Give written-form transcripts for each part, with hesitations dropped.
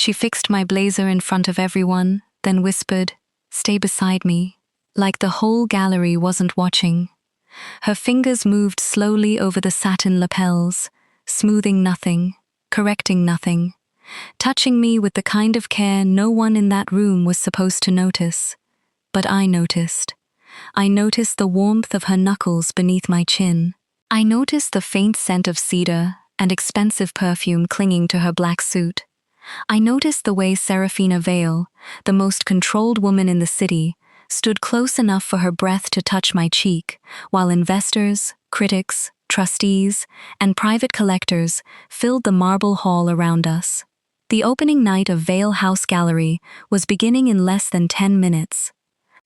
She fixed my blazer in front of everyone, then whispered, "Stay beside me," like the whole gallery wasn't watching. Her fingers moved slowly over the satin lapels, smoothing nothing, correcting nothing, touching me with the kind of care no one in that room was supposed to notice. But I noticed. I noticed the warmth of her knuckles beneath my chin. I noticed the faint scent of cedar and expensive perfume clinging to her black suit. I noticed the way Serafina Vale, the most controlled woman in the city, stood close enough for her breath to touch my cheek, while investors, critics, trustees, and private collectors filled the marble hall around us. The opening night of Vale House Gallery was beginning in less than 10 minutes.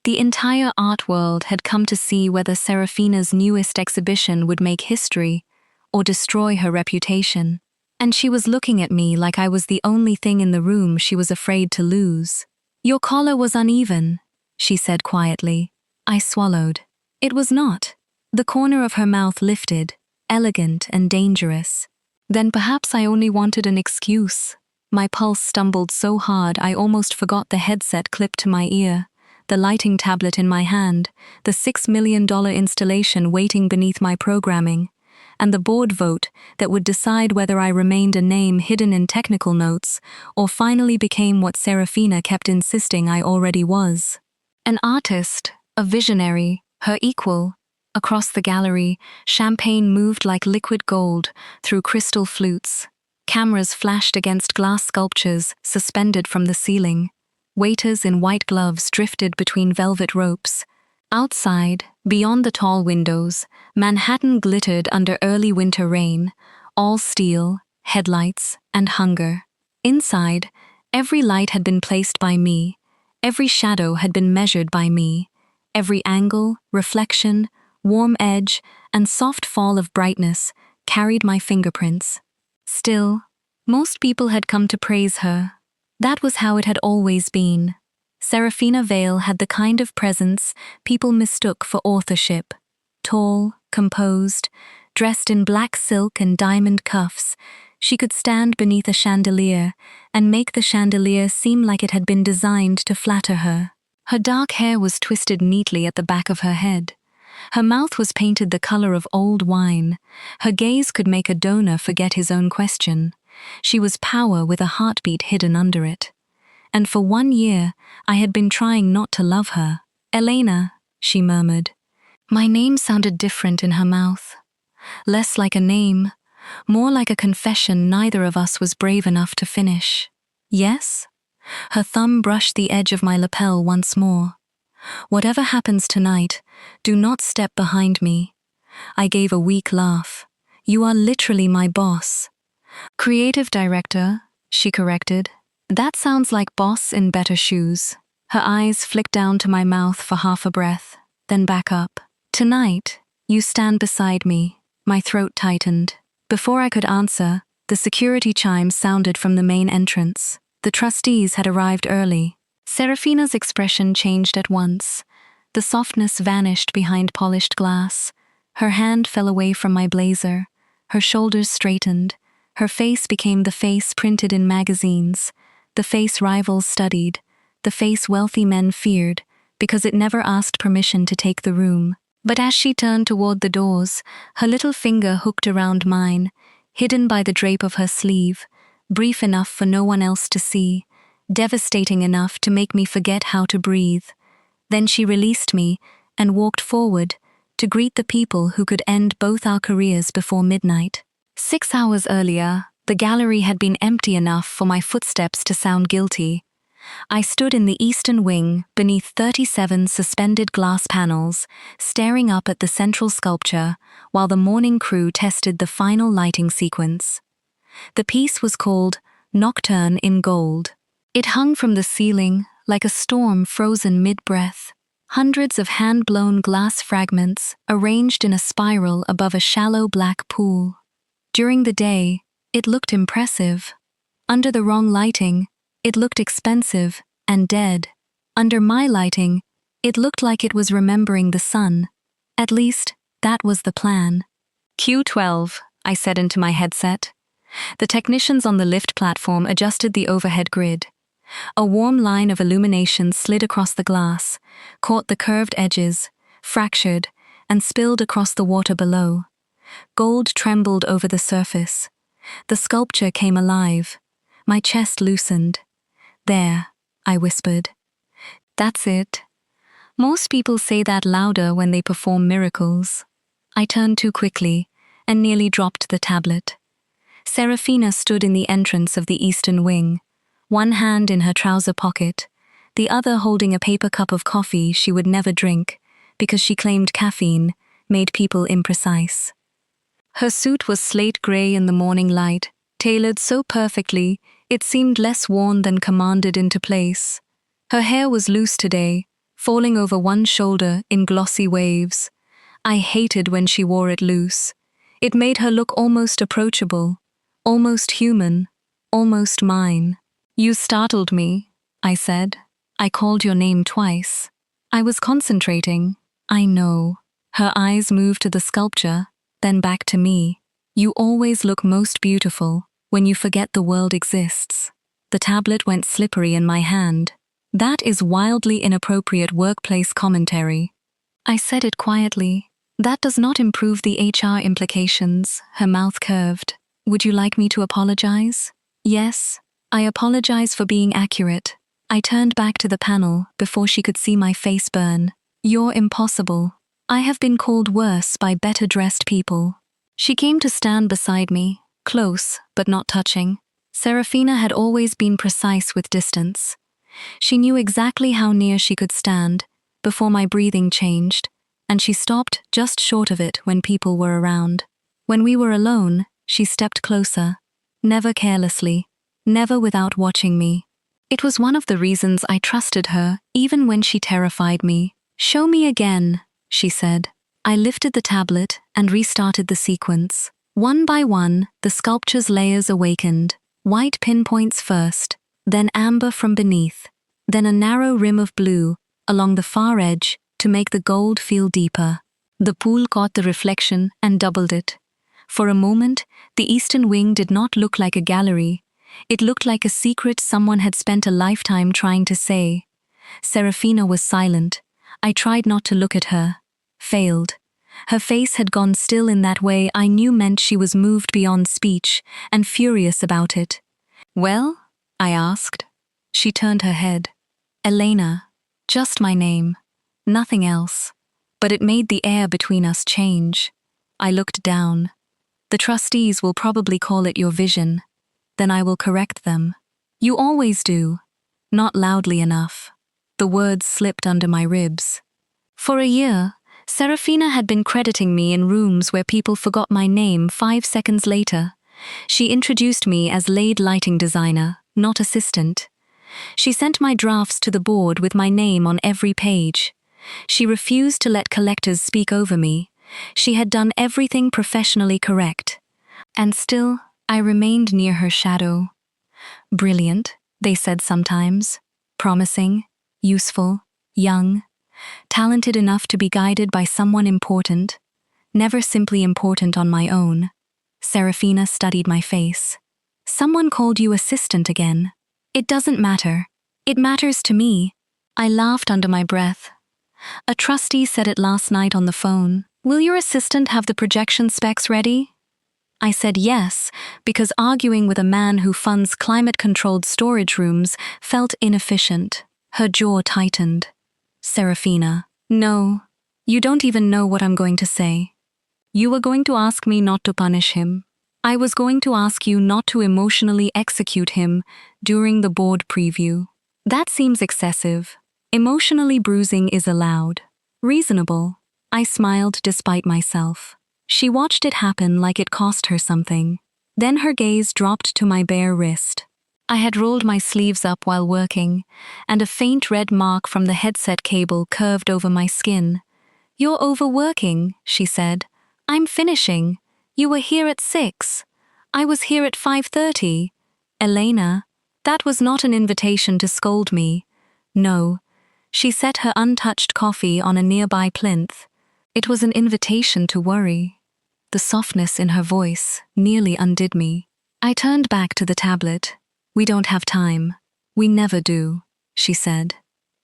The entire art world had come to see whether Serafina's newest exhibition would make history or destroy her reputation. And she was looking at me like I was the only thing in the room she was afraid to lose. "Your collar was uneven," she said quietly. I swallowed. It was not. The corner of her mouth lifted, elegant and dangerous. Then perhaps I only wanted an excuse. My pulse stumbled so hard I almost forgot the headset clipped to my ear, the lighting tablet in my hand, the $6 million installation waiting beneath my programming, and the board vote that would decide whether I remained a name hidden in technical notes or finally became what Serafina kept insisting I already was. An artist, a visionary, her equal. Across the gallery, champagne moved like liquid gold through crystal flutes. Cameras flashed against glass sculptures suspended from the ceiling. Waiters in white gloves drifted between velvet ropes. Outside, beyond the tall windows, Manhattan glittered under early winter rain, all steel, headlights, and hunger. Inside, every light had been placed by me, every shadow had been measured by me, every angle, reflection, warm edge, and soft fall of brightness carried my fingerprints. Still, most people had come to praise her. That was how it had always been. Serafina Vale had the kind of presence people mistook for authorship. Tall, composed, dressed in black silk and diamond cuffs, she could stand beneath a chandelier and make the chandelier seem like it had been designed to flatter her. Her dark hair was twisted neatly at the back of her head. Her mouth was painted the color of old wine. Her gaze could make a donor forget his own question. She was power with a heartbeat hidden under it. And for 1 year, I had been trying not to love her. "Elena," she murmured. My name sounded different in her mouth. Less like a name, more like a confession neither of us was brave enough to finish. "Yes?" Her thumb brushed the edge of my lapel once more. "Whatever happens tonight, do not step behind me." I gave a weak laugh. "You are literally my boss." "Creative director," she corrected. "That sounds like boss in better shoes." Her eyes flicked down to my mouth for half a breath, then back up. "Tonight, you stand beside me." My throat tightened. Before I could answer, the security chimes sounded from the main entrance. The trustees had arrived early. Serafina's expression changed at once. The softness vanished behind polished glass. Her hand fell away from my blazer. Her shoulders straightened. Her face became the face printed in magazines, the face rivals studied, the face wealthy men feared, because it never asked permission to take the room. But as she turned toward the doors, her little finger hooked around mine, hidden by the drape of her sleeve, brief enough for no one else to see, devastating enough to make me forget how to breathe. Then she released me and walked forward to greet the people who could end both our careers before midnight. 6 hours earlier, the gallery had been empty enough for my footsteps to sound guilty. I stood in the eastern wing, beneath 37 suspended glass panels, staring up at the central sculpture, while the morning crew tested the final lighting sequence. The piece was called Nocturne in Gold. It hung from the ceiling like a storm frozen mid-breath. Hundreds of hand-blown glass fragments arranged in a spiral above a shallow black pool. During the day, it looked impressive. Under the wrong lighting, it looked expensive and dead. Under my lighting, it looked like it was remembering the sun. At least, that was the plan. "Q12, I said into my headset. The technicians on the lift platform adjusted the overhead grid. A warm line of illumination slid across the glass, caught the curved edges, fractured, and spilled across the water below. Gold trembled over the surface. The sculpture came alive. My chest loosened. "There," I whispered. "That's it." Most people say that louder when they perform miracles. I turned too quickly and nearly dropped the tablet. Serafina stood in the entrance of the eastern wing, one hand in her trouser pocket, the other holding a paper cup of coffee she would never drink because she claimed caffeine made people imprecise. Her suit was slate gray in the morning light, tailored so perfectly it seemed less worn than commanded into place. Her hair was loose today, falling over one shoulder in glossy waves. I hated when she wore it loose. It made her look almost approachable, almost human, almost mine. "You startled me," I said. "I called your name twice." I was concentrating. "I know." Her eyes moved to the sculpture, then back to me. "You always look most beautiful when you forget the world exists." The tablet went slippery in my hand. "That is wildly inappropriate workplace commentary." I said it quietly. "That does not improve the HR implications." Her mouth curved. "Would you like me to apologize?" "Yes, I apologize for being accurate." I turned back to the panel before she could see my face burn. "You're impossible. I have been called worse by better-dressed people." She came to stand beside me, close but not touching. Serafina had always been precise with distance. She knew exactly how near she could stand before my breathing changed, and she stopped just short of it when people were around. When we were alone, she stepped closer, never carelessly, never without watching me. It was one of the reasons I trusted her, even when she terrified me. "Show me again," she said. I lifted the tablet and restarted the sequence. One by one, the sculpture's layers awakened. White pinpoints first, then amber from beneath, then a narrow rim of blue along the far edge to make the gold feel deeper. The pool caught the reflection and doubled it. For a moment, the eastern wing did not look like a gallery. It looked like a secret someone had spent a lifetime trying to say. Serafina was silent. I tried not to look at her. Failed. Her face had gone still in that way I knew meant she was moved beyond speech and furious about it. "Well?" I asked. She turned her head. "Elena. Just my name. Nothing else." But it made the air between us change. I looked down. "The trustees will probably call it your vision. Then I will correct them." "You always do." Not loudly enough. The words slipped under my ribs. For a year, Serafina had been crediting me in rooms where people forgot my name 5 seconds later. She introduced me as lead lighting designer, not assistant. She sent my drafts to the board with my name on every page. She refused to let collectors speak over me. She had done everything professionally correct. And still, I remained near her shadow. Brilliant, they said sometimes. Promising, useful, young. Talented enough to be guided by someone important. Never simply important on my own. Serafina studied my face. "Someone called you assistant again." "It doesn't matter. It matters to me." I laughed under my breath. "A trustee said it last night on the phone. Will your assistant have the projection specs ready?" I said yes, because arguing with a man who funds climate-controlled storage rooms felt inefficient. Her jaw tightened. "Serafina, no. You don't even know what I'm going to say. You were going to ask me not to punish him. I was going to ask you not to emotionally execute him during the board preview. That seems excessive. Emotionally bruising is allowed. Reasonable." I smiled despite myself. She watched it happen like it cost her something. Then her gaze dropped to my bare wrist. I had rolled my sleeves up while working, and a faint red mark from the headset cable curved over my skin. "You're overworking," she said. "I'm finishing. You were here at 6. I was here at 5:30. Elena, that was not an invitation to scold me. No." She set her untouched coffee on a nearby plinth. "It was an invitation to worry." The softness in her voice nearly undid me. I turned back to the tablet. "We don't have time. We never do," she said.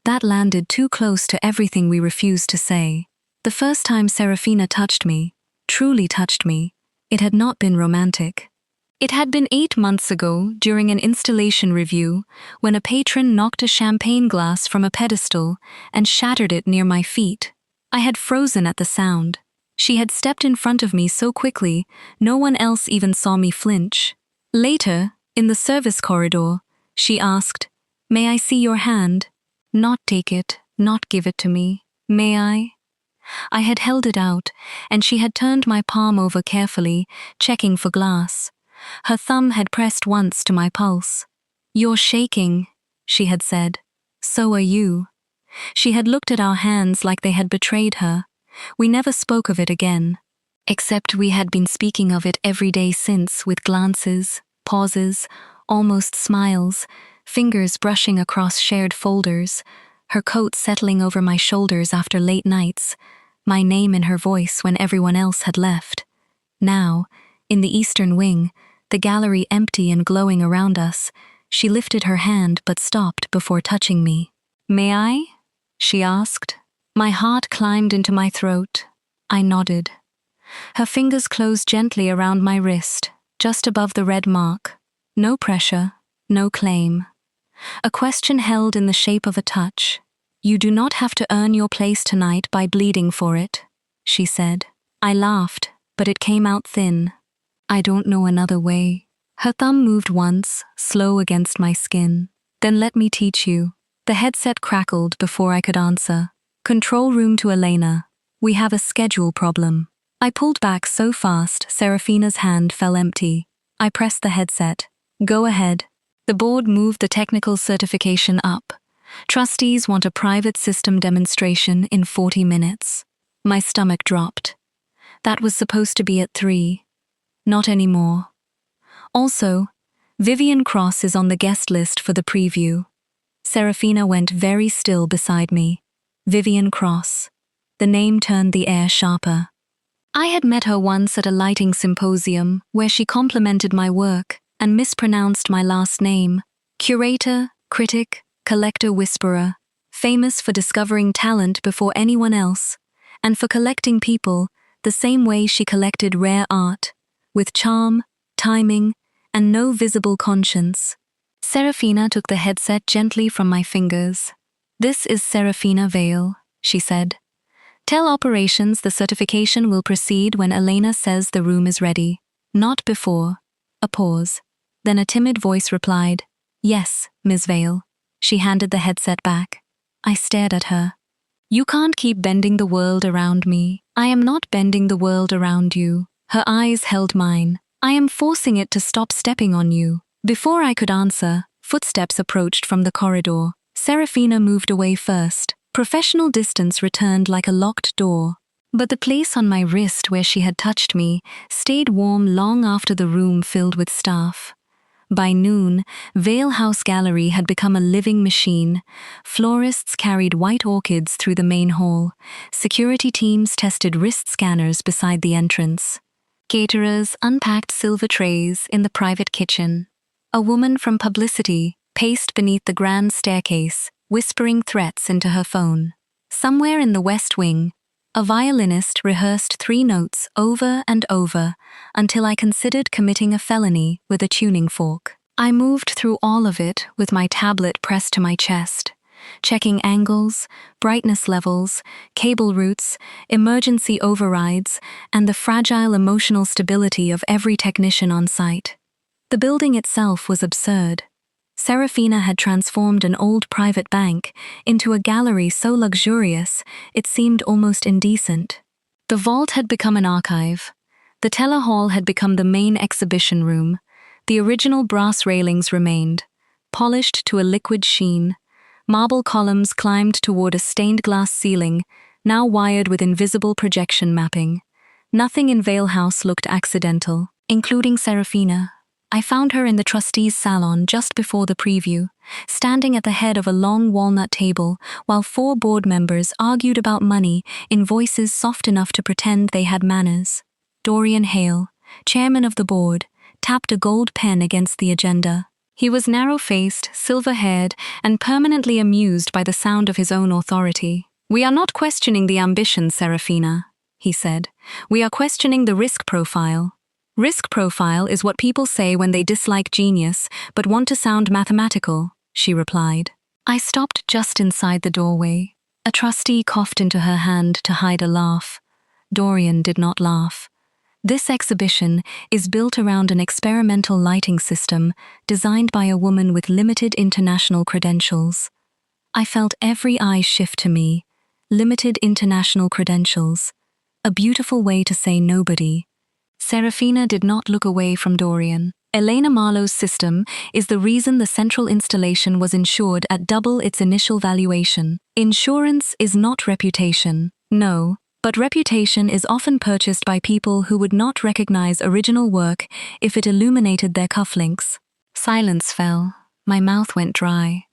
That landed too close to everything we refused to say. The first time Serafina touched me, truly touched me, it had not been romantic. It had been 8 months ago during an installation review when a patron knocked a champagne glass from a pedestal and shattered it near my feet. I had frozen at the sound. She had stepped in front of me so quickly, no one else even saw me flinch. Later, in the service corridor, she asked, "May I see your hand?" Not take it, not give it to me. May I? I had held it out, and she had turned my palm over carefully, checking for glass. Her thumb had pressed once to my pulse. "You're shaking," she had said. "So are you." She had looked at our hands like they had betrayed her. We never spoke of it again. Except we had been speaking of it every day since, with glances, pauses, almost smiles, fingers brushing across shared folders, her coat settling over my shoulders after late nights, my name in her voice when everyone else had left. Now, in the eastern wing, the gallery empty and glowing around us, she lifted her hand but stopped before touching me. "May I?" she asked. My heart climbed into my throat. I nodded. Her fingers closed gently around my wrist, just above the red mark. No pressure, no claim. A question held in the shape of a touch. "You do not have to earn your place tonight by bleeding for it," she said. I laughed, but it came out thin. "I don't know another way." Her thumb moved once, slow against my skin. "Then let me teach you." The headset crackled before I could answer. "Control room to Elena. We have a schedule problem." I pulled back so fast, Serafina's hand fell empty. I pressed the headset. "Go ahead." The board moved the technical certification up. Trustees want a private system demonstration in 40 minutes. My stomach dropped. That was supposed to be at 3. Not anymore. Also, Vivian Cross is on the guest list for the preview. Serafina went very still beside me. Vivian Cross. The name turned the air sharper. I had met her once at a lighting symposium where she complimented my work and mispronounced my last name. Curator, critic, collector whisperer, famous for discovering talent before anyone else, and for collecting people the same way she collected rare art, with charm, timing, and no visible conscience. Serafina took the headset gently from my fingers. "This is Serafina Vale," she said. "Tell operations the certification will proceed when Elena says the room is ready, not before." A pause. Then a timid voice replied, "Yes, Ms. Vale." She handed the headset back. I stared at her. "You can't keep bending the world around me. I am not bending the world around you." Her eyes held mine. "I am forcing it to stop stepping on you." Before I could answer, footsteps approached from the corridor. Serafina moved away first. Professional distance returned like a locked door. But the place on my wrist where she had touched me stayed warm long after the room filled with staff. By noon, Vale House Gallery had become a living machine. Florists carried white orchids through the main hall. Security teams tested wrist scanners beside the entrance. Caterers unpacked silver trays in the private kitchen. A woman from publicity paced beneath the grand staircase, whispering threats into her phone. Somewhere in the West Wing, a violinist rehearsed 3 notes over and over until I considered committing a felony with a tuning fork. I moved through all of it with my tablet pressed to my chest, checking angles, brightness levels, cable routes, emergency overrides, and the fragile emotional stability of every technician on site. The building itself was absurd. Serafina had transformed an old private bank into a gallery so luxurious it seemed almost indecent. The vault had become an archive. The teller hall had become the main exhibition room. The original brass railings remained, polished to a liquid sheen. Marble columns climbed toward a stained glass ceiling, now wired with invisible projection mapping. Nothing in Vale House looked accidental, including Serafina. I found her in the trustees' salon just before the preview, standing at the head of a long walnut table while 4 board members argued about money in voices soft enough to pretend they had manners. Dorian Hale, chairman of the board, tapped a gold pen against the agenda. He was narrow-faced, silver-haired, and permanently amused by the sound of his own authority. "We are not questioning the ambition, Serafina," he said. "We are questioning the risk profile." "Risk profile is what people say when they dislike genius but want to sound mathematical," she replied. I stopped just inside the doorway. A trustee coughed into her hand to hide a laugh. Dorian did not laugh. "This exhibition is built around an experimental lighting system designed by a woman with limited international credentials." I felt every eye shift to me. Limited international credentials. A beautiful way to say nobody. Serafina did not look away from Dorian. "Elena Marlowe's system is the reason the central installation was insured at double its initial valuation. Insurance is not reputation, no, but reputation is often purchased by people who would not recognize original work if it illuminated their cufflinks." Silence fell. My mouth went dry.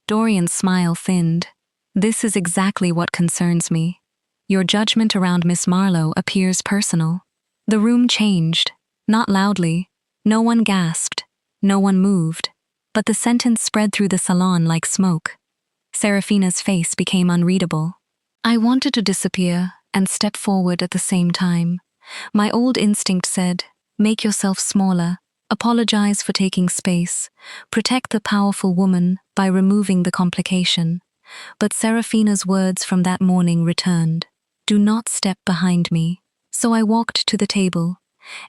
Dorian's smile thinned. "This is exactly what concerns me. Your judgment around Miss Marlowe appears personal." The room changed. Not loudly. No one gasped. No one moved. But the sentence spread through the salon like smoke. Serafina's face became unreadable. I wanted to disappear and step forward at the same time. My old instinct said, "Make yourself smaller. Apologize for taking space. Protect the powerful woman by removing the complication." But Serafina's words from that morning returned. "Do not step behind me." So I walked to the table.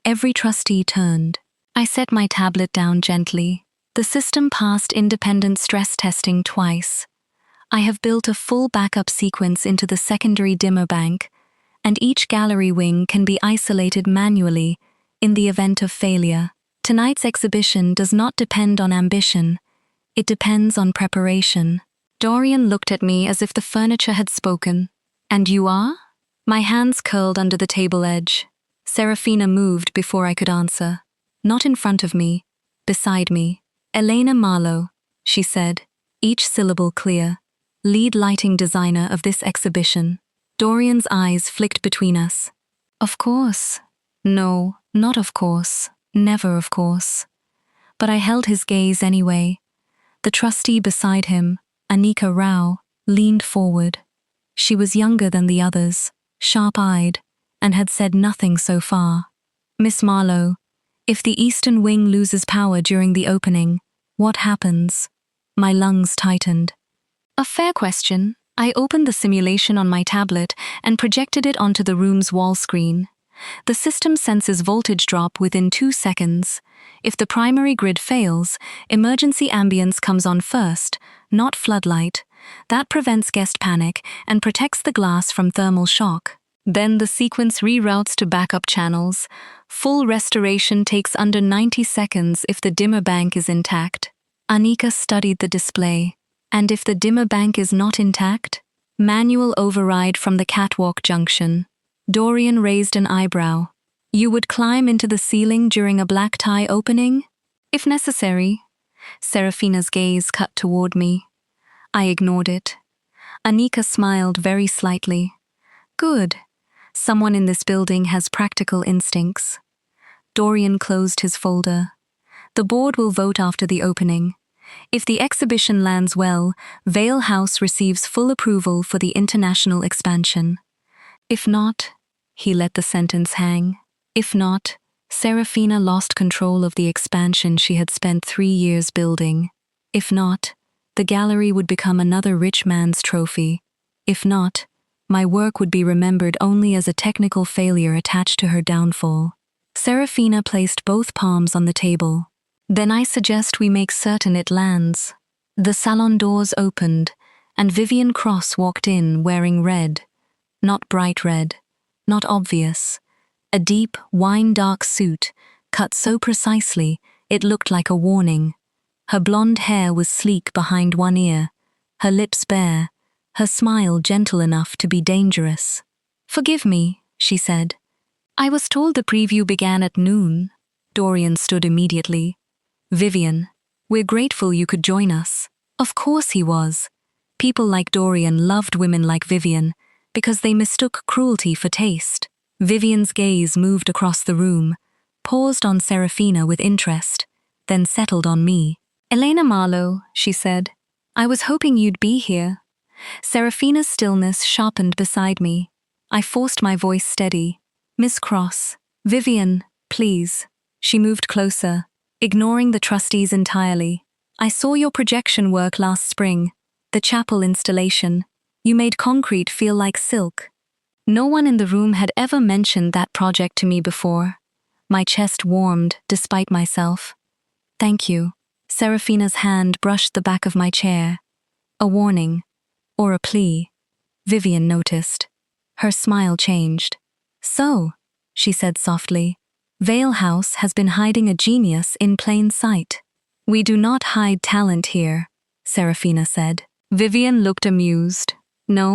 Every trustee turned. I set my tablet down gently. The system passed independent stress testing twice. I have built a full backup sequence into the secondary dimmer bank, and each gallery wing can be isolated manually in the event of failure. Tonight's exhibition does not depend on ambition. It depends on preparation. Dorian looked at me as if the furniture had spoken. "And you are?" My hands curled under the table edge. Serafina moved before I could answer. Not in front of me, beside me. "Elena Marlowe," she said, each syllable clear, "lead lighting designer of this exhibition." Dorian's eyes flicked between us. "Of course." "No, not of course. Never of course." But I held his gaze anyway. The trustee beside him, Anika Rao, leaned forward. She was younger than the others, sharp-eyed, and had said nothing so far. "Miss Marlowe, if the Eastern Wing loses power during the opening, what happens?" My lungs tightened. "A fair question." I opened the simulation on my tablet and projected it onto the room's wall screen. The system senses voltage drop within 2 seconds. If the primary grid fails, emergency ambience comes on first, not floodlight. That prevents guest panic and protects the glass from thermal shock. Then the sequence reroutes to backup channels. Full restoration takes under 90 seconds if the dimmer bank is intact. Anika studied the display. "And if the dimmer bank is not intact?" "Manual override from the catwalk junction." Dorian raised an eyebrow. "You would climb into the ceiling during a black tie opening?" "If necessary." Serafina's gaze cut toward me. I ignored it. Anika smiled very slightly. "Good. Someone in this building has practical instincts." Dorian closed his folder. "The board will vote after the opening. If the exhibition lands well, Vale House receives full approval for the international expansion. If not," he let the sentence hang, "if not, Serafina lost control of the expansion she had spent 3 years building. If not, the gallery would become another rich man's trophy. If not, my work would be remembered only as a technical failure attached to her downfall." Serafina placed both palms on the table. "Then I suggest we make certain it lands." The salon doors opened, and Vivian Cross walked in wearing red. Not bright red, not obvious. A deep, wine-dark suit, cut so precisely it looked like a warning. Her blonde hair was sleek behind one ear, her lips bare, her smile gentle enough to be dangerous. "Forgive me," she said. "I was told the preview began at noon." Dorian stood immediately. "Vivian, we're grateful you could join us." Of course he was. People like Dorian loved women like Vivian because they mistook cruelty for taste. Vivian's gaze moved across the room. paused on Serafina with interest, then settled on me. "Elena Marlowe," she said. "I was hoping you'd be here." Serafina's stillness sharpened beside me. I forced my voice steady. "Miss Cross, Vivian, please." She moved closer, ignoring the trustees entirely. "I saw your projection work last spring, the chapel installation. You made concrete feel like silk." No one in the room had ever mentioned that project to me before. My chest warmed despite myself. "Thank you." Serafina's hand brushed the back of my chair. A warning, or a plea. Vivian noticed. Her smile changed. "So," she said softly, "Vale House has been hiding a genius in plain sight." "We do not hide talent here," Serafina said. Vivian looked amused. "No?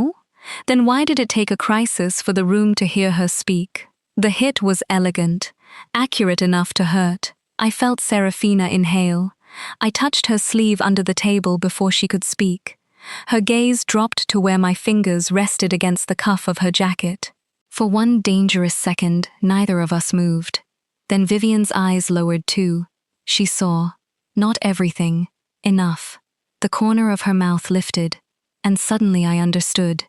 Then why did it take a crisis for the room to hear her speak?" The hit was elegant, accurate enough to hurt. I felt Serafina inhale. I touched her sleeve under the table before she could speak. Her gaze dropped to where my fingers rested against the cuff of her jacket. For one dangerous second, neither of us moved. Then Vivian's eyes lowered too. She saw. Not everything. Enough. The corner of her mouth lifted. And suddenly I understood.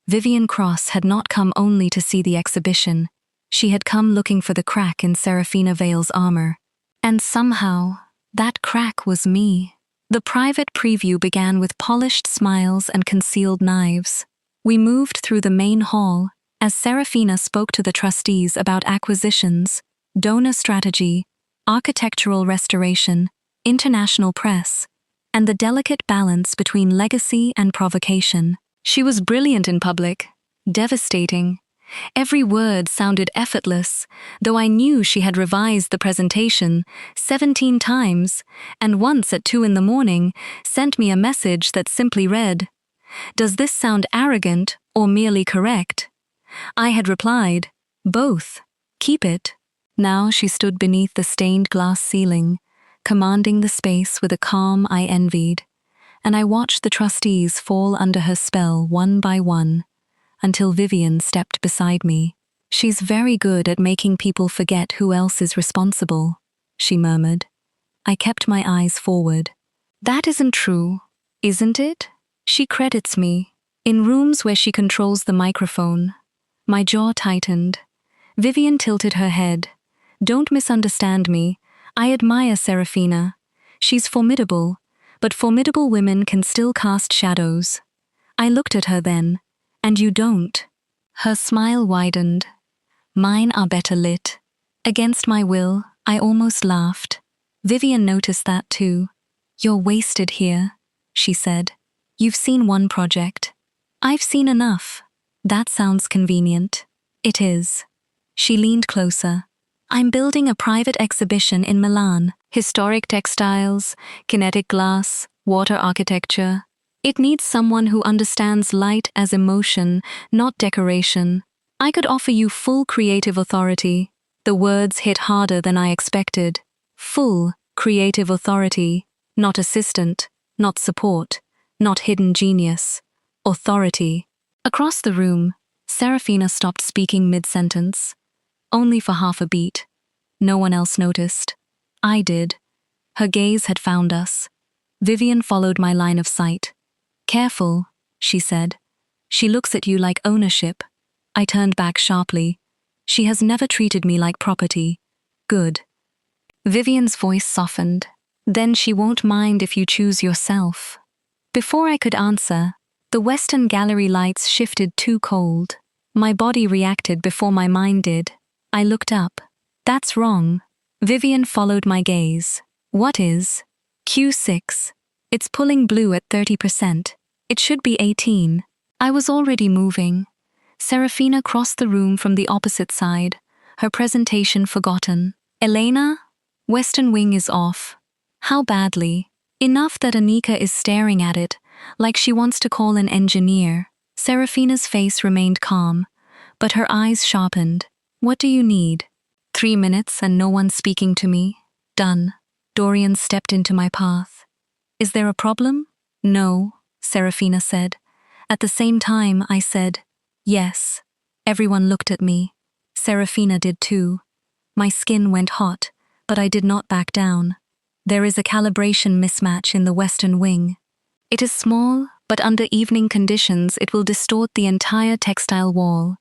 Vivian Cross had not come only to see the exhibition. She had come looking for the crack in Serafina Vale's armor. And somehow, that crack was me. The private preview began with polished smiles and concealed knives. We moved through the main hall as Serafina spoke to the trustees about acquisitions, donor strategy, architectural restoration, international press, and the delicate balance between legacy and provocation. She was brilliant in public, devastating. Every word sounded effortless, though I knew she had revised the presentation 17 times, and once at 2 in the morning sent me a message that simply read, "Does this sound arrogant or merely correct?" I had replied, "Both. Keep it." Now she stood beneath the stained glass ceiling, commanding the space with a calm I envied, and I watched the trustees fall under her spell one by one, until Vivian stepped beside me. "She's very good at making people forget who else is responsible," she murmured. I kept my eyes forward. "That isn't true, isn't it?" She credits me. In rooms where she controls the microphone. My jaw tightened. Vivian tilted her head. "Don't misunderstand me. I admire Serafina. She's formidable, but formidable women can still cast shadows." I looked at her then. "And you don't." Her smile widened. "Mine are better lit." Against my will, I almost laughed. Vivian noticed that too. "You're wasted here," she said. "You've seen one project." "I've seen enough." "That sounds convenient." "It is." She leaned closer. "I'm building a private exhibition in Milan. Historic textiles, kinetic glass, water architecture. It needs someone who understands light as emotion, not decoration. I could offer you full creative authority." The words hit harder than I expected. Full creative authority, not assistant, not support, not hidden genius. Authority. Across the room, Serafina stopped speaking mid-sentence. Only for half a beat. No one else noticed. I did. Her gaze had found us. Vivian followed my line of sight. "Careful," she said. "She looks at you like ownership." I turned back sharply. "She has never treated me like property." "Good." Vivian's voice softened. "Then she won't mind if you choose yourself." Before I could answer, the Western Gallery lights shifted too cold. My body reacted before my mind did. I looked up. "That's wrong." Vivian followed my gaze. "What is?" "Q6. It's pulling blue at 30%. It should be 18. I was already moving. Serafina crossed the room from the opposite side, her presentation forgotten. "Elena? Western wing is off." "How badly?" "Enough that Anika is staring at it, like she wants to call an engineer." Serafina's face remained calm, but her eyes sharpened. "What do you need?" 3 minutes and no one speaking to me. Done. Dorian stepped into my path. "Is there a problem?" "No," Serafina said. At the same time, I said, "Yes." Everyone looked at me. Serafina did too. My skin went hot, but I did not back down. There is a calibration mismatch in the western wing. It is small, but under evening conditions it will distort the entire textile wall.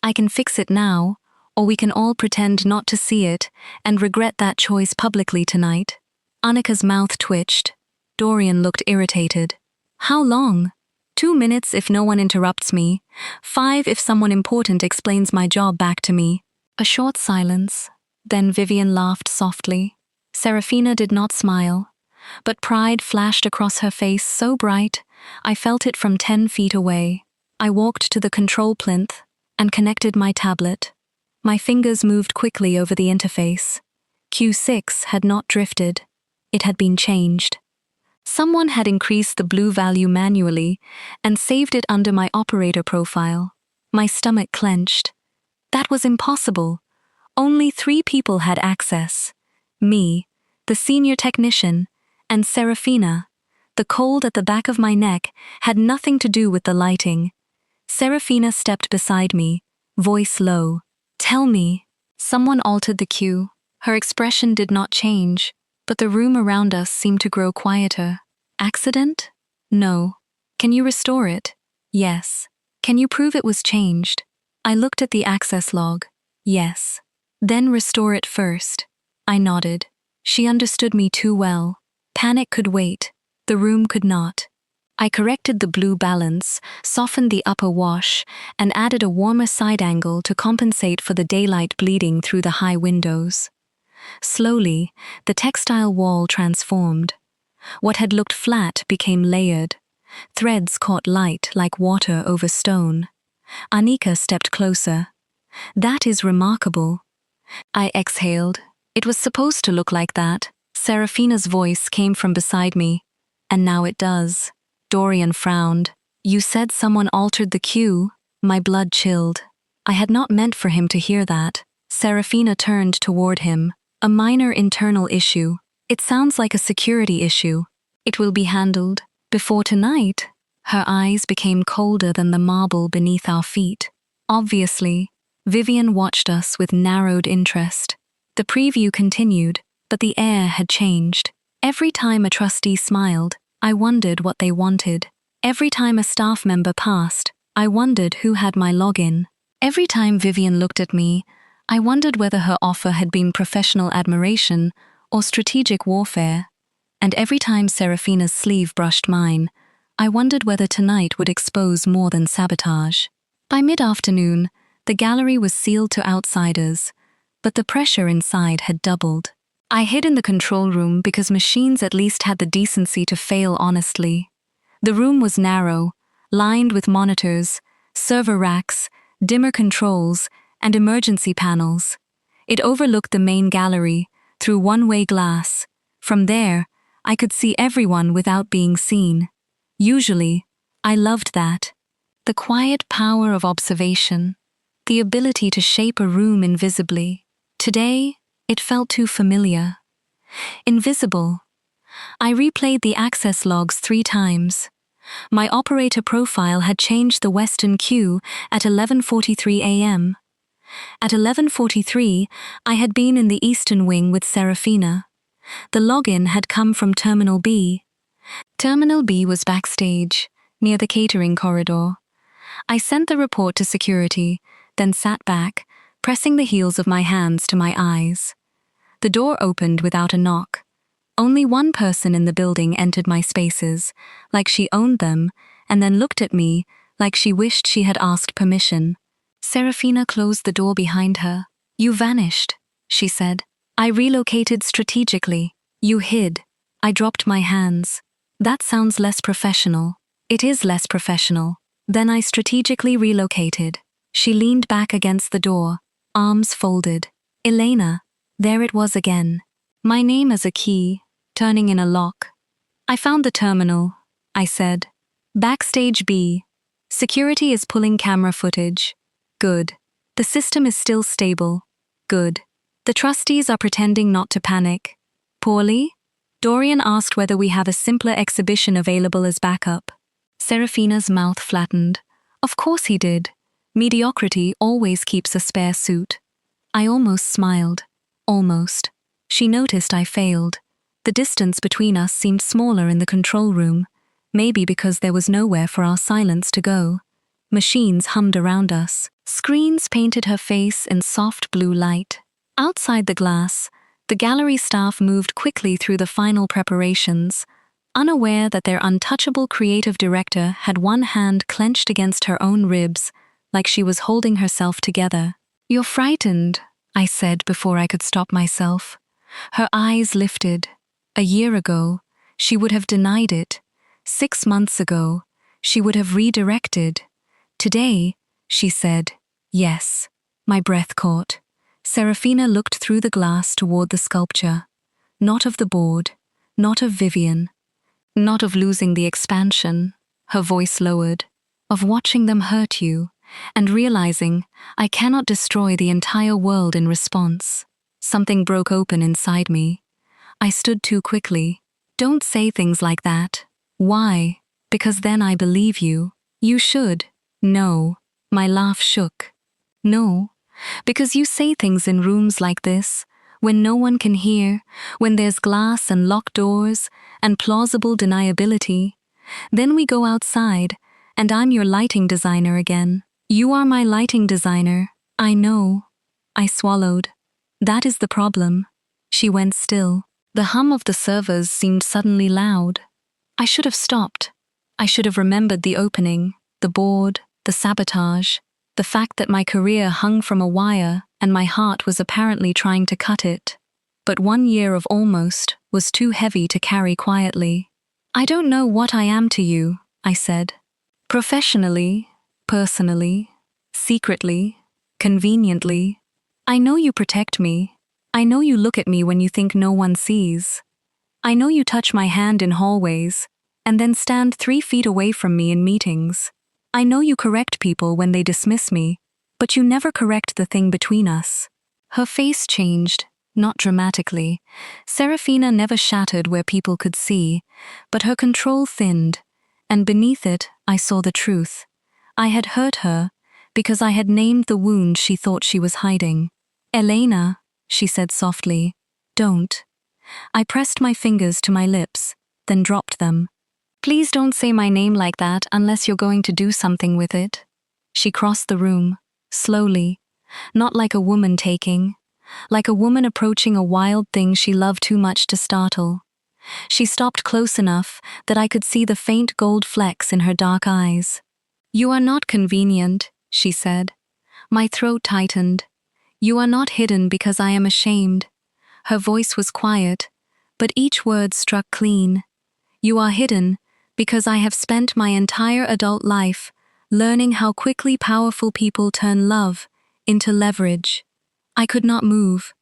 I can fix it now, or we can all pretend not to see it and regret that choice publicly tonight. Annika's mouth twitched. Dorian looked irritated. How long? 2 minutes if no one interrupts me. 5 if someone important explains my job back to me. A short silence. Then Vivian laughed softly. Serafina did not smile, but pride flashed across her face so bright, I felt it from 10 feet away. I walked to the control plinth and connected my tablet. My fingers moved quickly over the interface. Q6 had not drifted. It had been changed. Someone had increased the blue value manually and saved it under my operator profile. My stomach clenched. That was impossible. Only 3 people had access. Me, the senior technician, and Serafina. The cold at the back of my neck had nothing to do with the lighting. Serafina stepped beside me, voice low. Tell me. Someone altered the cue. Her expression did not change, but the room around us seemed to grow quieter. Accident? No. Can you restore it? Yes. Can you prove it was changed? I looked at the access log. Yes. Then restore it first. I nodded. She understood me too well. Panic could wait. The room could not. I corrected the blue balance, softened the upper wash, and added a warmer side angle to compensate for the daylight bleeding through the high windows. Slowly, the textile wall transformed. What had looked flat became layered. Threads caught light like water over stone. Annika stepped closer. That is remarkable. I exhaled. It was supposed to look like that. Serafina's voice came from beside me. And now it does. Dorian frowned. You said someone altered the cue. My blood chilled. I had not meant for him to hear that. Serafina turned toward him. A minor internal issue. It sounds like a security issue. It will be handled. Before tonight. Her eyes became colder than the marble beneath our feet. Obviously, Vivian watched us with narrowed interest. The preview continued, but the air had changed. Every time a trustee smiled, I wondered what they wanted. Every time a staff member passed, I wondered who had my login. Every time Vivian looked at me, I wondered whether her offer had been professional admiration or strategic warfare. And every time Serafina's sleeve brushed mine, I wondered whether tonight would expose more than sabotage. By mid-afternoon, the gallery was sealed to outsiders, but the pressure inside had doubled. I hid in the control room because machines at least had the decency to fail honestly. The room was narrow, lined with monitors, server racks, dimmer controls, and emergency panels. It overlooked the main gallery, through one-way glass. From there, I could see everyone without being seen. Usually, I loved that. The quiet power of observation, the ability to shape a room invisibly. Today, it felt too familiar. Invisible. I replayed the access logs 3 times. My operator profile had changed the Western queue at 11:43 a.m. At 11:43, I had been in the Eastern wing with Serafina. The login had come from Terminal B. Terminal B was backstage, near the catering corridor. I sent the report to security, then sat back, pressing the heels of my hands to my eyes. The door opened without a knock. Only one person in the building entered my spaces, like she owned them, and then looked at me, like she wished she had asked permission. Serafina closed the door behind her. You vanished, she said. I relocated strategically. You hid. I dropped my hands. That sounds less professional. It is less professional. Then I strategically relocated. She leaned back against the door, arms folded. Elena. There it was again. My name as a key, turning in a lock. I found the terminal, I said. Backstage B. Security is pulling camera footage. Good. The system is still stable. Good. The trustees are pretending not to panic. Poorly? Dorian asked whether we have a simpler exhibition available as backup. Serafina's mouth flattened. Of course he did. Mediocrity always keeps a spare suit. I almost smiled. Almost. She noticed I failed. The distance between us seemed smaller in the control room, maybe because there was nowhere for our silence to go. Machines hummed around us. Screens painted her face in soft blue light. Outside the glass, the gallery staff moved quickly through the final preparations, unaware that their untouchable creative director had one hand clenched against her own ribs, like she was holding herself together. "You're frightened," I said before I could stop myself. Her eyes lifted. A year ago, she would have denied it. 6 months ago, she would have redirected. Today, she said, yes. My breath caught. Serafina looked through the glass toward the sculpture. Not of the board, not of Vivian, not of losing the expansion, her voice lowered, of watching them hurt you, and realizing I cannot destroy the entire world in response. Something broke open inside me. I stood too quickly. Don't say things like that. Why? Because then I believe you. You should. No. My laugh shook. No. Because you say things in rooms like this, when no one can hear, when there's glass and locked doors and plausible deniability. Then we go outside, and I'm your lighting designer again. You are my lighting designer. I know. I swallowed. That is the problem. She went still. The hum of the servers seemed suddenly loud. I should have stopped. I should have remembered the opening, the board, the sabotage, the fact that my career hung from a wire and my heart was apparently trying to cut it. But 1 year of almost was too heavy to carry quietly. I don't know what I am to you, I said. Professionally, personally, secretly, conveniently. I know you protect me. I know you look at me when you think no one sees. I know you touch my hand in hallways and then stand 3 feet away from me in meetings. I know you correct people when they dismiss me, but you never correct the thing between us. Her face changed, not dramatically. Serafina never shattered where people could see, but her control thinned, and beneath it I saw the truth. I had hurt her because I had named the wound she thought she was hiding. Elena, she said softly, don't. I pressed my fingers to my lips, then dropped them. Please don't say my name like that unless you're going to do something with it. She crossed the room, slowly, not like a woman taking, like a woman approaching a wild thing she loved too much to startle. She stopped close enough that I could see the faint gold flecks in her dark eyes. You are not convenient, she said. My throat tightened. You are not hidden because I am ashamed. Her voice was quiet, but each word struck clean. You are hidden because I have spent my entire adult life learning how quickly powerful people turn love into leverage. I could not move.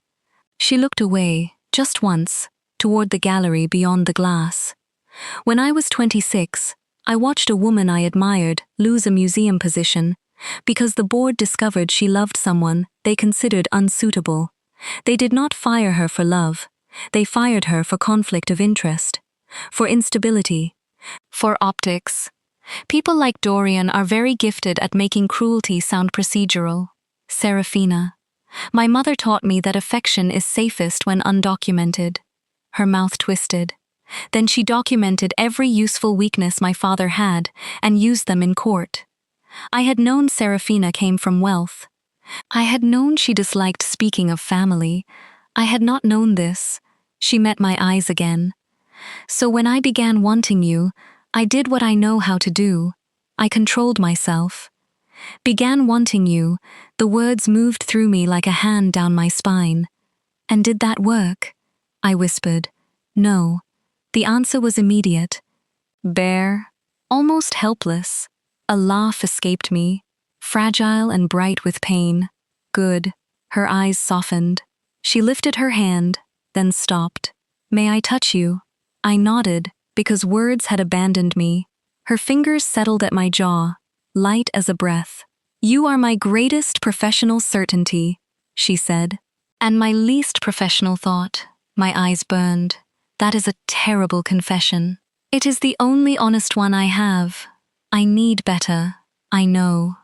She looked away, just once, toward the gallery beyond the glass. When I was 26, I watched a woman I admired lose a museum position because the board discovered she loved someone they considered unsuitable. They did not fire her for love. They fired her for conflict of interest, for instability, for optics. People like Dorian are very gifted at making cruelty sound procedural. Serafina. My mother taught me that affection is safest when undocumented. Her mouth twisted. Then she documented every useful weakness my father had and used them in court. I had known Serafina came from wealth. I had known she disliked speaking of family. I had not known this. She met my eyes again. So when I began wanting you, I did what I know how to do. I controlled myself. Began wanting you, the words moved through me like a hand down my spine. And did that work? I whispered. No. The answer was immediate. Bare, almost helpless. A laugh escaped me, fragile and bright with pain. Good. Her eyes softened. She lifted her hand, then stopped. May I touch you? I nodded, because words had abandoned me. Her fingers settled at my jaw, light as a breath. You are my greatest professional certainty, she said. And my least professional thought. My eyes burned. That is a terrible confession. It is the only honest one I have. I need better. I know.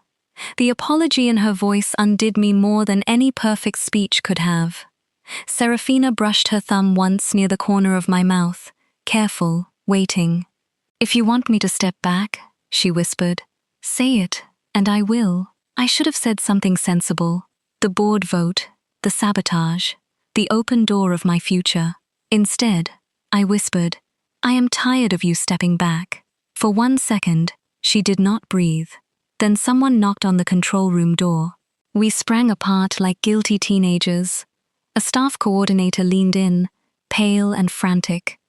The apology in her voice undid me more than any perfect speech could have. Serafina brushed her thumb once near the corner of my mouth, careful, waiting. "If you want me to step back," she whispered, "say it, and I will." I should have said something sensible. The board vote, the sabotage, the open door of my future. Instead, I whispered, "I am tired of you stepping back." For 1 second, she did not breathe. Then someone knocked on the control room door. We sprang apart like guilty teenagers. A staff coordinator leaned in, pale and frantic.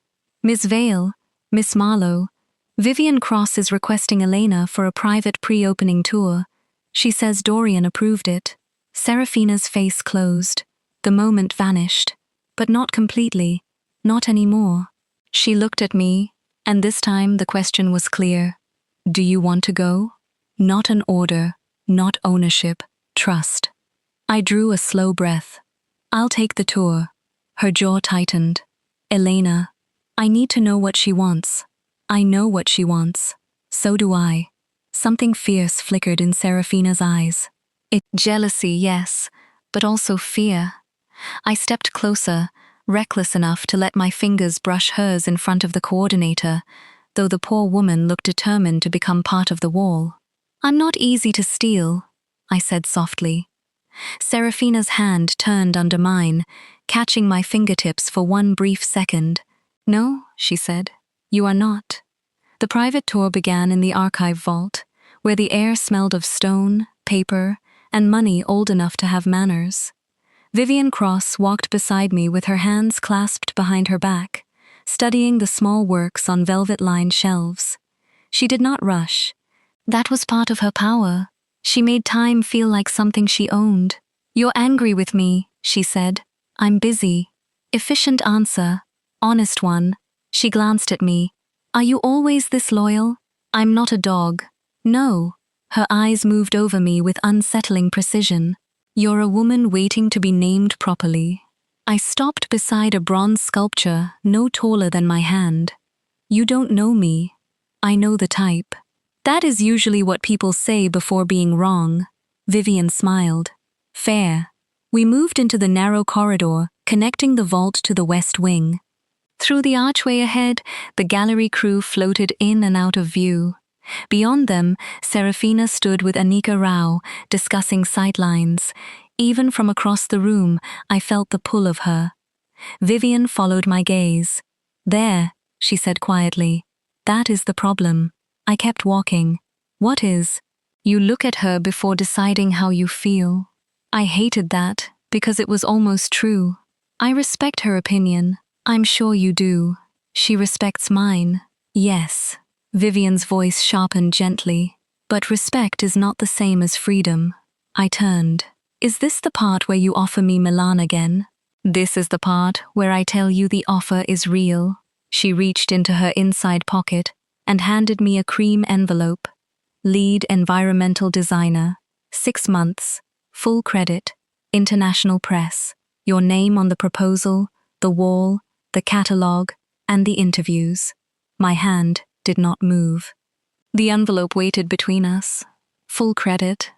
"Miss Vale, Miss Marlowe, Vivian Cross is requesting Elena for a private pre-opening tour. She says Dorian approved it." Serafina's face closed. The moment vanished. But not completely. Not anymore. She looked at me, and this time the question was clear. "Do you want to go?" Not an order, not ownership, trust. I drew a slow breath. "I'll take the tour." Her jaw tightened. "Elena, I need to know what she wants." "I know what she wants. So do I." Something fierce flickered in Serafina's eyes. Jealousy, yes, but also fear. I stepped closer, reckless enough to let my fingers brush hers in front of the coordinator, though the poor woman looked determined to become part of the wall. "I'm not easy to steal," I said softly. Serafina's hand turned under mine, catching my fingertips for one brief second. "No," she said, "you are not." The private tour began in the archive vault, where the air smelled of stone, paper, and money old enough to have manners. Vivian Cross walked beside me with her hands clasped behind her back, studying the small works on velvet-lined shelves. She did not rush. That was part of her power. She made time feel like something she owned. "You're angry with me," she said. "I'm busy." Efficient answer. Honest one. She glanced at me. "Are you always this loyal?" "I'm not a dog." "No." Her eyes moved over me with unsettling precision. "You're a woman waiting to be named properly." I stopped beside a bronze sculpture no taller than my hand. "You don't know me. I know the type." "That is usually what people say before being wrong." Vivian smiled. "Fair." We moved into the narrow corridor, connecting the vault to the west wing. Through the archway ahead, the gallery crew floated in and out of view. Beyond them, Serafina stood with Anika Rao, discussing sightlines. Even from across the room, I felt the pull of her. Vivian followed my gaze. "There," she said quietly. "That is the problem." I kept walking. "What is?" "You look at her before deciding how you feel." I hated that, because it was almost true. "I respect her opinion. I'm sure you do." "She respects mine." "Yes." Vivian's voice sharpened gently. "But respect is not the same as freedom." I turned. "Is this the part where you offer me Milan again?" "This is the part where I tell you the offer is real." She reached into her inside pocket and handed me a cream envelope. "Lead environmental designer. 6 months. Full credit. International press. Your name on the proposal, the wall, the catalogue, and the interviews." My hand did not move. The envelope waited between us. Full credit.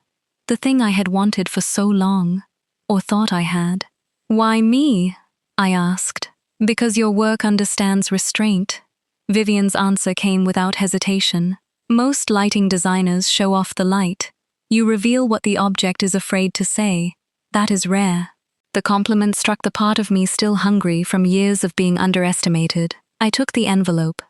The thing I had wanted for so long, or thought I had. "Why me?" I asked. "Because your work understands restraint." Vivian's answer came without hesitation. "Most lighting designers show off the light. You reveal what the object is afraid to say. That is rare." The compliment struck the part of me still hungry from years of being underestimated. I took the envelope.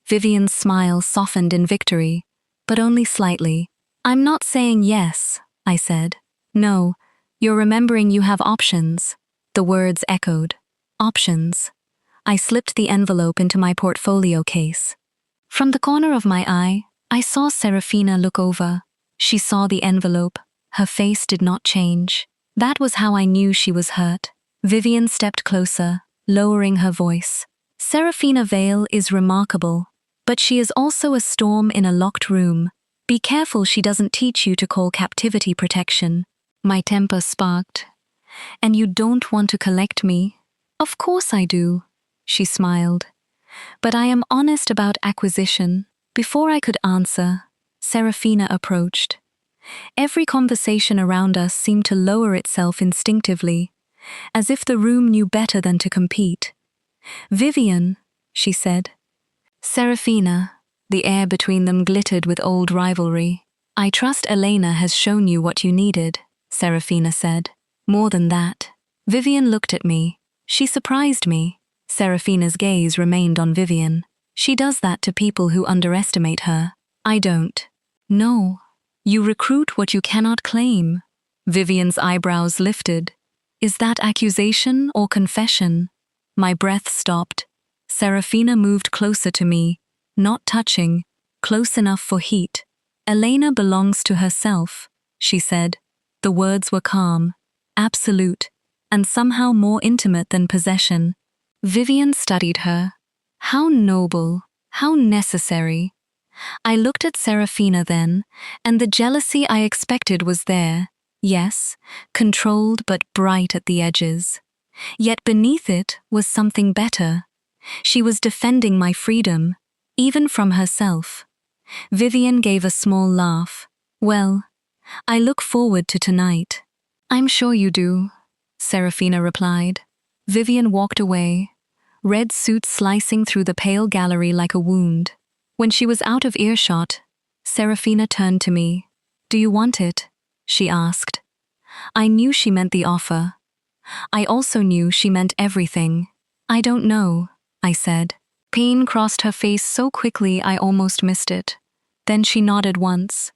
Vivian's smile softened in victory, but only slightly. "I'm not saying yes," I said. "No, you're remembering you have options." The words echoed. Options. I slipped the envelope into my portfolio case. From the corner of my eye, I saw Serafina look over. She saw the envelope. Her face did not change. That was how I knew she was hurt. Vivian stepped closer, lowering her voice. "Serafina Vale is remarkable, but she is also a storm in a locked room. Be careful she doesn't teach you to call captivity protection." My temper sparked. "And you don't want to collect me?" "Of course I do," she smiled. "But I am honest about acquisition." Before I could answer, Serafina approached. Every conversation around us seemed to lower itself instinctively. as if the room knew better than to compete. "Vivian," she said. "Serafina." The air between them glittered with old rivalry. "I trust Elena has shown you what you needed," Serafina said. "More than that." Vivian looked at me. She surprised me. Serafina's gaze remained on Vivian. "She does that to people who underestimate her. I don't." "No. You recruit what you cannot claim." Vivian's eyebrows lifted. "Is that accusation or confession?" My breath stopped. Serafina moved closer to me, not touching, close enough for heat. "Elena belongs to herself," she said. The words were calm, absolute, and somehow more intimate than possession. Vivian studied her. How noble, how necessary. I looked at Serafina then, and the jealousy I expected was there. Yes, controlled but bright at the edges. Yet beneath it was something better. She was defending my freedom, even from herself. Vivian gave a small laugh. "Well, I look forward to tonight." "I'm sure you do," Serafina replied. Vivian walked away, red suit slicing through the pale gallery like a wound. When she was out of earshot, Serafina turned to me. "Do you want it?" she asked. I knew she meant the offer. I also knew she meant everything. "I don't know," I said. Pain crossed her face so quickly I almost missed it. Then she nodded once.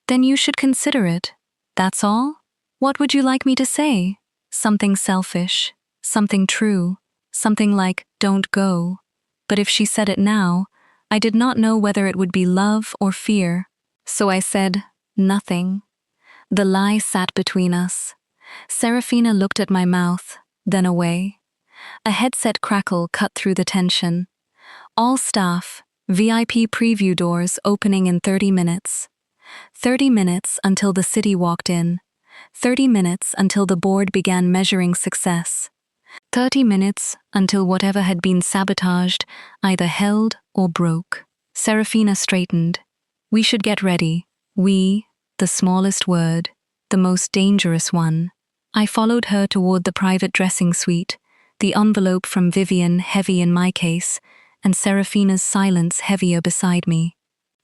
"Then you should consider it. That's all? What would you like me to say? Something selfish, something true, something like, 'Don't go.'" But if she said it now, I did not know whether it would be love or fear. So I said, "Nothing." The lie sat between us. Serafina looked at my mouth, then away. A headset crackle cut through the tension. "All staff, VIP preview doors opening in 30 minutes. 30 minutes until the city walked in. 30 minutes until the board began measuring success. 30 minutes until whatever had been sabotaged either held or broke." Serafina straightened. "We should get ready." We, the smallest word, the most dangerous one. I followed her toward the private dressing suite, the envelope from Vivian heavy in my case, and Serafina's silence heavier beside me.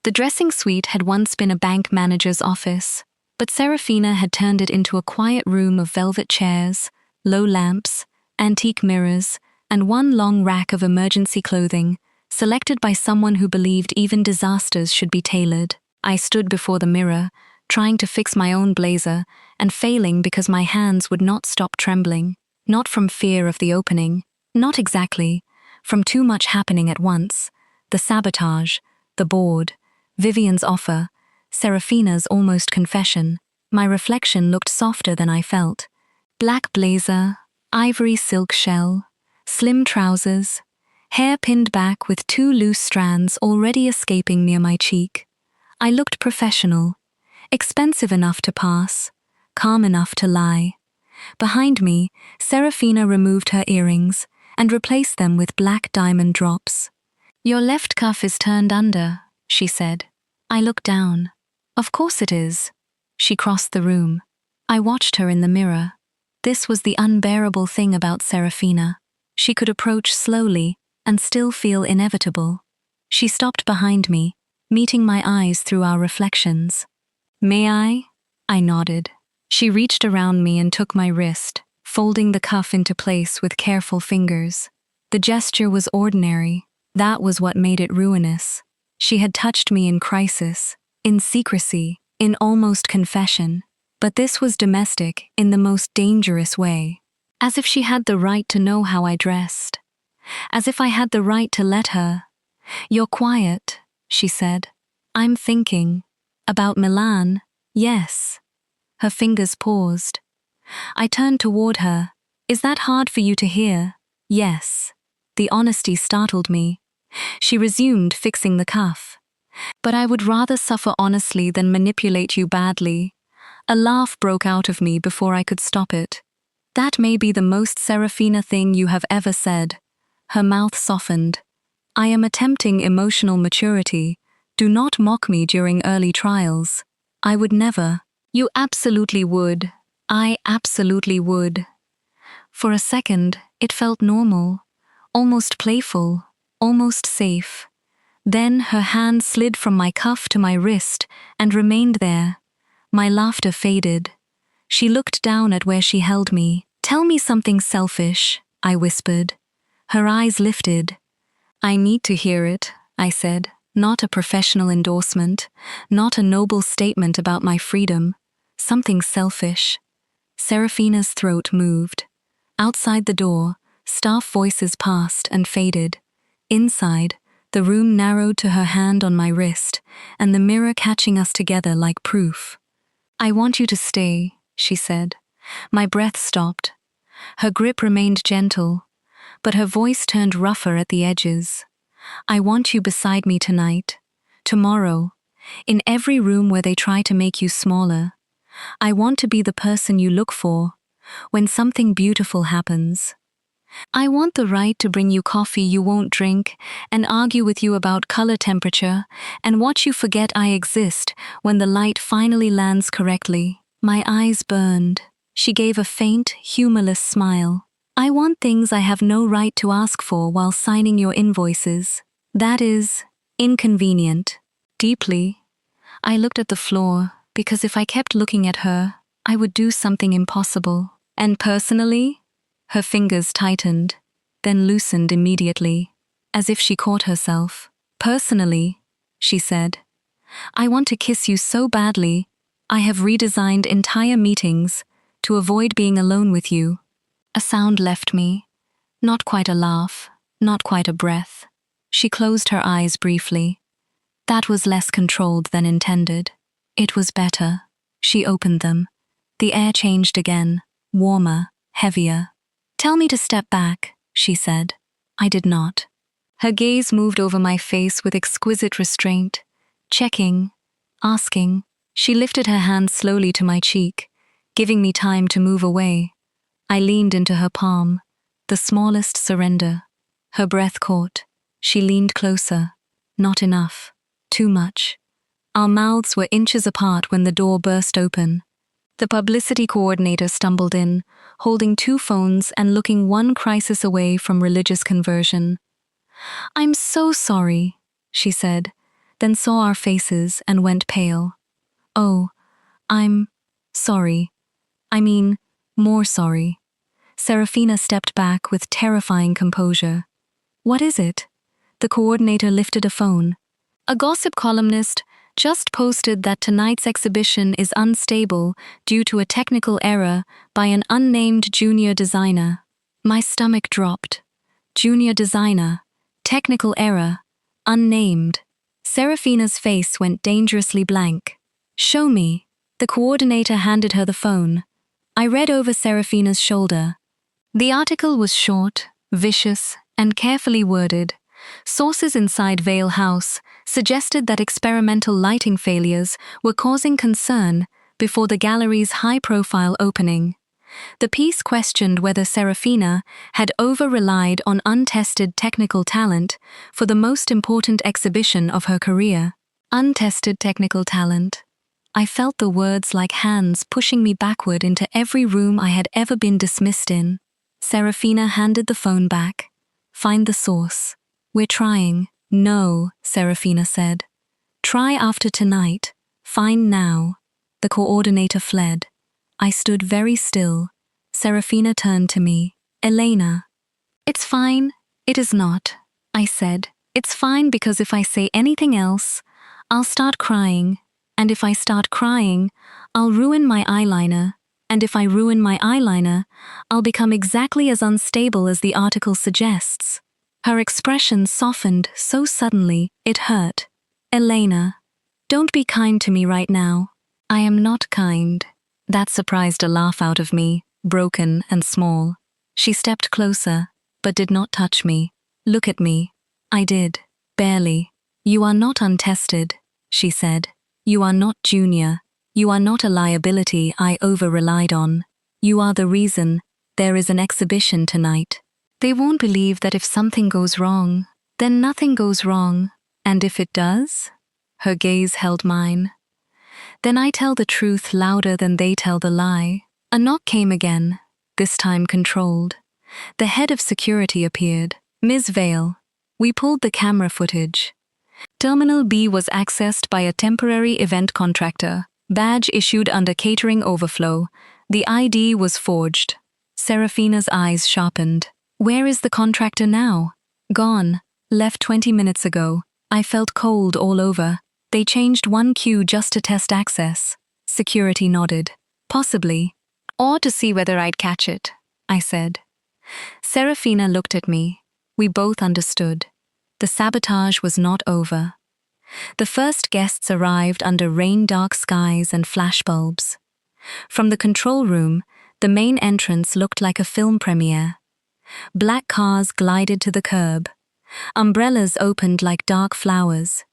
The dressing suite had once been a bank manager's office, but Serafina had turned it into a quiet room of velvet chairs, low lamps, antique mirrors, and one long rack of emergency clothing, selected by someone who believed even disasters should be tailored. I stood before the mirror, trying to fix my own blazer, and failing because my hands would not stop trembling. Not from fear of the opening, not exactly, from too much happening at once. The sabotage, the board, Vivian's offer, Serafina's almost confession. My reflection looked softer than I felt. Black blazer, ivory silk shell, slim trousers, hair pinned back with 2 loose strands already escaping near my cheek. I looked professional, expensive enough to pass, calm enough to lie. Behind me, Serafina removed her earrings and replaced them with black diamond drops. "Your left cuff is turned under," she said. I looked down. "Of course it is." She crossed the room. I watched her in the mirror. This was the unbearable thing about Serafina. She could approach slowly and still feel inevitable. She stopped behind me, meeting my eyes through our reflections. "May I?" I nodded. She reached around me and took my wrist, folding the cuff into place with careful fingers. The gesture was ordinary. That was what made it ruinous. She had touched me in crisis, in secrecy, in almost confession. But this was domestic in the most dangerous way. As if she had the right to know how I dressed. As if I had the right to let her. "You're quiet," she said. "I'm thinking. About Milan, yes." Her fingers paused. I turned toward her. "Is that hard for you to hear?" "Yes." The honesty startled me. She resumed fixing the cuff. "But I would rather suffer honestly than manipulate you badly." A laugh broke out of me before I could stop it. "That may be the most Serafina thing you have ever said." Her mouth softened. "I am attempting emotional maturity. Do not mock me during early trials." "I would never." "You absolutely would. I absolutely would." For a second, it felt normal, almost playful, almost safe. Then her hand slid from my cuff to my wrist and remained there. My laughter faded. She looked down at where she held me. "Tell me something selfish," I whispered. Her eyes lifted. "I need to hear it," I said. Not a professional endorsement, not a noble statement about my freedom. Something selfish. Serafina's throat moved. Outside the door, staff voices passed and faded. Inside, the room narrowed to her hand on my wrist, and the mirror catching us together like proof. "I want you to stay," she said. My breath stopped. Her grip remained gentle, but her voice turned rougher at the edges. "I want you beside me tonight, tomorrow, in every room where they try to make you smaller. I want to be the person you look for when something beautiful happens. I want the right to bring you coffee you won't drink and argue with you about color temperature and watch you forget I exist when the light finally lands correctly." My eyes burned. She gave a faint, humorless smile. "I want things I have no right to ask for while signing your invoices. That is inconvenient." Deeply, I looked at the floor because if I kept looking at her, I would do something impossible. "And personally?" Her fingers tightened, then loosened immediately, as if she caught herself. "Personally," she said, "I want to kiss you so badly, I have redesigned entire meetings to avoid being alone with you." A sound left me. Not quite a laugh, not quite a breath. She closed her eyes briefly. That was less controlled than intended. It was better. She opened them. The air changed again, warmer, heavier. "Tell me to step back," she said. I did not. Her gaze moved over my face with exquisite restraint, checking, asking. She lifted her hand slowly to my cheek, giving me time to move away. I leaned into her palm, the smallest surrender. Her breath caught. She leaned closer. Not enough. Too much. Our mouths were inches apart when the door burst open. The publicity coordinator stumbled in, holding 2 phones and looking one crisis away from religious conversion. "I'm so sorry," she said, then saw our faces and went pale. "Oh, I'm sorry. I mean, more sorry." Serafina stepped back with terrifying composure. "What is it?" The coordinator lifted a phone. "A gossip columnist just posted that tonight's exhibition is unstable due to a technical error by an unnamed junior designer." My stomach dropped. Junior designer, technical error, unnamed. Serafina's face went dangerously blank. "Show me." The coordinator handed her the phone. I read over Serafina's shoulder. The article was short, vicious, and carefully worded. Sources inside Vale House suggested that experimental lighting failures were causing concern before the gallery's high-profile opening. The piece questioned whether Serafina had over-relied on untested technical talent for the most important exhibition of her career. Untested technical talent. I felt the words like hands pushing me backward into every room I had ever been dismissed in. Serafina handed the phone back. "Find the source." "We're trying." "No," Serafina said. "Try after tonight. Find now." The coordinator fled. I stood very still. Serafina turned to me. "Elena." "It's fine." "It is not," I said. "It's fine because if I say anything else, I'll start crying. And if I start crying, I'll ruin my eyeliner. And if I ruin my eyeliner, I'll become exactly as unstable as the article suggests." Her expression softened so suddenly, it hurt. "Elena, don't be kind to me right now." "I am not kind." That surprised a laugh out of me, broken and small. She stepped closer, but did not touch me. "Look at me." I did, barely. "You are not untested," she said. "You are not junior. You are not a liability I over-relied on. You are the reason there is an exhibition tonight. They won't believe that if something goes wrong, then nothing goes wrong. And if it does?" Her gaze held mine. "Then I tell the truth louder than they tell the lie." A knock came again. this time controlled. The head of security appeared. Ms. Vale. We pulled the camera footage. Terminal B was accessed by a temporary event contractor. Badge issued under catering overflow. The ID was forged. Serafina's eyes sharpened. Where is the contractor now? Gone. Left 20 minutes ago. I felt cold all over. They changed one queue just to test access. Security nodded. Possibly. Or to see whether I'd catch it, I said. Serafina looked at me. We both understood. The sabotage was not over. The first guests arrived under rain-dark skies and flashbulbs. From the control room, the main entrance looked like a film premiere. Black cars glided to the curb. Umbrellas opened like dark flowers.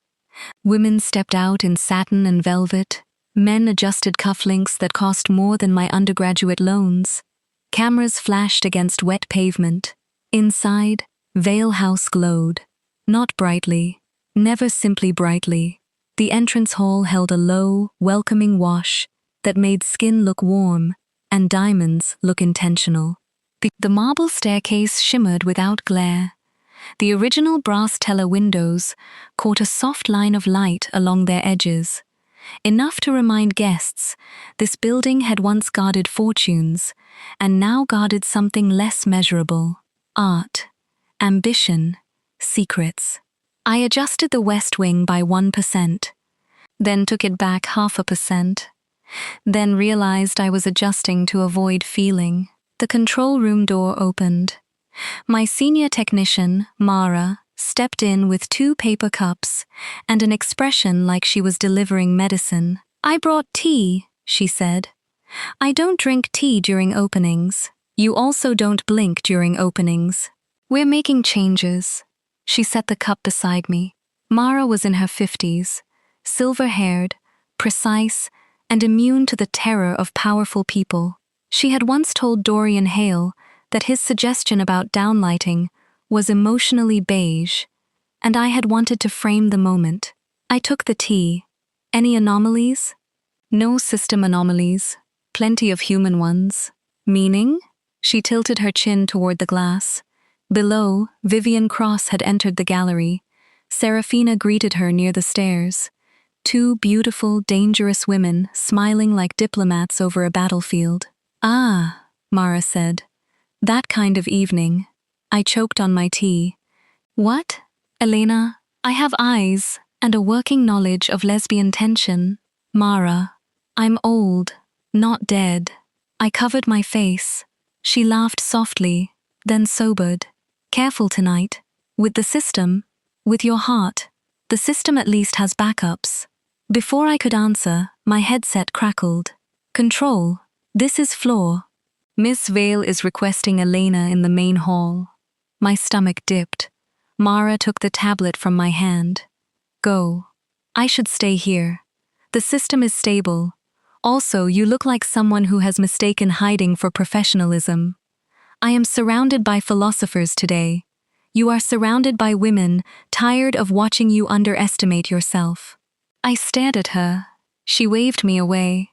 Women stepped out in satin and velvet. Men adjusted cufflinks that cost more than my undergraduate loans. Cameras flashed against wet pavement. Inside, Vale House glowed. Not brightly, never simply brightly. The entrance hall held a low, welcoming wash that made skin look warm and diamonds look intentional. The marble staircase shimmered without glare. The original brass teller windows caught a soft line of light along their edges, enough to remind guests this building had once guarded fortunes and now guarded something less measurable: art, ambition, secrets. I adjusted the west wing by 1%, then took it back 0.5%, then realized I was adjusting to avoid feeling. The control room door opened. My senior technician, Mara, stepped in with 2 paper cups and an expression like she was delivering medicine. I brought tea, she said. I don't drink tea during openings. You also don't blink during openings. We're making changes. She set the cup beside me. Mara was in her 50s, silver-haired, precise, and immune to the terror of powerful people. She had once told Dorian Hale that his suggestion about downlighting was emotionally beige, and I had wanted to frame the moment. I took the tea. Any anomalies? No system anomalies. Plenty of human ones. Meaning? She tilted her chin toward the glass. Below, Vivian Cross had entered the gallery. Serafina greeted her near the stairs. 2 beautiful, dangerous women smiling like diplomats over a battlefield. Ah, Mara said. That kind of evening. I choked on my tea. What? Elena, I have eyes and a working knowledge of lesbian tension. Mara, I'm old, not dead. I covered my face. She laughed softly, then sobered. Careful tonight. With the system, with your heart. The system at least has backups. Before I could answer, my headset crackled. Control, this is Floor. Miss Vale is requesting Elena in the main hall. My stomach dipped. Mara took the tablet from my hand. Go. I should stay here. The system is stable. Also, you look like someone who has mistaken hiding for professionalism. I am surrounded by philosophers today. You are surrounded by women tired of watching you underestimate yourself. I stared at her. She waved me away.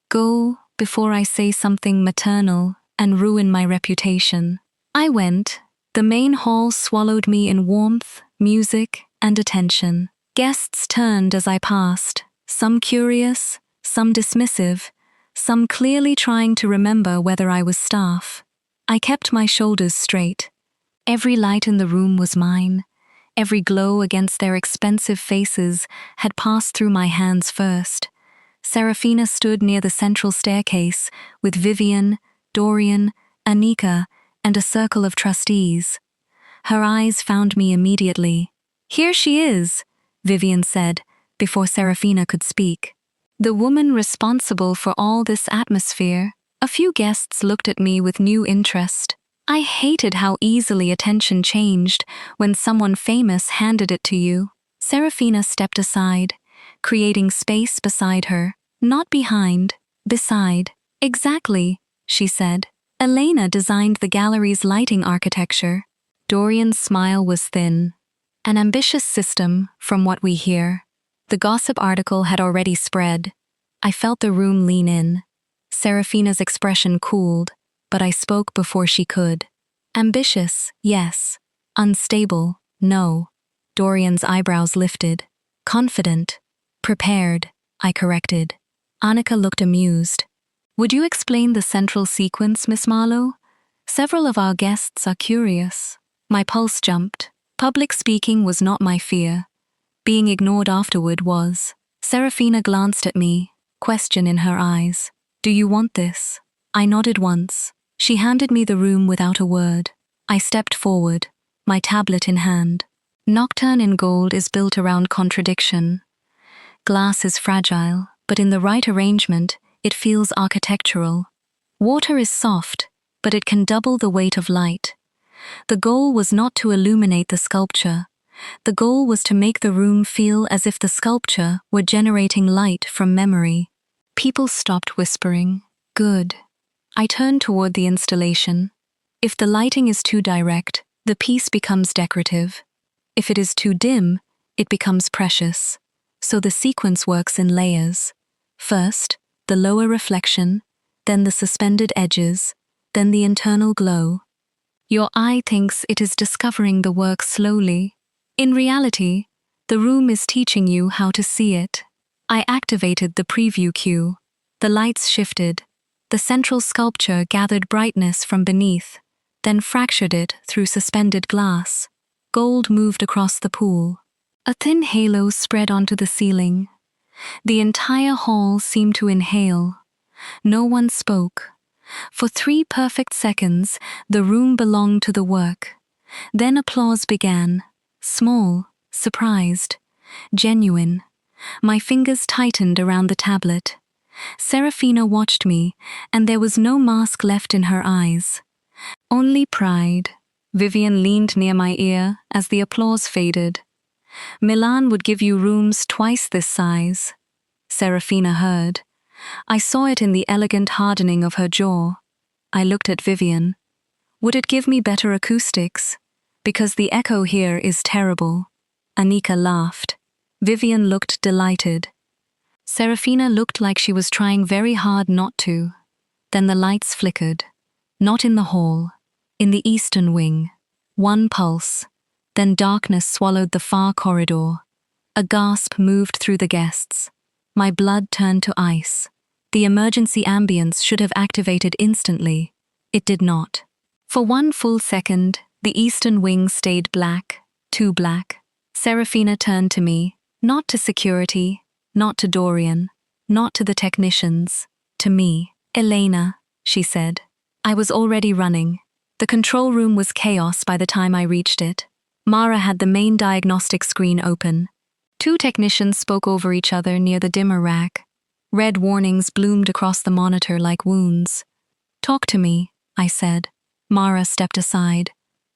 Go before I say something maternal and ruin my reputation. I went. The main hall swallowed me in warmth, music, and attention. Guests turned as I passed, some curious, some dismissive, some clearly trying to remember whether I was staff. I kept my shoulders straight. Every light in the room was mine. Every glow against their expensive faces had passed through my hands first. Serafina stood near the central staircase with Vivian, Dorian, Anika, and a circle of trustees. Her eyes found me immediately. Here she is, Vivian said, before Serafina could speak. The woman responsible for all this atmosphere. A few guests looked at me with new interest. I hated how easily attention changed when someone famous handed it to you. Serafina stepped aside, creating space beside her. Not behind, beside. Exactly, she said. Elena designed the gallery's lighting architecture. Dorian's smile was thin. An ambitious system, from what we hear. The gossip article had already spread. I felt the room lean in. Serafina's expression cooled. but I spoke before she could. Ambitious, yes. Unstable, no. Dorian's eyebrows lifted. Confident. Prepared, I corrected. Annika looked amused. Would you explain the central sequence, Miss Marlowe? Several of our guests are curious. My pulse jumped. Public speaking was not my fear. Being ignored afterward was. Serafina glanced at me, question in her eyes. Do you want this? I nodded once. She handed me the room without a word. I stepped forward, my tablet in hand. Nocturne in Gold is built around contradiction. Glass is fragile, but in the right arrangement, it feels architectural. Water is soft, but it can double the weight of light. The goal was not to illuminate the sculpture. The goal was to make the room feel as if the sculpture were generating light from memory. People stopped whispering. Good. I turned toward the installation. If the lighting is too direct, the piece becomes decorative. If it is too dim, it becomes precious. So the sequence works in layers. First, the lower reflection, then the suspended edges, then the internal glow. Your eye thinks it is discovering the work slowly. In reality, the room is teaching you how to see it. I activated the preview cue. The lights shifted. The central sculpture gathered brightness from beneath, then fractured it through suspended glass. Gold moved across the pool. A thin halo spread onto the ceiling. The entire hall seemed to inhale. No one spoke. For 3 perfect seconds, the room belonged to the work. Then applause began. Small, surprised, genuine. My fingers tightened around the tablet. Serafina watched me, and there was no mask left in her eyes. Only pride. Vivian leaned near my ear as the applause faded. Milan would give you rooms twice this size. Serafina heard. I saw it in the elegant hardening of her jaw. I looked at Vivian. Would it give me better acoustics? Because the echo here is terrible. Annika laughed. Vivian looked delighted. Serafina looked like she was trying very hard not to. Then the lights flickered. Not in the hall. In the eastern wing. One pulse. Then darkness swallowed the far corridor. A gasp moved through the guests. My blood turned to ice. The emergency ambience should have activated instantly. It did not. For 1 full second, the eastern wing stayed black, too black. Serafina turned to me, not to security, not to Dorian, not to the technicians, to me. Elena, she said. I was already running. The control room was chaos by the time I reached it. Mara had the main diagnostic screen open. 2 technicians spoke over each other near the dimmer rack. Red warnings bloomed across the monitor like wounds. Talk to me, I said. Mara stepped aside.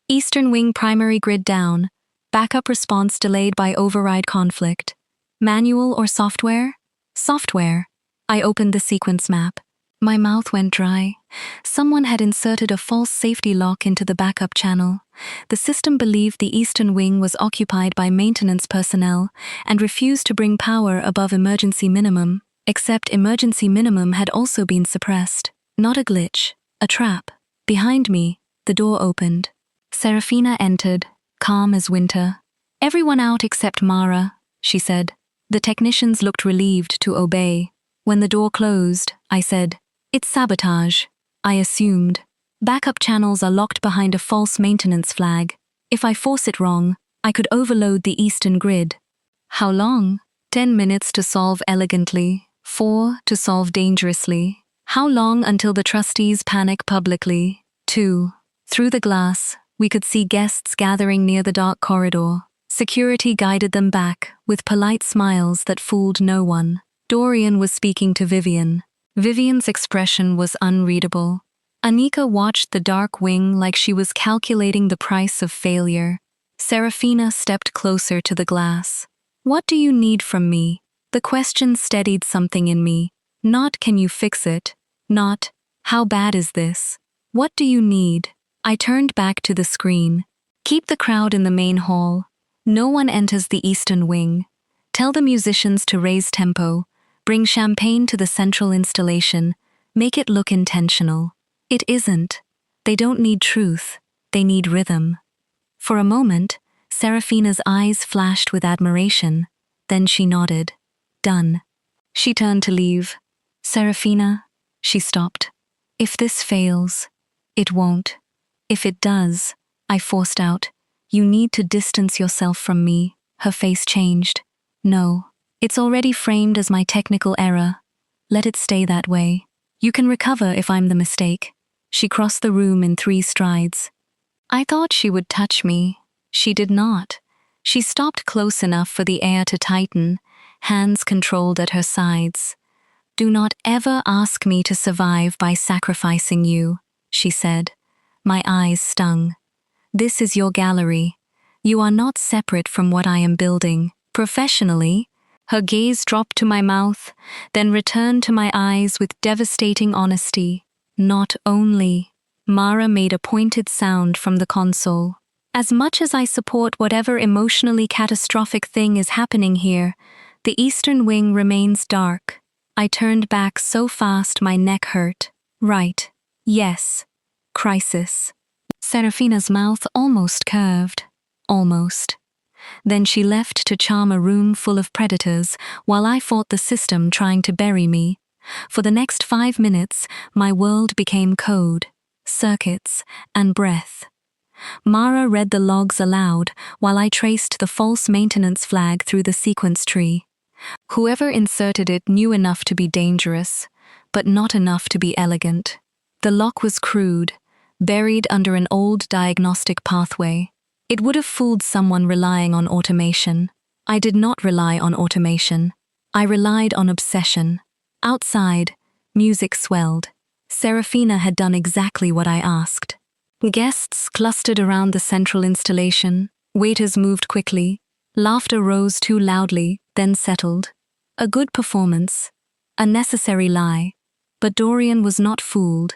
Eastern wing primary grid down. Backup response delayed by override conflict. Manual or software? Software. I opened the sequence map. My mouth went dry. Someone had inserted a false safety lock into the backup channel. The system believed the eastern wing was occupied by maintenance personnel and refused to bring power above emergency minimum, except emergency minimum had also been suppressed. Not a glitch, a trap. Behind me, the door opened. Serafina entered, calm as winter. Everyone out except Mara, she said. The technicians looked relieved to obey. When the door closed, I said, It's sabotage. I assumed. Backup channels are locked behind a false maintenance flag. If I force it wrong, I could overload the eastern grid. How long? 10 minutes to solve elegantly, 4 to solve dangerously. How long until the trustees panic publicly? 2. Through the glass, we could see guests gathering near the dark corridor. Security guided them back, with polite smiles that fooled no one. Dorian was speaking to Vivian. Vivian's expression was unreadable. Annika watched the dark wing like she was calculating the price of failure. Serafina stepped closer to the glass. What do you need from me? The question steadied something in me. Not can you fix it? Not, how bad is this? What do you need? I turned back to the screen. Keep the crowd in the main hall. No one enters the eastern wing. Tell the musicians to raise tempo. Bring champagne to the central installation. Make it look intentional. It isn't. They don't need truth. They need rhythm. For a moment, Serafina's eyes flashed with admiration. Then she nodded. Done. She turned to leave. Serafina, she stopped. If this fails, it won't. If it does, I forced out, you need to distance yourself from me. Her face changed. No, it's already framed as my technical error. Let it stay that way. You can recover if I'm the mistake. She crossed the room in 3 strides. I thought she would touch me. She did not. She stopped close enough for the air to tighten, hands controlled at her sides. Do not ever ask me to survive by sacrificing you, she said. My eyes stung. This is your gallery. You are not separate from what I am building. Professionally, her gaze dropped to my mouth, then returned to my eyes with devastating honesty. Not only. Mara made a pointed sound from the console. As much as I support whatever emotionally catastrophic thing is happening here, the eastern wing remains dark. I turned back so fast my neck hurt. Right. Yes. Crisis. Serafina's mouth almost curved. Almost. Then she left to charm a room full of predators while I fought the system trying to bury me. For the next 5 minutes, my world became code, circuits, and breath. Mara read the logs aloud while I traced the false maintenance flag through the sequence tree. Whoever inserted it knew enough to be dangerous, but not enough to be elegant. The lock was crude, buried under an old diagnostic pathway. It would have fooled someone relying on automation. I did not rely on automation. I relied on obsession. Outside, music swelled. Serafina had done exactly what I asked. Guests clustered around the central installation. Waiters moved quickly. Laughter rose too loudly, then settled. A good performance. A necessary lie. But Dorian was not fooled.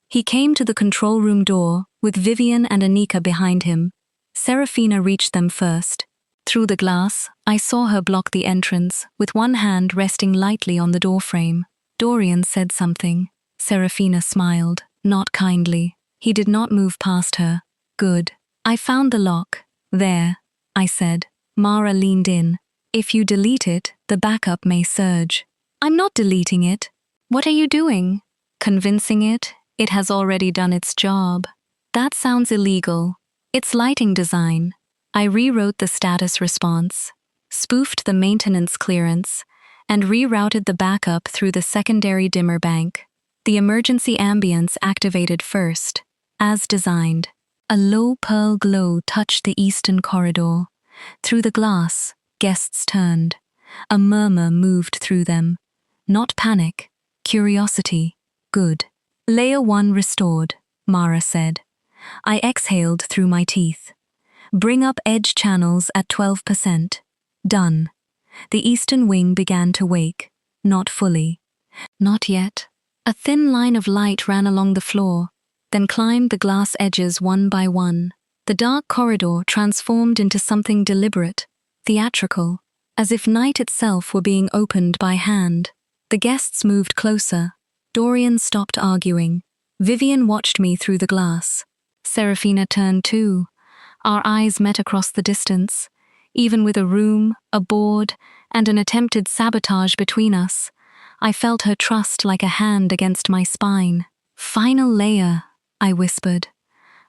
He came to the control room door, with Vivian and Anika behind him. Serafina reached them first. Through the glass, I saw her block the entrance, with one hand resting lightly on the doorframe. Dorian said something. Serafina smiled, not kindly. He did not move past her. Good. I found the lock. There, I said. Mara leaned in. If you delete it, the backup may surge. I'm not deleting it. What are you doing? Convincing it? It has already done its job. That sounds illegal. It's lighting design. I rewrote the status response, spoofed the maintenance clearance, and rerouted the backup through the secondary dimmer bank. The emergency ambience activated first, as designed. A low pearl glow touched the eastern corridor. Through the glass, guests turned. A murmur moved through them. Not panic, curiosity. Good. Layer 1 restored, Mara said. I exhaled through my teeth. Bring up edge channels at 12%. Done. The eastern wing began to wake. Not fully. Not yet. A thin line of light ran along the floor, then climbed the glass edges one by one. The dark corridor transformed into something deliberate, theatrical, as if night itself were being opened by hand. The guests moved closer. Dorian stopped arguing. Vivian watched me through the glass. Serafina turned too. Our eyes met across the distance. Even with a room, a board, and an attempted sabotage between us, I felt her trust like a hand against my spine. Final layer, I whispered.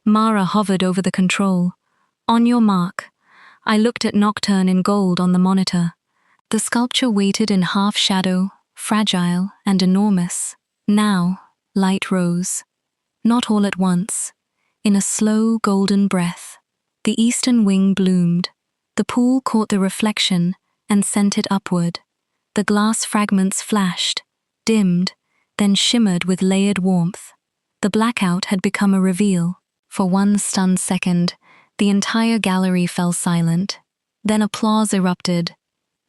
Mara hovered over the control. On your mark. I looked at Nocturne in gold on the monitor. The sculpture waited in half shadow, fragile and enormous. Now, light rose. Not all at once. In a slow golden breath, the eastern wing bloomed. The pool caught the reflection and sent it upward. The glass fragments flashed, dimmed, then shimmered with layered warmth. The blackout had become a reveal. For one stunned second, the entire gallery fell silent. Then applause erupted.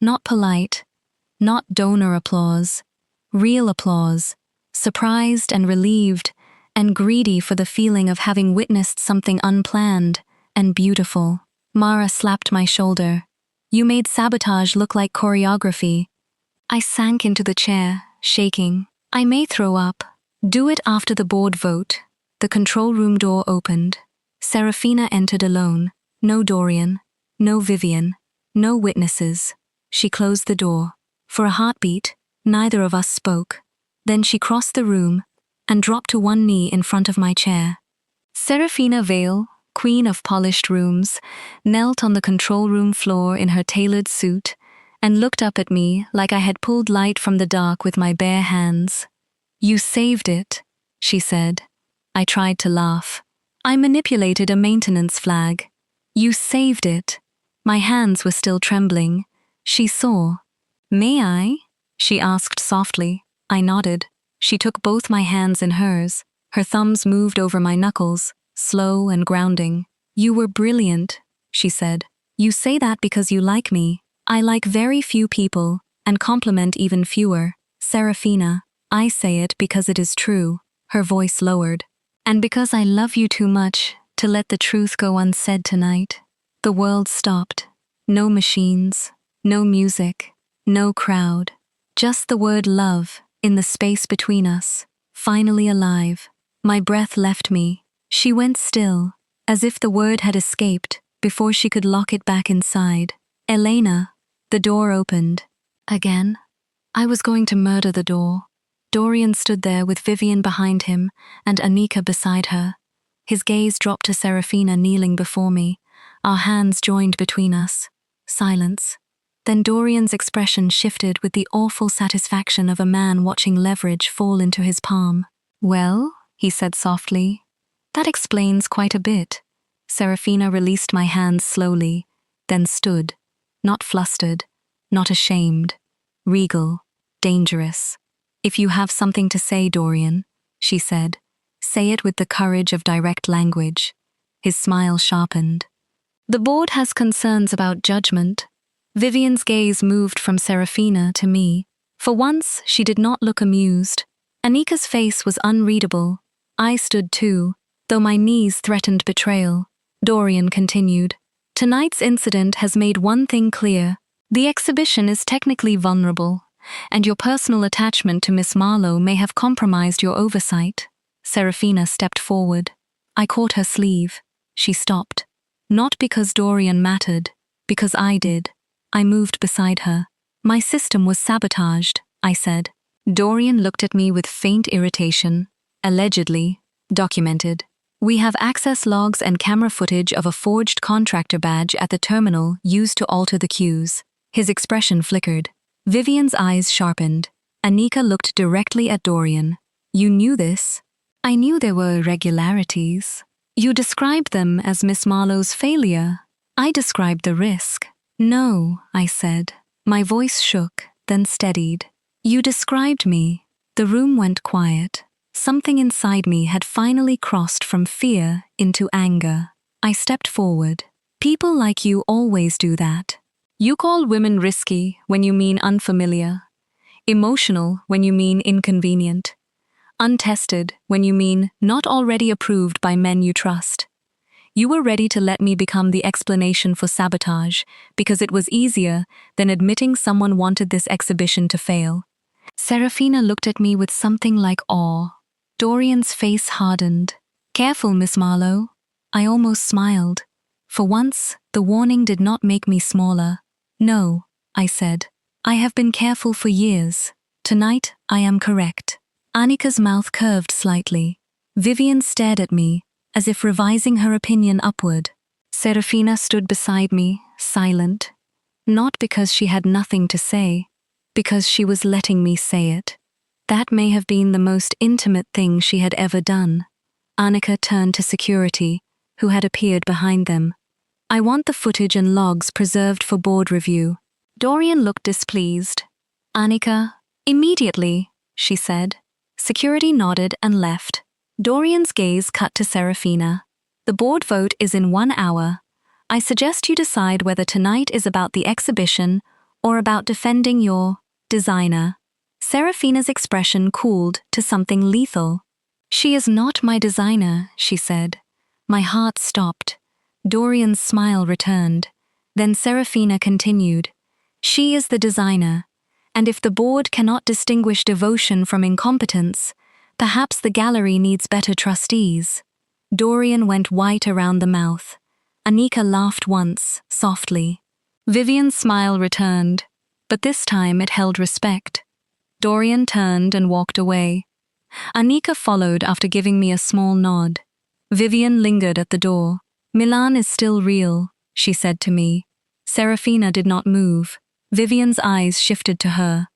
Not polite, not donor applause, real applause, surprised and relieved, and greedy for the feeling of having witnessed something unplanned and beautiful. Mara slapped my shoulder. You made sabotage look like choreography. I sank into the chair, shaking. I may throw up, Do it after the board vote. The control room door opened. Serafina entered alone. No Dorian. No Vivian. No witnesses. She closed the door. For a heartbeat, neither of us spoke. Then she crossed the room and dropped to one knee in front of my chair. Serafina Vale, queen of polished rooms, knelt on the control room floor in her tailored suit and looked up at me like I had pulled light from the dark with my bare hands. "You saved it," she said. I tried to laugh. "I manipulated a maintenance flag. You saved it." My hands were still trembling. She saw. "May I?" she asked softly. I nodded. She took both my hands in hers. Her thumbs moved over my knuckles, slow and grounding. "You were brilliant," she said. "You say that because you like me. I like very few people, and compliment even fewer. Serafina, I say it because it is true." Her voice lowered. "And because I love you too much to let the truth go unsaid tonight." The world stopped. No machines, no music, no crowd. Just the word love in the space between us, finally alive. My breath left me. She went still, as if the word had escaped before she could lock it back inside. "Elena." The door opened. Again? I was going to murder the door. Dorian stood there with Vivian behind him and Anika beside her. His gaze dropped to Serafina kneeling before me. Our hands joined between us. Silence. Then Dorian's expression shifted with the awful satisfaction of a man watching leverage fall into his palm. "Well," he said softly, "that explains quite a bit." Serafina released my hands slowly, then stood, not flustered, not ashamed, regal, dangerous. "If you have something to say, Dorian," she said, "say it with the courage of direct language." His smile sharpened. "The board has concerns about judgment." Vivian's gaze moved from Serafina to me. For once, she did not look amused. Anika's face was unreadable. I stood too, though my knees threatened betrayal. Dorian continued. "Tonight's incident has made one thing clear. The exhibition is technically vulnerable, and your personal attachment to Miss Marlowe may have compromised your oversight." Serafina stepped forward. I caught her sleeve. She stopped. Not because Dorian mattered, because I did. I moved beside her. "My system was sabotaged," I said. Dorian looked at me with faint irritation. "Allegedly. Documented. We have access logs and camera footage of a forged contractor badge at the terminal used to alter the queues." His expression flickered. Vivian's eyes sharpened. Anika looked directly at Dorian. "You knew this?" "I knew there were irregularities. You described them as Miss Marlowe's failure. I described the risk." "No," I said. My voice shook, then steadied. "You described me." The room went quiet. Something inside me had finally crossed from fear into anger. I stepped forward. "People like you always do that. You call women risky when you mean unfamiliar, emotional when you mean inconvenient, untested when you mean not already approved by men you trust. You were ready to let me become the explanation for sabotage because it was easier than admitting someone wanted this exhibition to fail." Serafina looked at me with something like awe. Dorian's face hardened. "Careful, Miss Marlowe." I almost smiled. For once, the warning did not make me smaller. "No," I said. "I have been careful for years. Tonight, I am correct." Anika's mouth curved slightly. Vivian stared at me, as if revising her opinion upward. Serafina stood beside me, silent. Not because she had nothing to say, because she was letting me say it. That may have been the most intimate thing she had ever done. Anika turned to security, who had appeared behind them. "I want the footage and logs preserved for board review." Dorian looked displeased. "Anika, immediately," she said. Security nodded and left. Dorian's gaze cut to Serafina. "The board vote is in 1 hour. I suggest you decide whether tonight is about the exhibition or about defending your designer." Serafina's expression cooled to something lethal. "She is not my designer," she said. My heart stopped. Dorian's smile returned. Then Serafina continued. "She is the designer, and if the board cannot distinguish devotion from incompetence, Perhaps the gallery needs better trustees. Dorian went white around the mouth. Anika laughed once, softly. Vivian's smile returned, but this time it held respect. Dorian turned and walked away. Anika followed after giving me a small nod. Vivian lingered at the door. "Milan is still real," she said to me. Serafina did not move. Vivian's eyes shifted to her.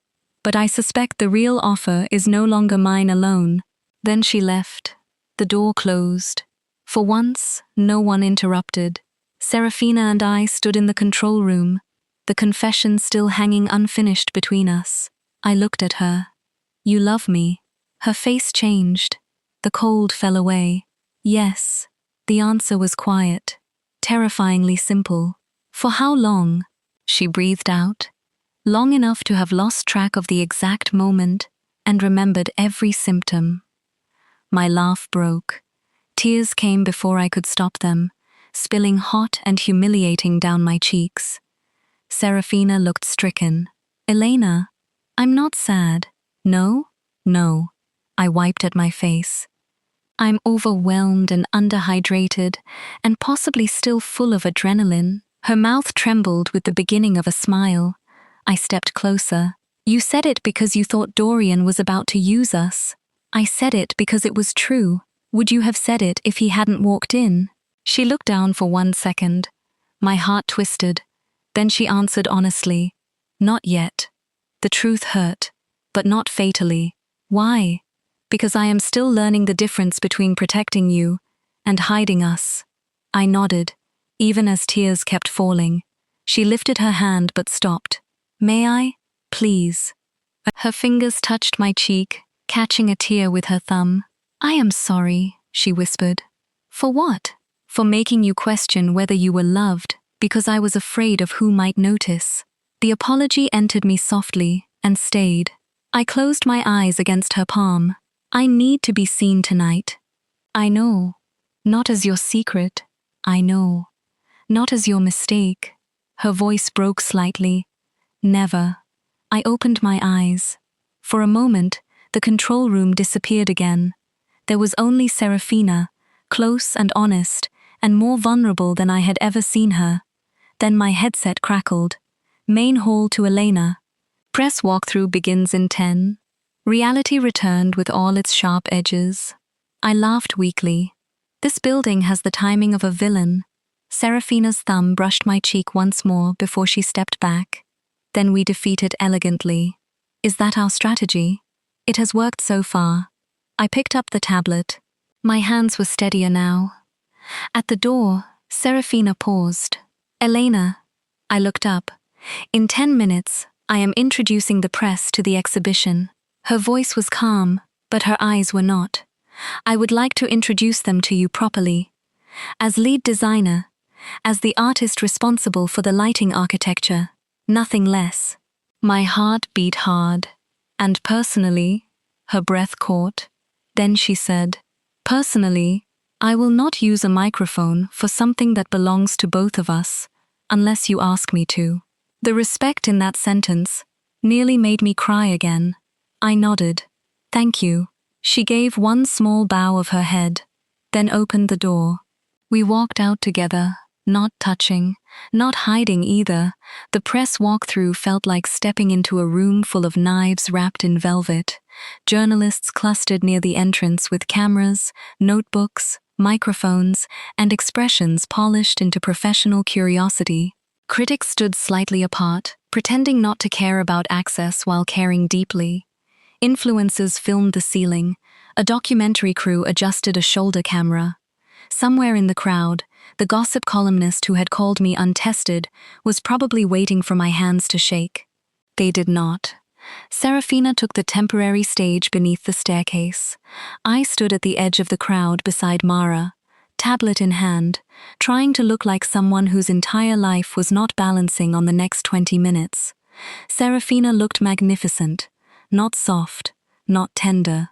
"But I suspect the real offer is no longer mine alone." Then she left. The door closed. For once, no one interrupted. Serafina and I stood in the control room, the confession still hanging unfinished between us. I looked at her. "You love me?" Her face changed. The cold fell away. "Yes." The answer was quiet, terrifyingly simple. "For how long?" She breathed out. Long enough to have lost track of the exact moment and remembered every symptom. My laugh broke. Tears came before I could stop them, spilling hot and humiliating down my cheeks. Serafina looked stricken. "Elena, I'm not sad." "No? No." I wiped at my face. "I'm overwhelmed and underhydrated, and possibly still full of adrenaline." Her mouth trembled with the beginning of a smile. I stepped closer. "You said it because you thought Dorian was about to use us." "I said it because it was true. Would you have said it if he hadn't walked in?" She looked down for 1 second. My heart twisted. Then she answered honestly, "Not yet." The truth hurt, but not fatally. "Why?" "Because I am still learning the difference between protecting you and hiding us." I nodded, even as tears kept falling. She lifted her hand but stopped. "May I? Please." Her fingers touched my cheek, catching a tear with her thumb. "I am sorry," she whispered. "For what?" "For making you question whether you were loved, because I was afraid of who might notice." The apology entered me softly and stayed. I closed my eyes against her palm. "I need to be seen tonight." "I know. Not as your secret. I know. Not as your mistake." Her voice broke slightly. "Never." I opened my eyes. For a moment, the control room disappeared again. There was only Serafina, close and honest, and more vulnerable than I had ever seen her. Then my headset crackled. "Main hall to Elena. Press walkthrough begins in 10. Reality returned with all its sharp edges. I laughed weakly. This building has the timing of a villain. Serafina's thumb brushed my cheek once more before she stepped back. Then we defeated elegantly. Is that our strategy? It has worked so far. I picked up the tablet. My hands were steadier now. At the door, Serafina paused. "Elena." I looked up. "In 10 minutes, I am introducing the press to the exhibition." Her voice was calm, but her eyes were not. "I would like to introduce them to you properly. As lead designer, as the artist responsible for the lighting architecture, nothing less." My heart beat hard. "And personally," her breath caught. Then she said, "Personally, I will not use a microphone for something that belongs to both of us, unless you ask me to." The respect in that sentence nearly made me cry again. I nodded. "Thank you." She gave one small bow of her head, then opened the door. We walked out together, not touching, not hiding either. The press walkthrough felt like stepping into a room full of knives wrapped in velvet. Journalists clustered near the entrance with cameras, notebooks, microphones, and expressions polished into professional curiosity. Critics stood slightly apart, pretending not to care about access while caring deeply. Influencers filmed the ceiling. A documentary crew adjusted a shoulder camera. Somewhere in the crowd, the gossip columnist who had called me untested was probably waiting for my hands to shake. They did not. Serafina took the temporary stage beneath the staircase. I stood at the edge of the crowd beside Mara, tablet in hand, trying to look like someone whose entire life was not balancing on the next 20 minutes. Serafina looked magnificent, not soft, not tender.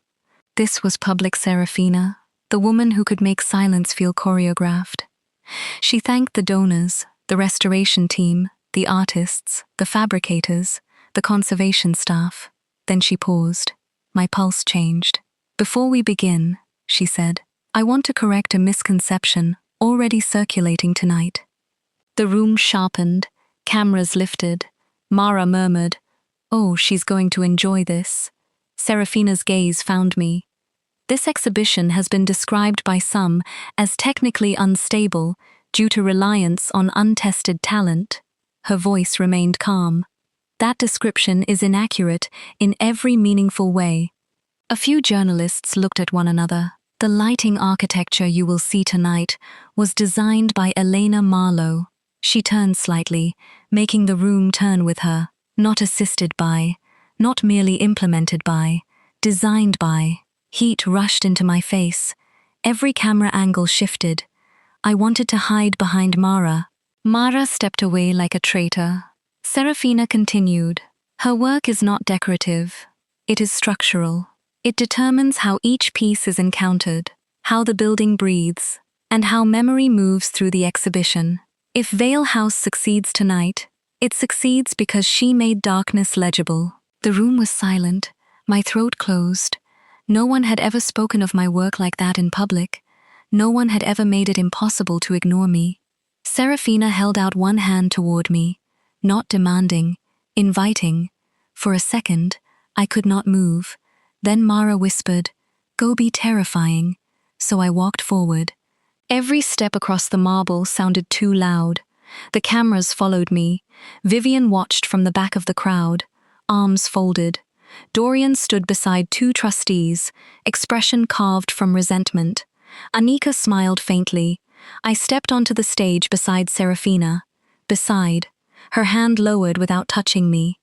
This was public Serafina, the woman who could make silence feel choreographed. She thanked the donors, the restoration team, the artists, the fabricators, the conservation staff. Then she paused. My pulse changed. "Before we begin," she said, "I want to correct a misconception already circulating tonight." The room sharpened, cameras lifted. Mara murmured, "Oh, she's going to enjoy this." Serafina's gaze found me. "This exhibition has been described by some as technically unstable due to reliance on untested talent." Her voice remained calm. "That description is inaccurate in every meaningful way." A few journalists looked at one another. "The lighting architecture you will see tonight was designed by Elena Marlowe." She turned slightly, making the room turn with her. "Not assisted by, not merely implemented by, designed by." Heat rushed into my face. Every camera angle shifted. I wanted to hide behind Mara. Mara stepped away like a traitor. Serafina continued, "Her work is not decorative. It is structural. It determines how each piece is encountered, how the building breathes, and how memory moves through the exhibition. If Vale House succeeds tonight, it succeeds because she made darkness legible." The room was silent. My throat closed. No one had ever spoken of my work like that in public. No one had ever made it impossible to ignore me. Serafina held out one hand toward me, not demanding, inviting. For a second, I could not move. Then Mara whispered, "Go be terrifying." So I walked forward. Every step across the marble sounded too loud. The cameras followed me. Vivian watched from the back of the crowd, arms folded. Dorian stood beside two trustees, expression carved from resentment. Anika smiled faintly. I stepped onto the stage beside Serafina. Her hand lowered without touching me.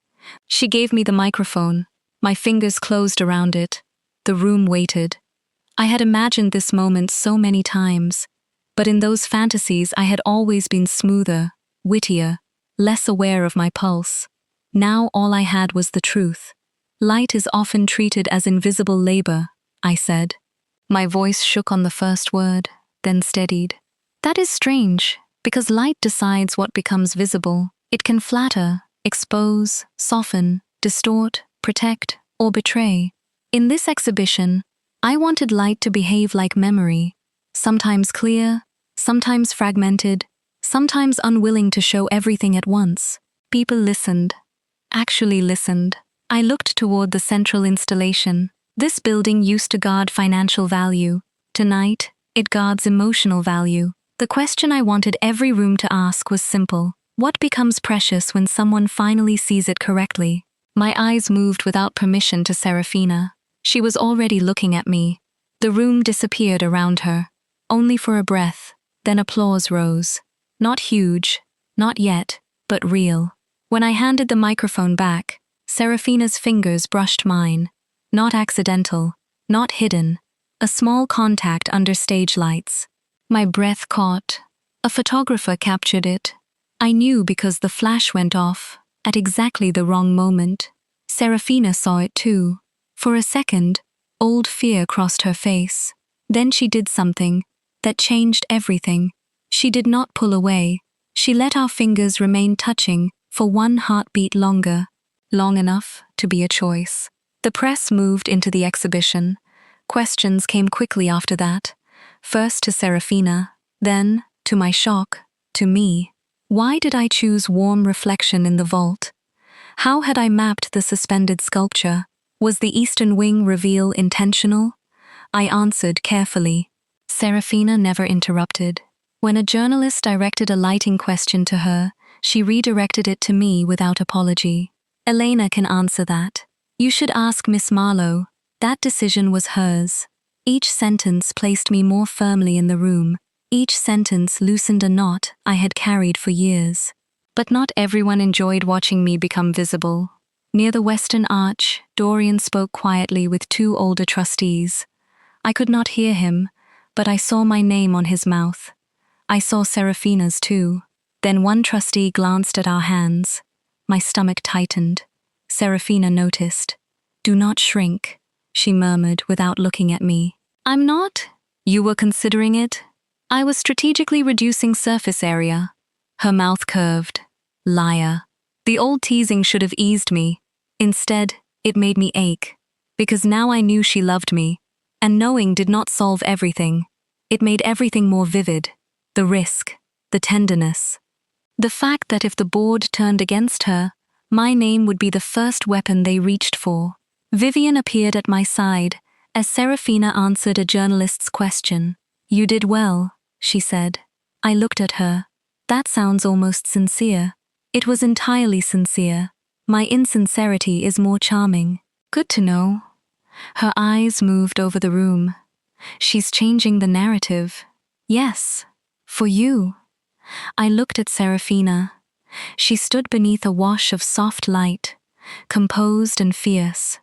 She gave me the microphone. My fingers closed around it. The room waited. I had imagined this moment so many times, but in those fantasies I had always been smoother, wittier, less aware of my pulse. Now all I had was the truth. "Light is often treated as invisible labor," I said. My voice shook on the first word, then steadied. "That is strange, because light decides what becomes visible. It can flatter, expose, soften, distort, protect, or betray. In this exhibition, I wanted light to behave like memory, sometimes clear, sometimes fragmented, sometimes unwilling to show everything at once." People listened. Actually listened. I looked toward the central installation. This building used to guard financial value. Tonight, it guards emotional value. The question I wanted every room to ask was simple. What becomes precious when someone finally sees it correctly? My eyes moved without permission to Serafina. She was already looking at me. The room disappeared around her, only for a breath. Then applause rose. Not huge, not yet, but real. When I handed the microphone back, Serafina's fingers brushed mine. Not accidental, not hidden. A small contact under stage lights. My breath caught. A photographer captured it. I knew because the flash went off at exactly the wrong moment. Serafina saw it too. For a second, old fear crossed her face. Then she did something that changed everything. She did not pull away. She let our fingers remain touching for one heartbeat longer. Long enough to be a choice. The press moved into the exhibition. Questions came quickly after that. First to Serafina, then, to my shock, to me. Why did I choose warm reflection in the vault? How had I mapped the suspended sculpture? Was the eastern wing reveal intentional? I answered carefully. Serafina never interrupted. When a journalist directed a lighting question to her, she redirected it to me without apology. "Elena can answer that. You should ask Miss Marlowe. That decision was hers." Each sentence placed me more firmly in the room. Each sentence loosened a knot I had carried for years. But not everyone enjoyed watching me become visible. Near the Western Arch, Dorian spoke quietly with two older trustees. I could not hear him, but I saw my name on his mouth. I saw Serafina's too. Then one trustee glanced at our hands. My stomach tightened. Serafina noticed. "Do not shrink," she murmured without looking at me. "I'm not. You were considering it." I was strategically reducing surface area. Her mouth curved. Liar. The old teasing should have eased me. Instead, it made me ache. Because now I knew she loved me. And knowing did not solve everything. It made everything more vivid. The risk, the tenderness. The fact that if the board turned against her, my name would be the first weapon they reached for. Vivian appeared at my side as Serafina answered a journalist's question. "You did well," she said. I looked at her. That sounds almost sincere. It was entirely sincere. My insincerity is more charming. Good to know. Her eyes moved over the room. She's changing the narrative. Yes, for you. I looked at Serafina. She stood beneath a wash of soft light, composed and fierce,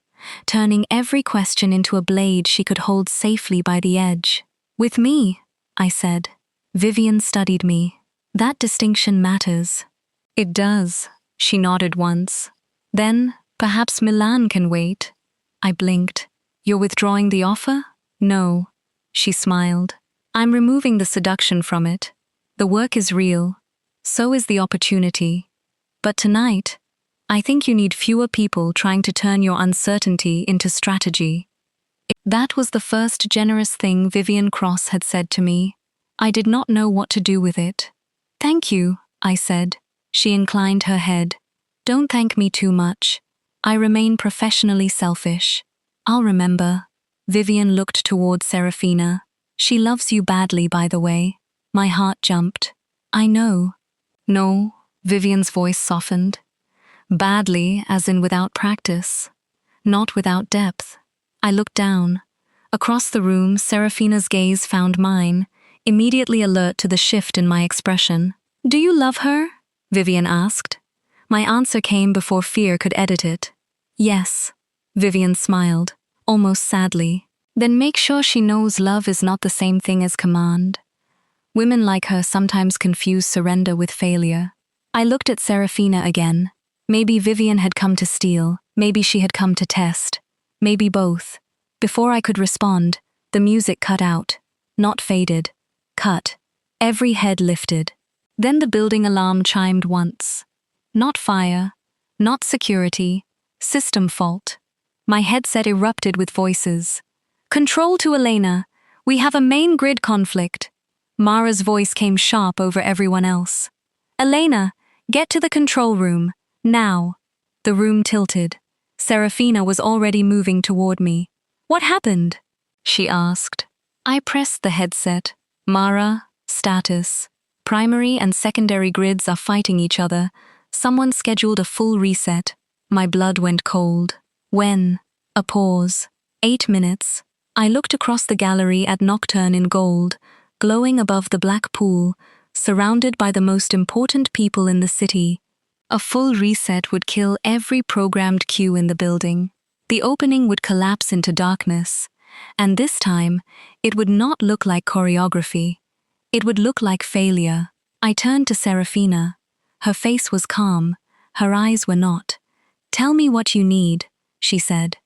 turning every question into a blade she could hold safely by the edge. "With me," I said. Vivian studied me. "That distinction matters." "It does," she nodded once. "Then, perhaps Milan can wait." I blinked. "You're withdrawing the offer?" "No," she smiled. "I'm removing the seduction from it. The work is real. So is the opportunity. But tonight, I think you need fewer people trying to turn your uncertainty into strategy." That was the first generous thing Vivian Cross had said to me. I did not know what to do with it. "Thank you," I said. She inclined her head. "Don't thank me too much. I remain professionally selfish. I'll remember." Vivian looked toward Serafina. "She loves you badly, by the way." My heart jumped. "I know." "No," Vivian's voice softened. "Badly, as in without practice. Not without depth." I looked down. Across the room, Serafina's gaze found mine, immediately alert to the shift in my expression. "Do you love her?" Vivian asked. My answer came before fear could edit it. "Yes." Vivian smiled, almost sadly. "Then make sure she knows love is not the same thing as command." Women like her sometimes confuse surrender with failure. I looked at Serafina again. Maybe Vivian had come to steal, maybe she had come to test. Maybe both. Before I could respond, the music cut out. Not faded. Cut. Every head lifted. Then the building alarm chimed once. Not fire. Not security. System fault. My headset erupted with voices. "Control to Elena. We have a main grid conflict." Mara's voice came sharp over everyone else. "Elena, get to the control room. Now." The room tilted. Serafina was already moving toward me. "What happened?" she asked. I pressed the headset. "Mara, status. Primary and secondary grids are fighting each other. Someone scheduled a full reset." My blood went cold. "When?" A pause. 8 minutes. I looked across the gallery at Nocturne in gold, glowing above the black pool, surrounded by the most important people in the city. A full reset would kill every programmed cue in the building. The opening would collapse into darkness, and this time, it would not look like choreography. It would look like failure. I turned to Serafina. Her face was calm, her eyes were not. "Tell me what you need," she said.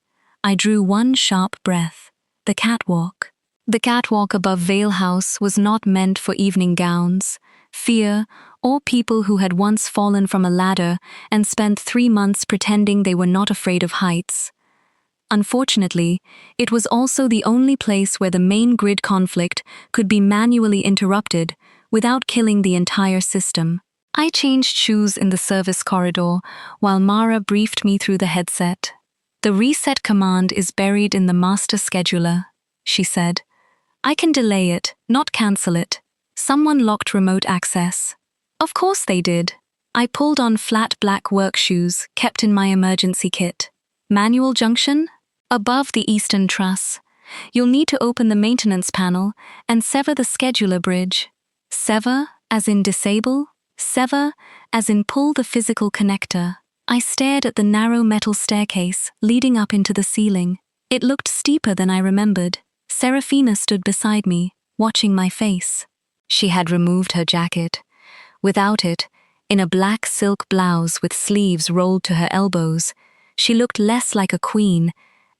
I drew one sharp breath. The catwalk. The catwalk above Vale House was not meant for evening gowns, fear, or people who had once fallen from a ladder and spent 3 months pretending they were not afraid of heights. Unfortunately, it was also the only place where the main grid conflict could be manually interrupted without killing the entire system. I changed shoes in the service corridor while Mara briefed me through the headset. "The reset command is buried in the master scheduler," she said. "I can delay it, not cancel it." Someone locked remote access. Of course they did. I pulled on flat black work shoes kept in my emergency kit. "Manual junction? Above the eastern truss. You'll need to open the maintenance panel and sever the scheduler bridge." Sever, as in disable? Sever, as in pull the physical connector. I stared at the narrow metal staircase leading up into the ceiling. It looked steeper than I remembered. Serafina stood beside me, watching my face. She had removed her jacket. Without it, in a black silk blouse with sleeves rolled to her elbows, she looked less like a queen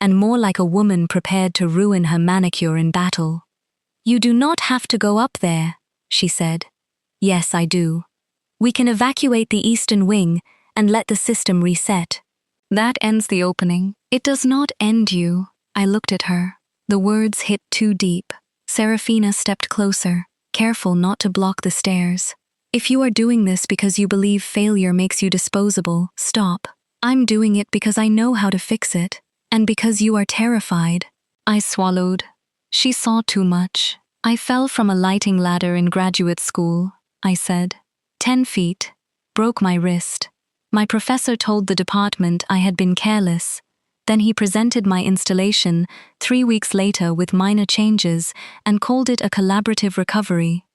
and more like a woman prepared to ruin her manicure in battle. "You do not have to go up there," she said. "Yes, I do. We can evacuate the eastern wing and let the system reset." "That ends the opening." "It does not end you." I looked at her. The words hit too deep. Serafina stepped closer, careful not to block the stairs. If you are doing this because you believe failure makes you disposable, stop. I'm doing it because I know how to fix it, and because you are terrified. I swallowed. She saw too much. I fell from a lighting ladder in graduate school, I said. 10 feet. Broke my wrist. My professor told the department I had been careless. Then he presented my installation 3 weeks later with minor changes and called it a collaborative recovery.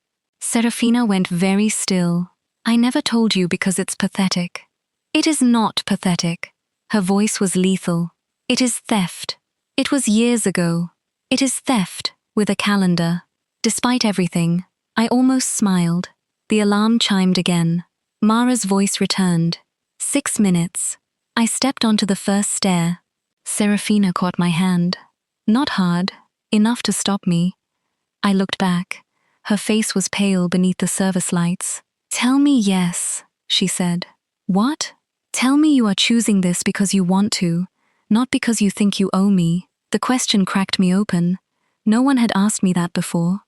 Serafina went very still. I never told you because it's pathetic. It is not pathetic. Her voice was lethal. It is theft. It was years ago. It is theft, with a calendar. Despite everything, I almost smiled. The alarm chimed again. Mara's voice returned. 6 minutes. I stepped onto the first stair. Serafina caught my hand. Not hard, enough to stop me. I looked back. Her face was pale beneath the service lights. Tell me yes, she said. What? Tell me you are choosing this because you want to, not because you think you owe me. The question cracked me open. No one had asked me that before.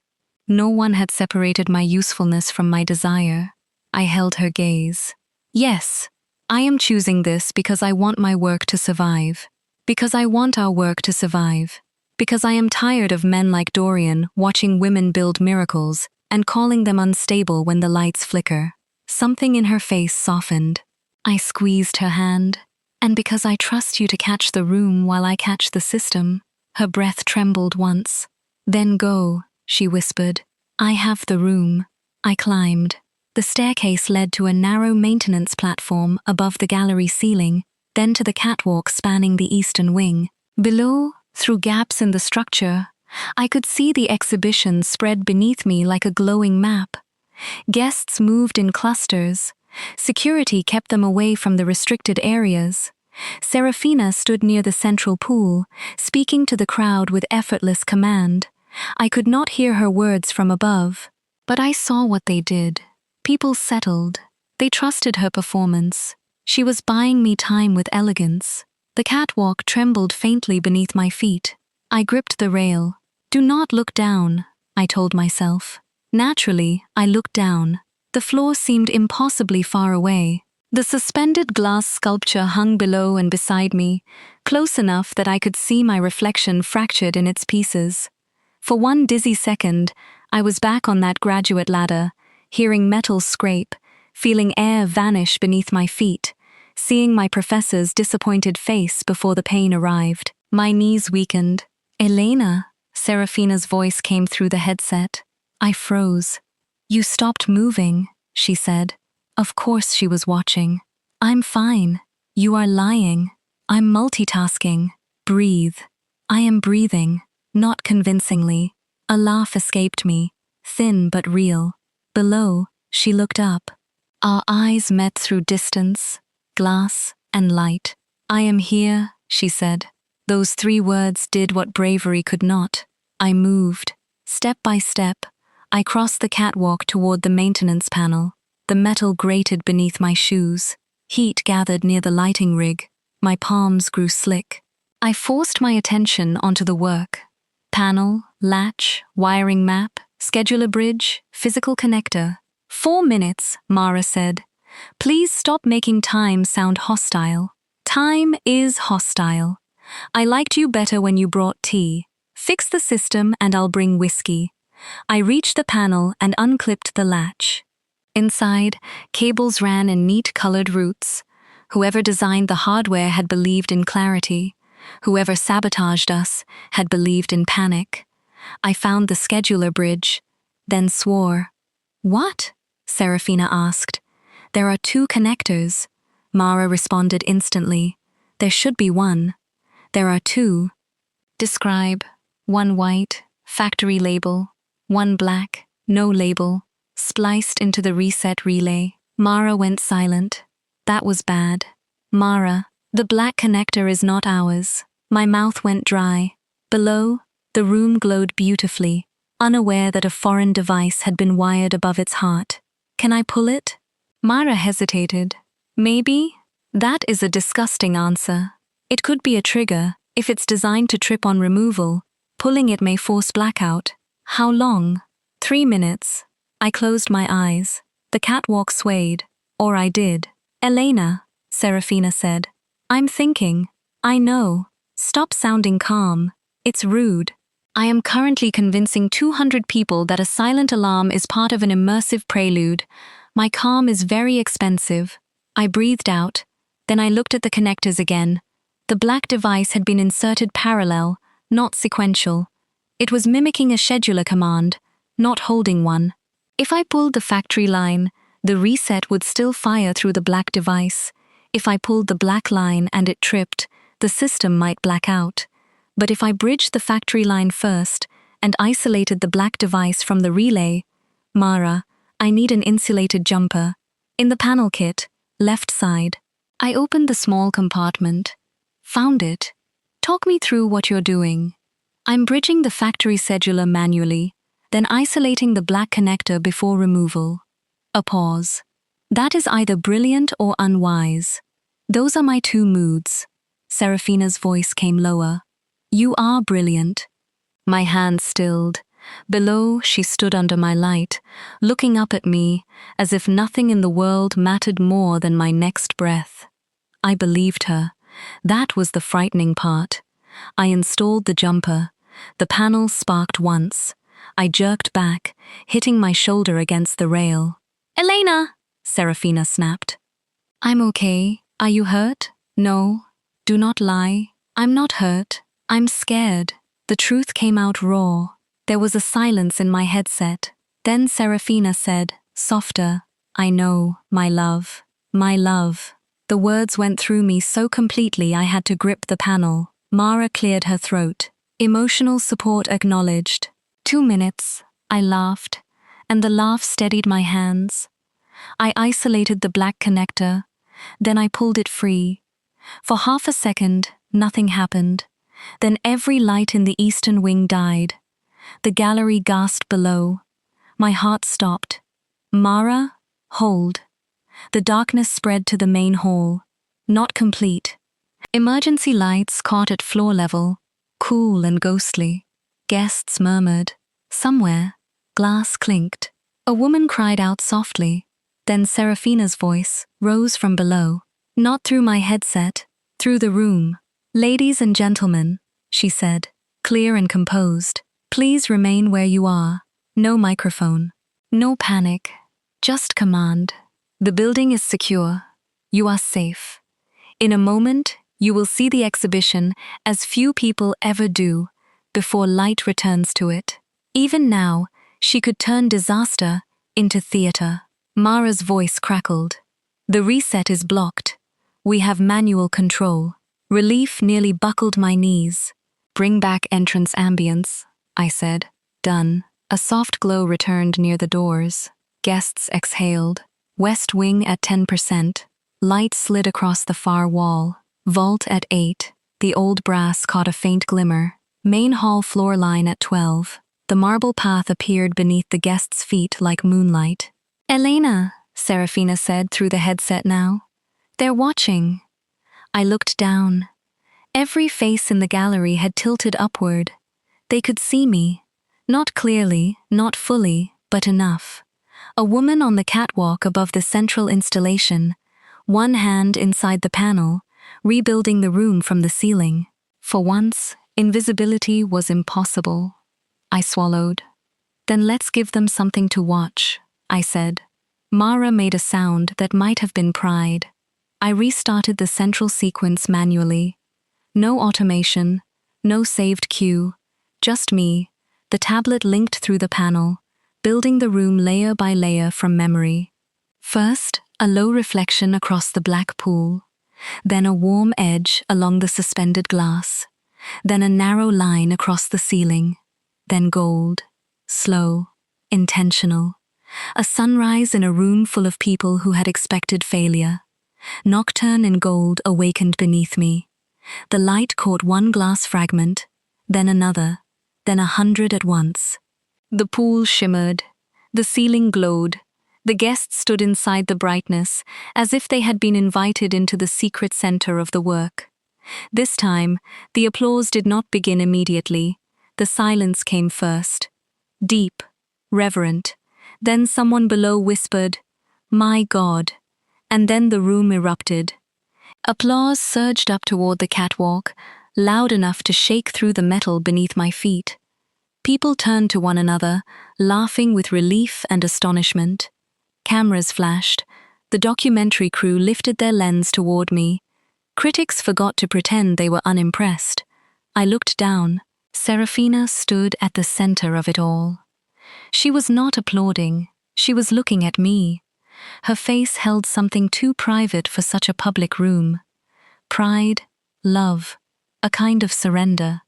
No one had separated my usefulness from my desire. I held her gaze. Yes, I am choosing this because I want my work to survive. Because I want our work to survive. Because I am tired of men like Dorian watching women build miracles and calling them unstable when the lights flicker. Something in her face softened. I squeezed her hand. And because I trust you to catch the room while I catch the system. Her breath trembled once. Then go, she whispered. I have the room. I climbed. The staircase led to a narrow maintenance platform above the gallery ceiling, then to the catwalk spanning the eastern wing. Below, through gaps in the structure, I could see the exhibition spread beneath me like a glowing map. Guests moved in clusters. Security kept them away from the restricted areas. Serafina stood near the central pool, speaking to the crowd with effortless command. I could not hear her words from above, but I saw what they did. People settled. They trusted her performance. She was buying me time with elegance. The catwalk trembled faintly beneath my feet. I gripped the rail. Do not look down, I told myself. Naturally, I looked down. The floor seemed impossibly far away. The suspended glass sculpture hung below and beside me, close enough that I could see my reflection fractured in its pieces. For one dizzy second, I was back on that graduate ladder, hearing metal scrape, feeling air vanish beneath my feet, seeing my professor's disappointed face before the pain arrived. My knees weakened. Elena, Serafina's voice came through the headset. I froze. You stopped moving, she said. Of course she was watching. I'm fine. You are lying. I'm multitasking. Breathe. I am breathing, not convincingly. A laugh escaped me, thin but real. Below, she looked up. Our eyes met through distance, glass, and light. I am here, she said. Those 3 words did what bravery could not. I moved. Step by step, I crossed the catwalk toward the maintenance panel. The metal grated beneath my shoes. Heat gathered near the lighting rig. My palms grew slick. I forced my attention onto the work. Panel, latch, wiring map, scheduler bridge, physical connector. 4 minutes, Mara said. Please stop making time sound hostile. Time is hostile. I liked you better when you brought tea. Fix the system and I'll bring whiskey. I reached the panel and unclipped the latch. Inside, cables ran in neat colored routes. Whoever designed the hardware had believed in clarity. Whoever sabotaged us had believed in panic. I found the scheduler bridge, then swore. What? Serafina asked. There are 2 connectors. Mara responded instantly. There should be 1. There are 2. Describe. 1 white, factory label. 1 black, no label. Spliced into the reset relay. Mara went silent. That was bad. Mara, the black connector is not ours. My mouth went dry. Below, the room glowed beautifully, unaware that a foreign device had been wired above its heart. Can I pull it? Mara hesitated. Maybe? That is a disgusting answer. It could be a trigger, if it's designed to trip on removal, Pulling it may force blackout. How long? 3 minutes. I closed my eyes. The catwalk swayed. Or I did. Elena, Serafina said. I'm thinking. I know. Stop sounding calm. It's rude. I am currently convincing 200 people that a silent alarm is part of an immersive prelude. My calm is very expensive. I breathed out. Then I looked at the connectors again. The black device had been inserted parallel, not sequential. It was mimicking a scheduler command, not holding one. If I pulled the factory line, the reset would still fire through the black device. If I pulled the black line and it tripped, the system might black out. But if I bridged the factory line first and isolated the black device from the relay, Mara, I need an insulated jumper. In the panel kit, left side. I opened the small compartment. Found it. Talk me through what you're doing. I'm bridging the factory scheduler manually, then isolating the black connector before removal. A pause. That is either brilliant or unwise. Those are my two moods. Serafina's voice came lower. You are brilliant. My hand stilled. Below, she stood under my light, looking up at me as if nothing in the world mattered more than my next breath. I believed her. That was the frightening part. I installed the jumper. The panel sparked once. I jerked back, hitting my shoulder against the rail. Elena! Serafina snapped. I'm okay. Are you hurt? No. Do not lie. I'm not hurt. I'm scared. The truth came out raw. There was a silence in my headset. Then Serafina said, softer, I know, my love. My love. The words went through me so completely I had to grip the panel. Mara cleared her throat. Emotional support acknowledged. 2 minutes. I laughed, and the laugh steadied my hands. I isolated the black connector. Then I pulled it free. For half a second, nothing happened. Then every light in the eastern wing died. The gallery gasped below. My heart stopped. Mara, hold. The darkness spread to the main hall. Not complete. Emergency lights caught at floor level, cool and ghostly. Guests murmured. Somewhere, glass clinked. A woman cried out softly. Then Serafina's voice rose from below. Not through my headset, through the room. Ladies and gentlemen, she said, clear and composed. Please remain where you are. No microphone. No panic. Just command. The building is secure. You are safe. In a moment, you will see the exhibition as few people ever do, before light returns to it. Even now, she could turn disaster into theater. Mara's voice crackled. The reset is blocked. We have manual control. Relief nearly buckled my knees. Bring back entrance ambience, I said. Done. A soft glow returned near the doors. Guests exhaled. West wing at 10%. Light slid across the far wall. Vault at 8. The old brass caught a faint glimmer. Main hall floor line at 12. The marble path appeared beneath the guests' feet like moonlight. Elena, Serafina said through the headset now. They're watching. I looked down. Every face in the gallery had tilted upward. They could see me. Not clearly, not fully, but enough. A woman on the catwalk above the central installation, one hand inside the panel, rebuilding the room from the ceiling. For once, invisibility was impossible. I swallowed. Then let's give them something to watch, I said. Mara made a sound that might have been pride. I restarted the central sequence manually. No automation, no saved cue, just me, the tablet linked through the panel, building the room layer by layer from memory. First, a low reflection across the black pool, then a warm edge along the suspended glass, then a narrow line across the ceiling, then gold, slow, intentional. A sunrise in a room full of people who had expected failure. Nocturne in gold awakened beneath me. The light caught one glass fragment, then another, then 100 at once. The pool shimmered. The ceiling glowed. The guests stood inside the brightness, as if they had been invited into the secret center of the work. This time, the applause did not begin immediately. The silence came first. Deep, reverent. Then someone below whispered, "My God." And then the room erupted. Applause surged up toward the catwalk, loud enough to shake through the metal beneath my feet. People turned to one another, laughing with relief and astonishment. Cameras flashed. The documentary crew lifted their lens toward me. Critics forgot to pretend they were unimpressed. I looked down. Serafina stood at the center of it all. She was not applauding. She was looking at me. Her face held something too private for such a public room. Pride, love, a kind of surrender.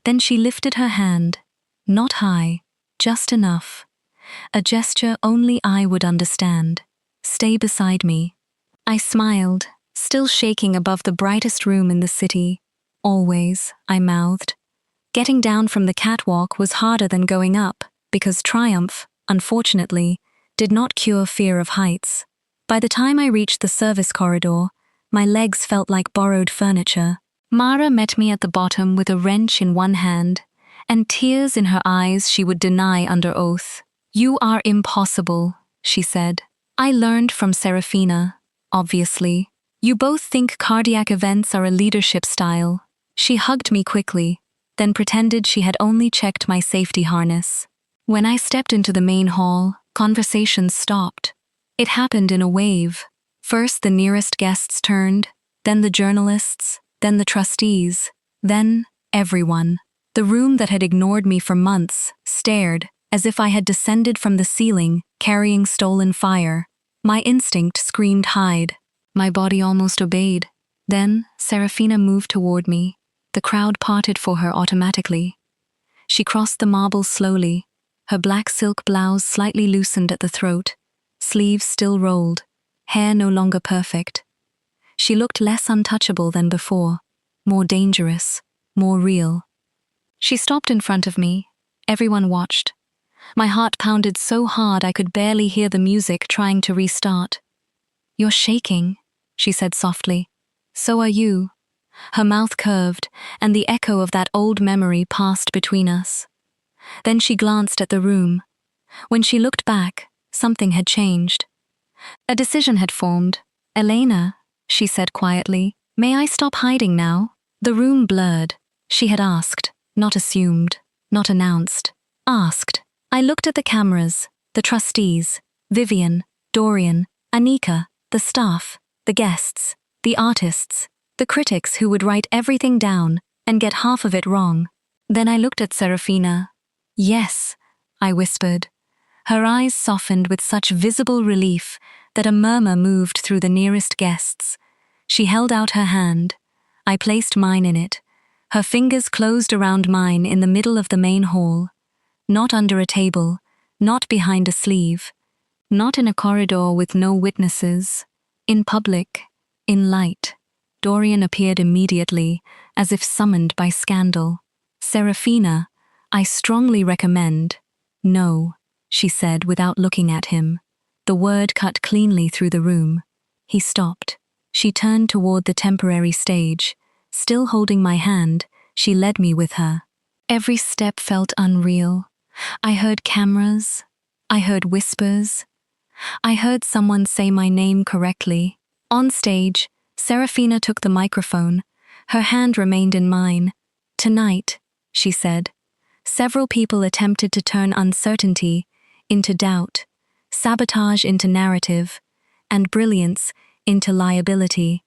Then she lifted her hand, not high, just enough. A gesture only I would understand. "Stay beside me." I smiled, still shaking above the brightest room in the city. "Always," I mouthed. Getting down from the catwalk was harder than going up, because triumph, unfortunately, did not cure fear of heights. By the time I reached the service corridor, my legs felt like borrowed furniture. Mara met me at the bottom with a wrench in one hand, and tears in her eyes she would deny under oath. "You are impossible," she said. "I learned from Serafina, obviously. You both think cardiac events are a leadership style." She hugged me quickly, then pretended she had only checked my safety harness. When I stepped into the main hall, conversation stopped. It happened in a wave. First the nearest guests turned, then the journalists, then the trustees, then everyone. The room that had ignored me for months stared, as if I had descended from the ceiling, carrying stolen fire. My instinct screamed hide. My body almost obeyed. Then Serafina moved toward me. The crowd parted for her automatically. She crossed the marble slowly, her black silk blouse slightly loosened at the throat, sleeves still rolled, hair no longer perfect. She looked less untouchable than before, more dangerous, more real. She stopped in front of me. Everyone watched. My heart pounded so hard I could barely hear the music trying to restart. "You're shaking," she said softly. "So are you." Her mouth curved, and the echo of that old memory passed between us. Then she glanced at the room. When she looked back, something had changed. A decision had formed. "Elena," she said quietly, "may I stop hiding now?" The room blurred. She had asked, not assumed, not announced. Asked. I looked at the cameras, the trustees, Vivian, Dorian, Anika, the staff, the guests, the artists, the critics who would write everything down and get half of it wrong. Then I looked at Serafina. "Yes," I whispered. Her eyes softened with such visible relief that a murmur moved through the nearest guests. She held out her hand. I placed mine in it. Her fingers closed around mine in the middle of the main hall. Not under a table, not behind a sleeve, not in a corridor with no witnesses. In public, in light. Dorian appeared immediately, as if summoned by scandal. "Serafina, I strongly recommend." "No," she said without looking at him. The word cut cleanly through the room. He stopped. She turned toward the temporary stage. Still holding my hand, she led me with her. Every step felt unreal. I heard cameras. I heard whispers. I heard someone say my name correctly. On stage, Serafina took the microphone. Her hand remained in mine. "Tonight," she said, "several people attempted to turn uncertainty into doubt, sabotage into narrative, and brilliance into liability."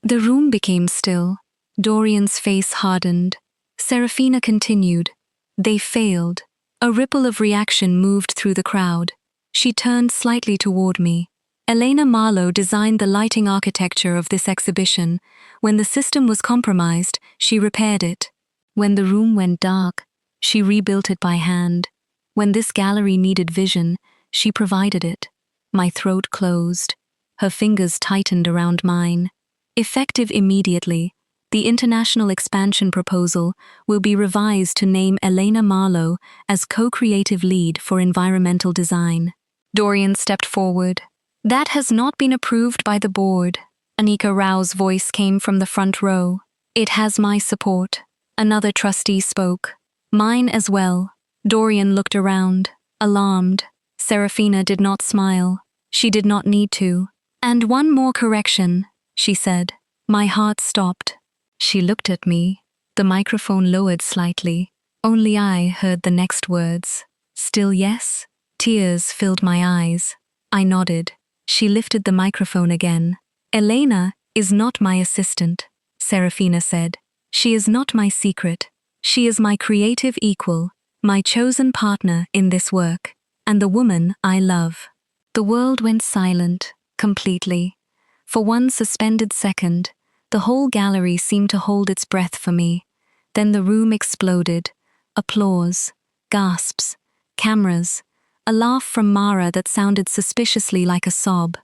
The room became still. Dorian's face hardened. Serafina continued. "They failed." A ripple of reaction moved through the crowd. She turned slightly toward me. "Elena Marlowe designed the lighting architecture of this exhibition. When the system was compromised, she repaired it. When the room went dark, she rebuilt it by hand. When this gallery needed vision, she provided it." My throat closed. Her fingers tightened around mine. "Effective immediately, the international expansion proposal will be revised to name Elena Marlowe as co-creative lead for environmental design." Dorian stepped forward. "That has not been approved by the board." Anika Rao's voice came from the front row. "It has my support." Another trustee spoke. Mine as well. Dorian looked around, alarmed. Serafina did not smile. She did not need to. And one more correction, she said. My heart stopped. She looked at me. The microphone lowered slightly. Only I heard the next words. Still yes? Tears filled my eyes. I nodded. She lifted the microphone again. Elena is not my assistant, Serafina said. She is not my secret. She is my creative equal, my chosen partner in this work, and the woman I love. The world went silent, completely. For one suspended second, the whole gallery seemed to hold its breath for me. Then the room exploded. Applause, gasps, cameras, a laugh from Mara that sounded suspiciously like a sob.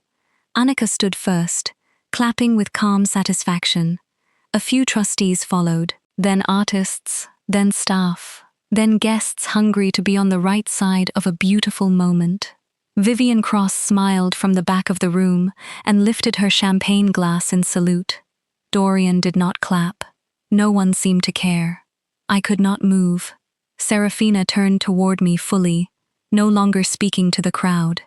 Annika stood first, clapping with calm satisfaction. A few trustees followed, then artists, then staff, then guests hungry to be on the right side of a beautiful moment. Vivian Cross smiled from the back of the room and lifted her champagne glass in salute. Dorian did not clap. No one seemed to care. I could not move. Serafina turned toward me fully, no longer speaking to the crowd.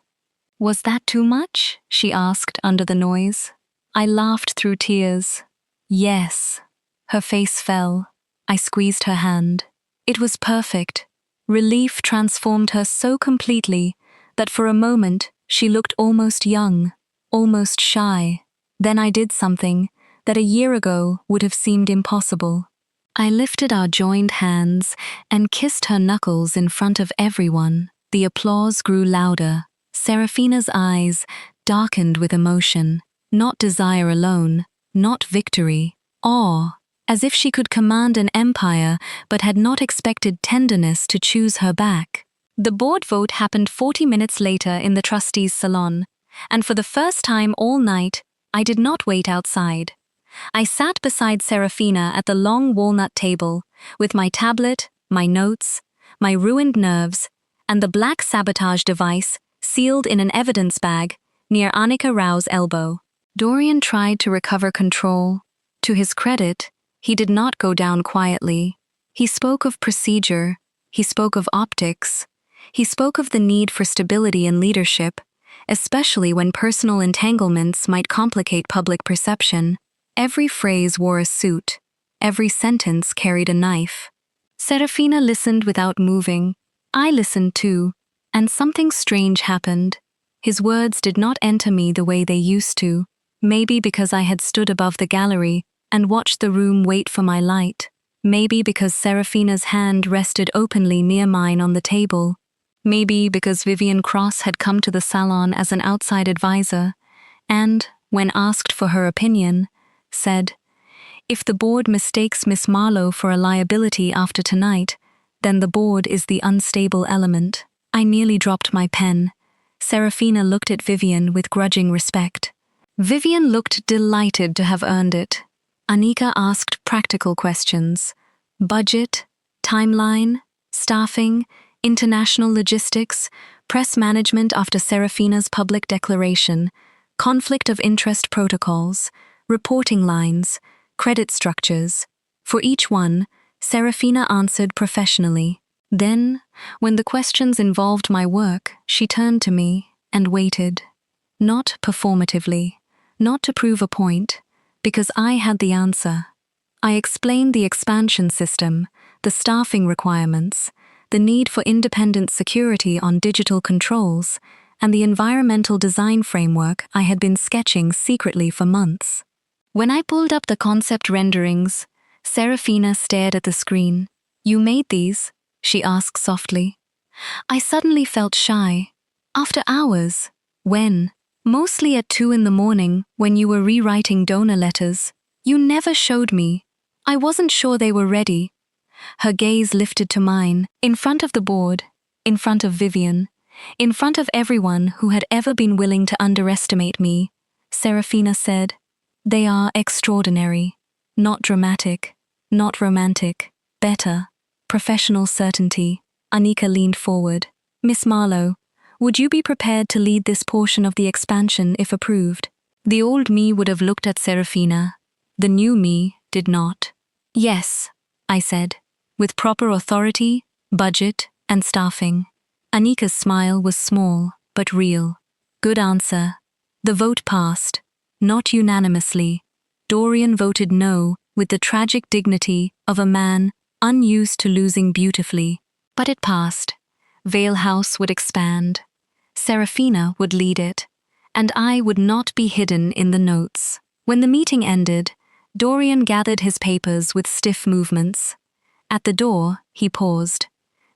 Was that too much? She asked under the noise. I laughed through tears. Yes. Her face fell. I squeezed her hand. It was perfect. Relief transformed her so completely that for a moment she looked almost young, almost shy. Then I did something that a year ago would have seemed impossible. I lifted our joined hands and kissed her knuckles in front of everyone. The applause grew louder. Serafina's eyes darkened with emotion, not desire alone, not victory, awe, as if she could command an empire but had not expected tenderness to choose her back. The board vote happened 40 minutes later in the trustees' salon, and for the first time all night, I did not wait outside. I sat beside Serafina at the long walnut table, with my tablet, my notes, my ruined nerves, and the black sabotage device sealed in an evidence bag near Annika Rao's elbow. Dorian tried to recover control. To his credit, he did not go down quietly. He spoke of procedure, he spoke of optics, he spoke of the need for stability and leadership, especially when personal entanglements might complicate public perception. Every phrase wore a suit, every sentence carried a knife. Serafina listened without moving. I listened too, and something strange happened. His words did not enter me the way they used to, maybe because I had stood above the gallery and watched the room wait for my light, maybe because Serafina's hand rested openly near mine on the table, maybe because Vivian Cross had come to the salon as an outside advisor, and, when asked for her opinion, said, "If the board mistakes Miss Marlowe for a liability after tonight, then the board is the unstable element." I nearly dropped my pen. Serafina looked at Vivian with grudging respect. Vivian looked delighted to have earned it. Annika asked practical questions. Budget, timeline, staffing, international logistics, press management after Serafina's public declaration, conflict of interest protocols, reporting lines, credit structures. For each one, Serafina answered professionally. Then, when the questions involved my work, she turned to me and waited. Not performatively, not to prove a point, because I had the answer. I explained the expansion system, the staffing requirements, the need for independent security on digital controls, and the environmental design framework I had been sketching secretly for months. When I pulled up the concept renderings, Serafina stared at the screen. "You made these?" she asked softly. I suddenly felt shy. After hours. When? Mostly at 2 in the morning, when you were rewriting donor letters. You never showed me. I wasn't sure they were ready. Her gaze lifted to mine, in front of the board, in front of Vivian, in front of everyone who had ever been willing to underestimate me. Serafina said, "They are extraordinary. Not dramatic, not romantic. Better. Professional certainty." Annika leaned forward. "Miss Marlowe, would you be prepared to lead this portion of the expansion if approved?" The old me would have looked at Serafina. The new me did not. "Yes," I said, with proper authority, budget, and staffing. Anika's smile was small, but real. Good answer. The vote passed. Not unanimously. Dorian voted no, with the tragic dignity of a man unused to losing beautifully. But it passed. Vale House would expand. Serafina would lead it, and I would not be hidden in the notes. When the meeting ended, Dorian gathered his papers with stiff movements. At the door, he paused.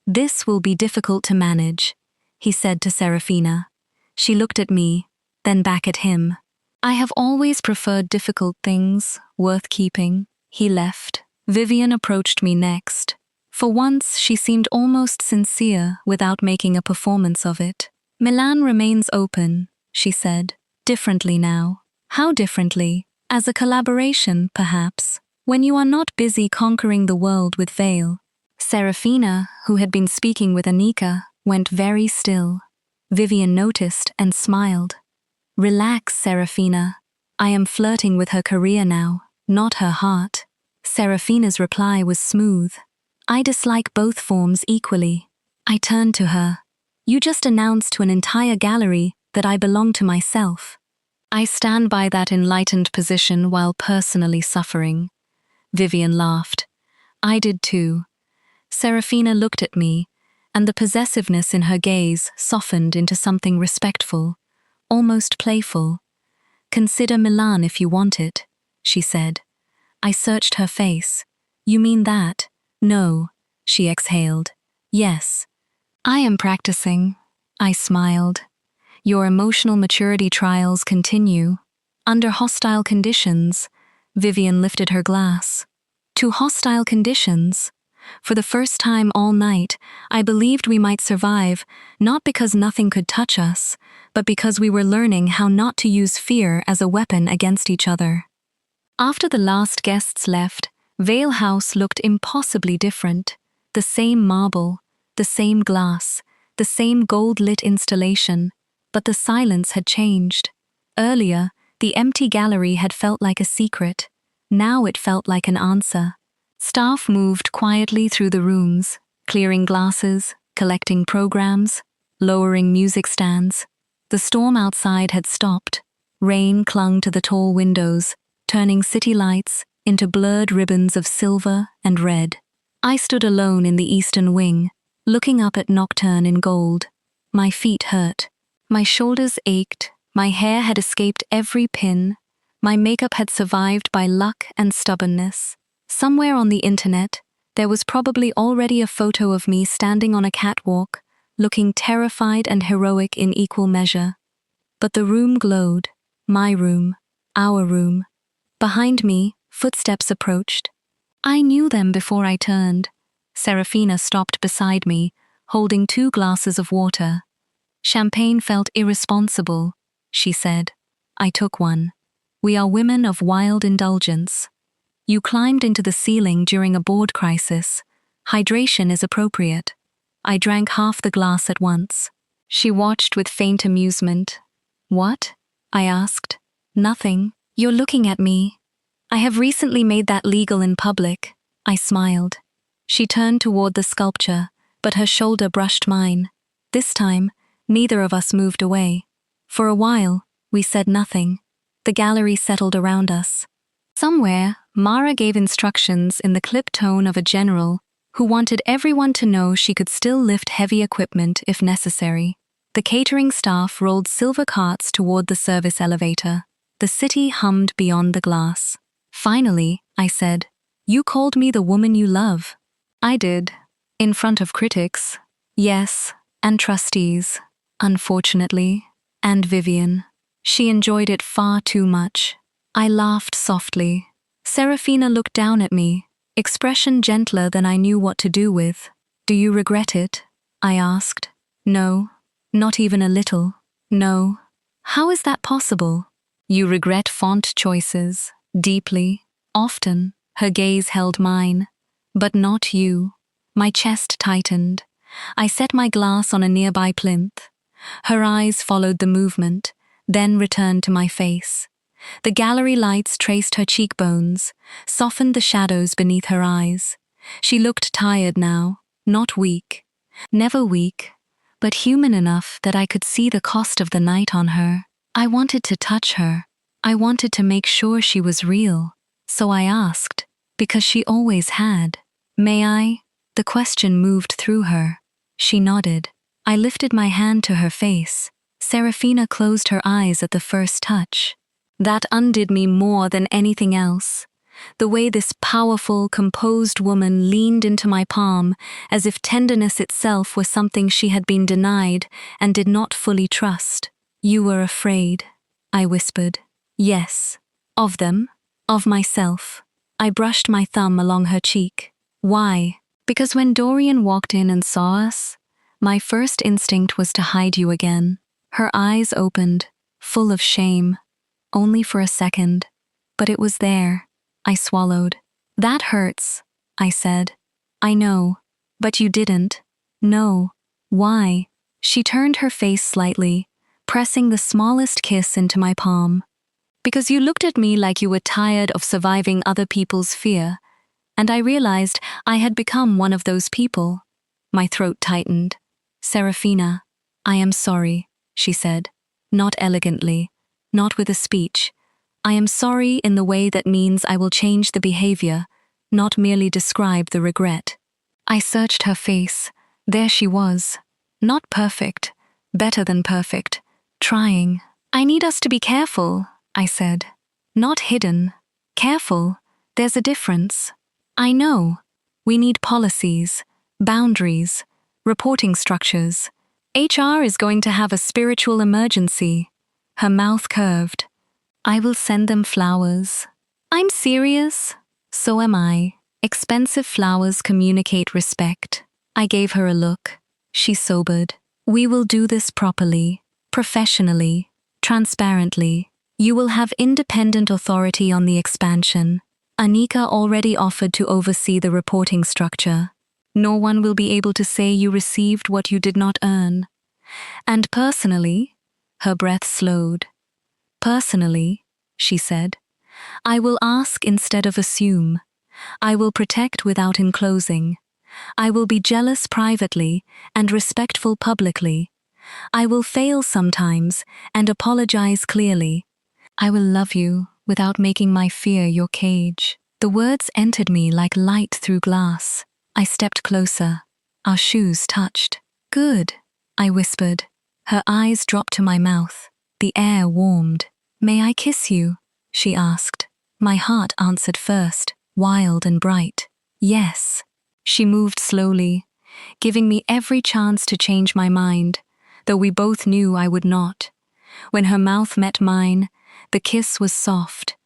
"This will be difficult to manage," he said to Serafina. She looked at me, then back at him. "I have always preferred difficult things, worth keeping." He left. Vivian approached me next. For once, she seemed almost sincere without making a performance of it. "Milan remains open," she said. "Differently now." "How differently?" "As a collaboration, perhaps, when you are not busy conquering the world with Vale." Serafina, who had been speaking with Anika, went very still. Vivian noticed and smiled. "Relax, Serafina. I am flirting with her career now, not her heart." Serafina's reply was smooth. "I dislike both forms equally." I turned to her. "You just announced to an entire gallery that I belong to myself." "I stand by that enlightened position while personally suffering." Vivian laughed. "I did too." Serafina looked at me, and the possessiveness in her gaze softened into something respectful, almost playful. "Consider Milan if you want it," she said. I searched her face. "You mean that?" "No," she exhaled. "Yes." "I am practicing." I smiled. "Your emotional maturity trials continue." "Under hostile conditions." Vivian lifted her glass. "To hostile conditions." For the first time all night, I believed we might survive, not because nothing could touch us, but because we were learning how not to use fear as a weapon against each other. After the last guests left, Vale House looked impossibly different. The same marble, the same glass, the same gold-lit installation, but the silence had changed. Earlier, the empty gallery had felt like a secret. Now it felt like an answer. Staff moved quietly through the rooms, clearing glasses, collecting programs, lowering music stands. The storm outside had stopped. Rain clung to the tall windows, turning city lights into blurred ribbons of silver and red. I stood alone in the eastern wing, looking up at Nocturne in gold. My feet hurt. My shoulders ached. My hair had escaped every pin. My makeup had survived by luck and stubbornness. Somewhere on the internet, there was probably already a photo of me standing on a catwalk, looking terrified and heroic in equal measure. But the room glowed. My room. Our room. Behind me, footsteps approached. I knew them before I turned. Serafina stopped beside me, holding 2 glasses of water. "Champagne felt irresponsible," she said. I took one. "We are women of wild indulgence. You climbed into the ceiling during a board crisis. Hydration is appropriate." I drank half the glass at once. She watched with faint amusement. "What?" I asked. "Nothing. You're looking at me. I have recently made that legal in public." I smiled. She turned toward the sculpture, but her shoulder brushed mine. This time, neither of us moved away. For a while, we said nothing. The gallery settled around us. Somewhere, Mara gave instructions in the clipped tone of a general who wanted everyone to know she could still lift heavy equipment if necessary. The catering staff rolled silver carts toward the service elevator. The city hummed beyond the glass. "Finally," I said, "you called me the woman you love." I did. In front of critics. Yes, and trustees. Unfortunately. And Vivian. She enjoyed it far too much. I laughed softly. Serafina looked down at me, expression gentler than I knew what to do with. "Do you regret it?" I asked. "No. Not even a little. No." "How is that possible?" "You regret font choices. Deeply. Often." Her gaze held mine. "But not you." My chest tightened. I set my glass on a nearby plinth. Her eyes followed the movement, then returned to my face. The gallery lights traced her cheekbones, softened the shadows beneath her eyes. She looked tired now, not weak. Never weak, but human enough that I could see the cost of the night on her. I wanted to touch her. I wanted to make sure she was real. So I asked, because she always had. May I? The question moved through her. She nodded. I lifted my hand to her face. Serafina closed her eyes at the first touch. That undid me more than anything else. The way this powerful, composed woman leaned into my palm, as if tenderness itself was something she had been denied and did not fully trust. You were afraid, I whispered. Yes. Of them. Of myself. I brushed my thumb along her cheek. Why? Because when Dorian walked in and saw us, my first instinct was to hide you again. Her eyes opened, full of shame. Only for a second. But it was there. I swallowed. That hurts, I said. I know. But you didn't. No. Why? She turned her face slightly, pressing the smallest kiss into my palm. Because you looked at me like you were tired of surviving other people's fear, and I realized I had become one of those people. My throat tightened. Serafina, I am sorry, she said. Not elegantly, not with a speech. I am sorry in the way that means I will change the behavior, not merely describe the regret. I searched her face. There she was. Not perfect, better than perfect, trying. I need us to be careful, I said. Not hidden. Careful. There's a difference. I know. We need policies, boundaries, reporting structures. HR is going to have a spiritual emergency. Her mouth curved. I will send them flowers. I'm serious. So am I. Expensive flowers communicate respect. I gave her a look. She sobered. We will do this properly, professionally, transparently. You will have independent authority on the expansion. Anika already offered to oversee the reporting structure. No one will be able to say you received what you did not earn. And personally, her breath slowed. Personally, she said, I will ask instead of assume. I will protect without enclosing. I will be jealous privately and respectful publicly. I will fail sometimes and apologize clearly. I will love you without making my fear your cage. The words entered me like light through glass. I stepped closer. Our shoes touched. Good, I whispered. Her eyes dropped to my mouth. The air warmed. May I kiss you? She asked. My heart answered first, wild and bright. Yes. She moved slowly, giving me every chance to change my mind, though we both knew I would not. When her mouth met mine, the kiss was soft,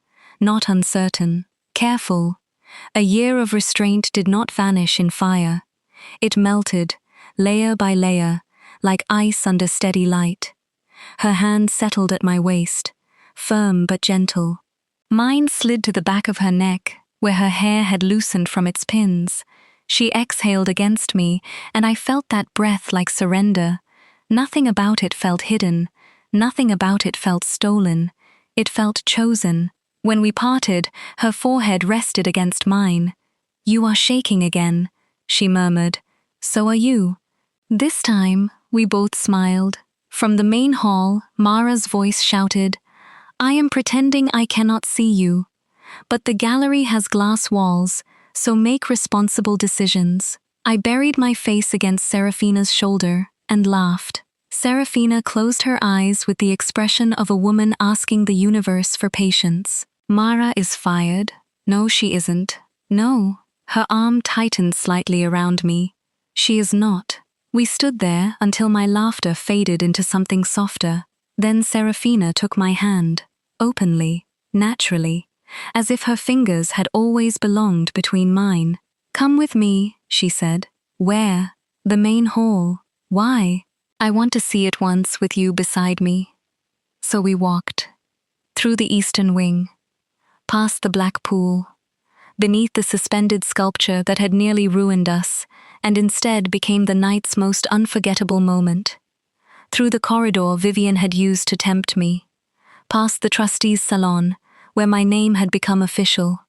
not uncertain, careful. A year of restraint did not vanish in fire. It melted, layer by layer, like ice under steady light. Her hand settled at my waist, firm but gentle. Mine slid to the back of her neck, where her hair had loosened from its pins. She exhaled against me, and I felt that breath like surrender. Nothing about it felt hidden. Nothing about it felt stolen. It felt chosen. When we parted, her forehead rested against mine. You are shaking again, she murmured. So are you. This time, we both smiled. From the main hall, Mara's voice shouted, I am pretending I cannot see you. But the gallery has glass walls, so make responsible decisions. I buried my face against Serafina's shoulder and laughed. Serafina closed her eyes with the expression of a woman asking the universe for patience. Mara is fired. No, she isn't. No. Her arm tightened slightly around me. She is not. We stood there until my laughter faded into something softer. Then Serafina took my hand, openly, naturally, as if her fingers had always belonged between mine. Come with me, she said. Where? The main hall. Why? I want to see it once with you beside me. So we walked. Through the eastern wing. Past the black pool. Beneath the suspended sculpture that had nearly ruined us, and instead became the night's most unforgettable moment. Through the corridor Vivian had used to tempt me. Past the trustees' salon, where my name had become official.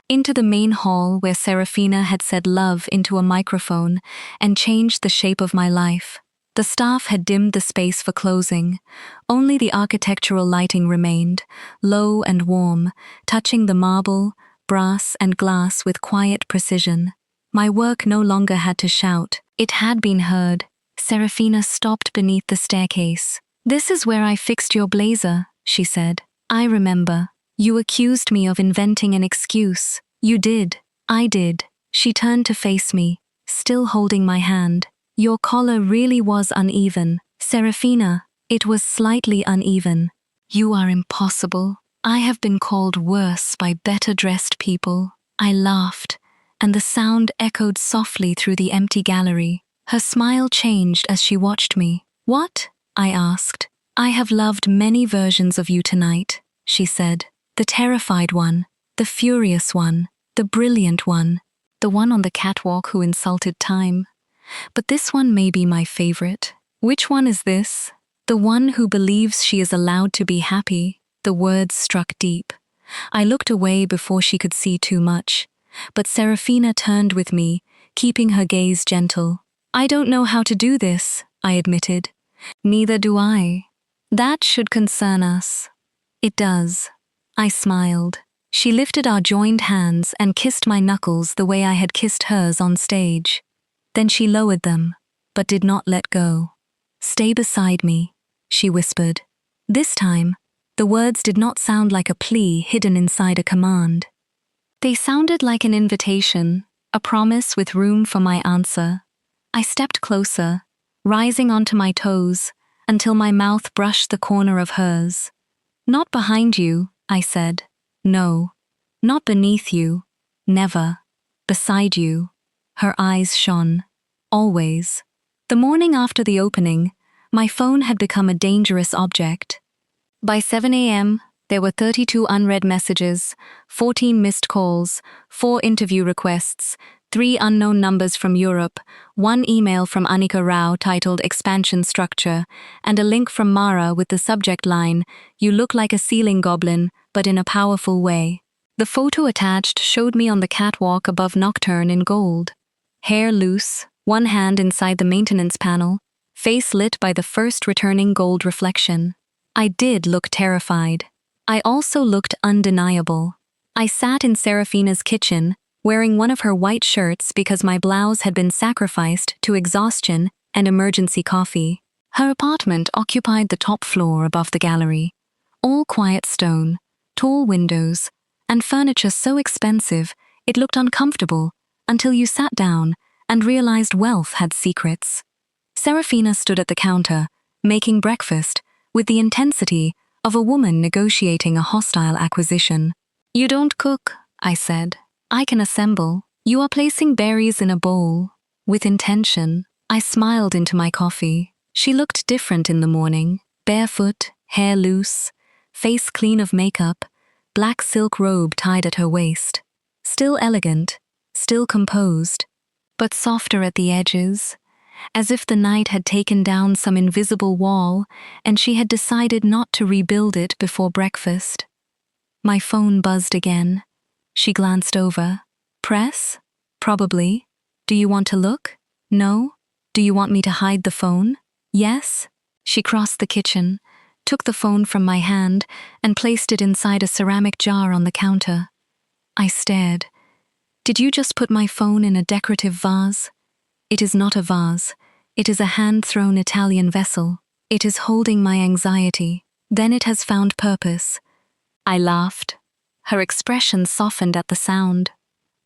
into the main hall where Serafina had said love into a microphone and changed the shape of my life. The staff had dimmed the space for closing. Only the architectural lighting remained, low and warm, touching the marble, brass, and glass with quiet precision. My work no longer had to shout. It had been heard. Serafina stopped beneath the staircase. "This is where I fixed your blazer," she said. "I remember. You accused me of inventing an excuse. You did. I did." She turned to face me, still holding my hand. "Your collar really was uneven. Serafina, it was slightly uneven." "You are impossible. I have been called worse by better-dressed people." I laughed, and the sound echoed softly through the empty gallery. Her smile changed as she watched me. "What?" I asked. "I have loved many versions of you tonight," she said. "The terrified one, the furious one, the brilliant one, the one on the catwalk who insulted time. But this one may be my favorite." "Which one is this?" "The one who believes she is allowed to be happy." The words struck deep. I looked away before she could see too much, but Serafina turned with me, keeping her gaze gentle. "I don't know how to do this," I admitted. "Neither do I." "That should concern us." "It does." I smiled. She lifted our joined hands and kissed my knuckles the way I had kissed hers on stage. Then she lowered them, but did not let go. "Stay beside me," she whispered. This time, the words did not sound like a plea hidden inside a command. They sounded like an invitation, a promise with room for my answer. I stepped closer, rising onto my toes, until my mouth brushed the corner of hers. "Not behind you," I said. "No. Not beneath you. Never. Beside you." Her eyes shone. "Always." The morning after the opening, my phone had become a dangerous object. By 7 a.m., there were 32 unread messages, 14 missed calls, 4 interview requests, 3 unknown numbers from Europe, 1 email from Anika Rao titled Expansion Structure, and a link from Mara with the subject line, "You look like a ceiling goblin, but in a powerful way." The photo attached showed me on the catwalk above Nocturne in gold. Hair loose, one hand inside the maintenance panel, face lit by the first returning gold reflection. I did look terrified. I also looked undeniable. I sat in Serafina's kitchen, wearing one of her white shirts because my blouse had been sacrificed to exhaustion and emergency coffee. Her apartment occupied the top floor above the gallery. All quiet stone, tall windows, and furniture so expensive it looked uncomfortable until you sat down and realized wealth had secrets. Serafina stood at the counter, making breakfast, with the intensity of a woman negotiating a hostile acquisition. "You don't cook," I said. "I can assemble." "You are placing berries in a bowl." With intention, I smiled into my coffee. She looked different in the morning, barefoot, hair loose, face clean of makeup, black silk robe tied at her waist. Still elegant, still composed, but softer at the edges, as if the night had taken down some invisible wall and she had decided not to rebuild it before breakfast. My phone buzzed again. She glanced over. "Press? Probably. Do you want to look? No? Do you want me to hide the phone? Yes?" She crossed the kitchen, took the phone from my hand, and placed it inside a ceramic jar on the counter. I stared. "Did you just put my phone in a decorative vase?" "It is not a vase. It is a hand-thrown Italian vessel. It is holding my anxiety. Then it has found purpose." I laughed. Her expression softened at the sound.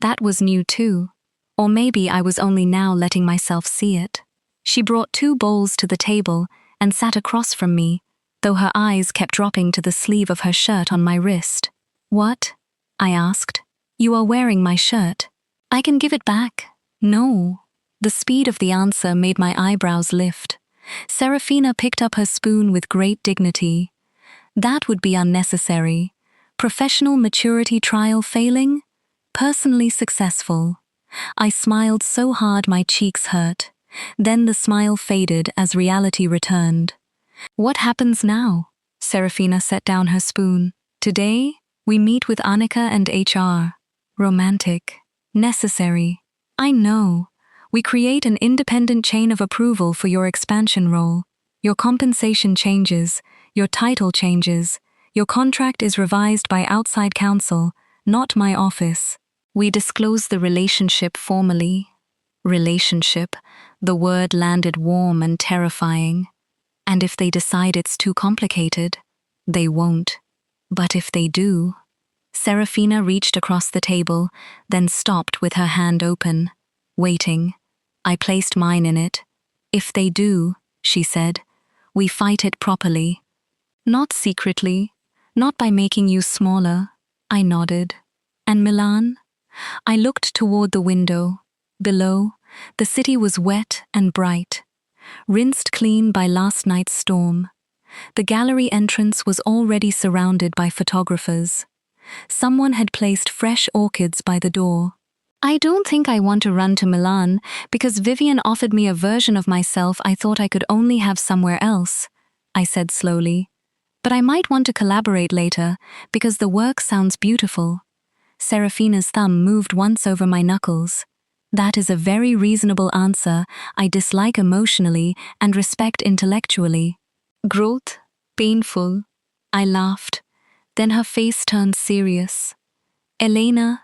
That was new too. Or maybe I was only now letting myself see it. She brought 2 bowls to the table and sat across from me, though her eyes kept dropping to the sleeve of her shirt on my wrist. "What?" I asked. "You are wearing my shirt." "I can give it back." "No." The speed of the answer made my eyebrows lift. Serafina picked up her spoon with great dignity. That would be unnecessary. Professional maturity trial failing? Personally successful. I smiled so hard my cheeks hurt. Then the smile faded as reality returned. "What happens now?" Serafina set down her spoon. "Today, we meet with Annika and HR. romantic, necessary. I know. We create an independent chain of approval for your expansion role. Your compensation changes, your title changes, your contract is revised by outside counsel, not my office. We disclose the relationship formally. Relationship, the word landed warm and terrifying. And if they decide it's too complicated, they won't. But if they do... Serafina reached across the table, then stopped with her hand open, waiting. I placed mine in it. If they do, she said, we fight it properly. Not secretly, not by making you smaller. I nodded. And Milan? I looked toward the window. Below, the city was wet and bright, rinsed clean by last night's storm. The gallery entrance was already surrounded by photographers. Someone had placed fresh orchids by the door. I don't think I want to run to Milan because Vivian offered me a version of myself I thought I could only have somewhere else, I said slowly. But I might want to collaborate later because the work sounds beautiful. Serafina's thumb moved once over my knuckles. That is a very reasonable answer I dislike emotionally and respect intellectually. Growth? Painful. I laughed. Then her face turned serious. Elena,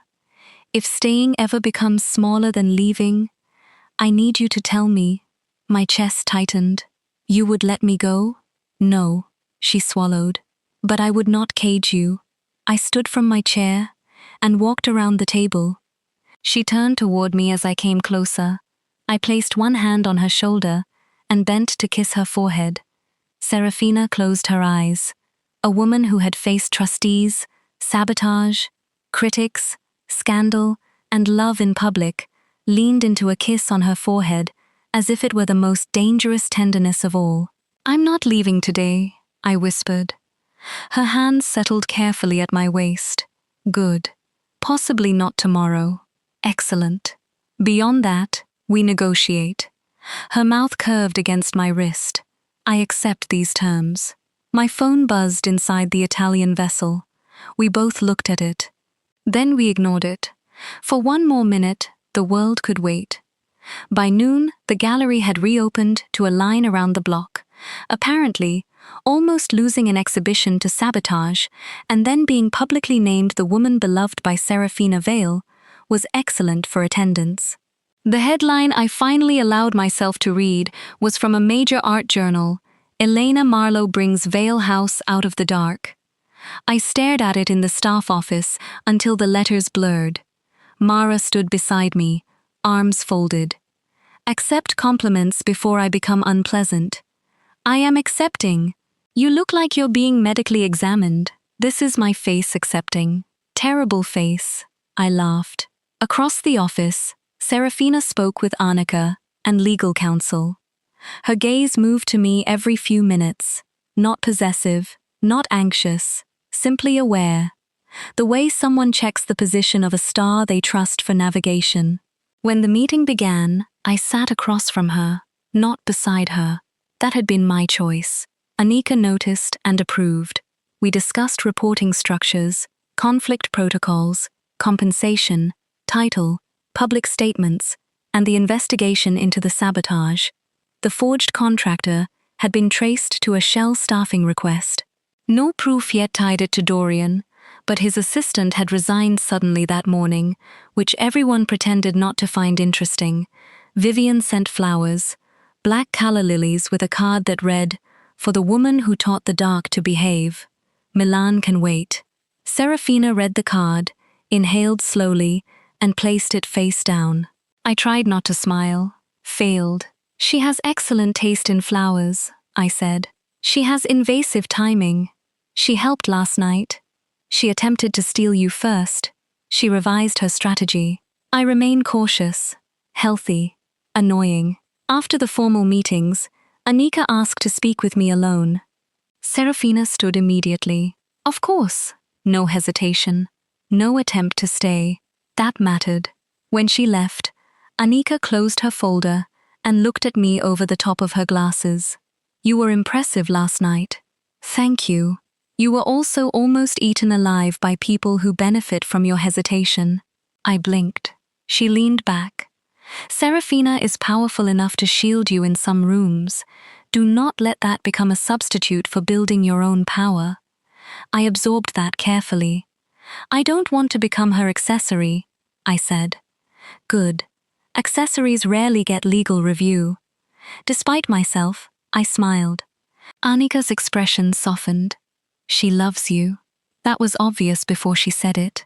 if staying ever becomes smaller than leaving, I need you to tell me. My chest tightened. You would let me go? No, she swallowed. But I would not cage you. I stood from my chair and walked around the table. She turned toward me as I came closer. I placed one hand on her shoulder and bent to kiss her forehead. Serafina closed her eyes. A woman who had faced trustees, sabotage, critics, scandal, and love in public, leaned into a kiss on her forehead as if it were the most dangerous tenderness of all. I'm not leaving today, I whispered. Her hands settled carefully at my waist. Good. Possibly not tomorrow. Excellent. Beyond that, we negotiate. Her mouth curved against my wrist. I accept these terms. My phone buzzed inside the Italian vessel. We both looked at it. Then we ignored it. For one more minute, the world could wait. By noon, the gallery had reopened to a line around the block, apparently almost losing an exhibition to sabotage, and then being publicly named the woman beloved by Serafina Vale, was excellent for attendance. The headline I finally allowed myself to read was from a major art journal, Elena Marlowe brings Vale House out of the dark. I stared at it in the staff office until the letters blurred. Mara stood beside me, arms folded. Accept compliments before I become unpleasant. I am accepting. You look like you're being medically examined. This is my face accepting. Terrible face. I laughed. Across the office, Serafina spoke with Annika and legal counsel. Her gaze moved to me every few minutes, not possessive, not anxious, simply aware. The way someone checks the position of a star they trust for navigation. When the meeting began, I sat across from her, not beside her. That had been my choice. Annika noticed and approved. We discussed reporting structures, conflict protocols, compensation, title, public statements, and the investigation into the sabotage. The forged contractor had been traced to a Shell staffing request. No proof yet tied it to Dorian, but his assistant had resigned suddenly that morning, which everyone pretended not to find interesting. Vivian sent flowers, black calla lilies with a card that read, "For the woman who taught the dark to behave. Milan can wait." Serafina read the card, inhaled slowly, and placed it face down. I tried not to smile. Failed. She has excellent taste in flowers, I said. She has invasive timing. She helped last night. She attempted to steal you first. She revised her strategy. I remain cautious, healthy, annoying. After the formal meetings, Annika asked to speak with me alone. Serafina stood immediately. Of course. No hesitation. No attempt to stay. That mattered. When she left, Annika closed her folder and looked at me over the top of her glasses. You were impressive last night. Thank you. You were also almost eaten alive by people who benefit from your hesitation. I blinked. She leaned back. Serafina is powerful enough to shield you in some rooms. Do not let that become a substitute for building your own power. I absorbed that carefully. I don't want to become her accessory, I said. Good. Accessories rarely get legal review. Despite myself, I smiled. Annika's expression softened. She loves you. That was obvious before she said it.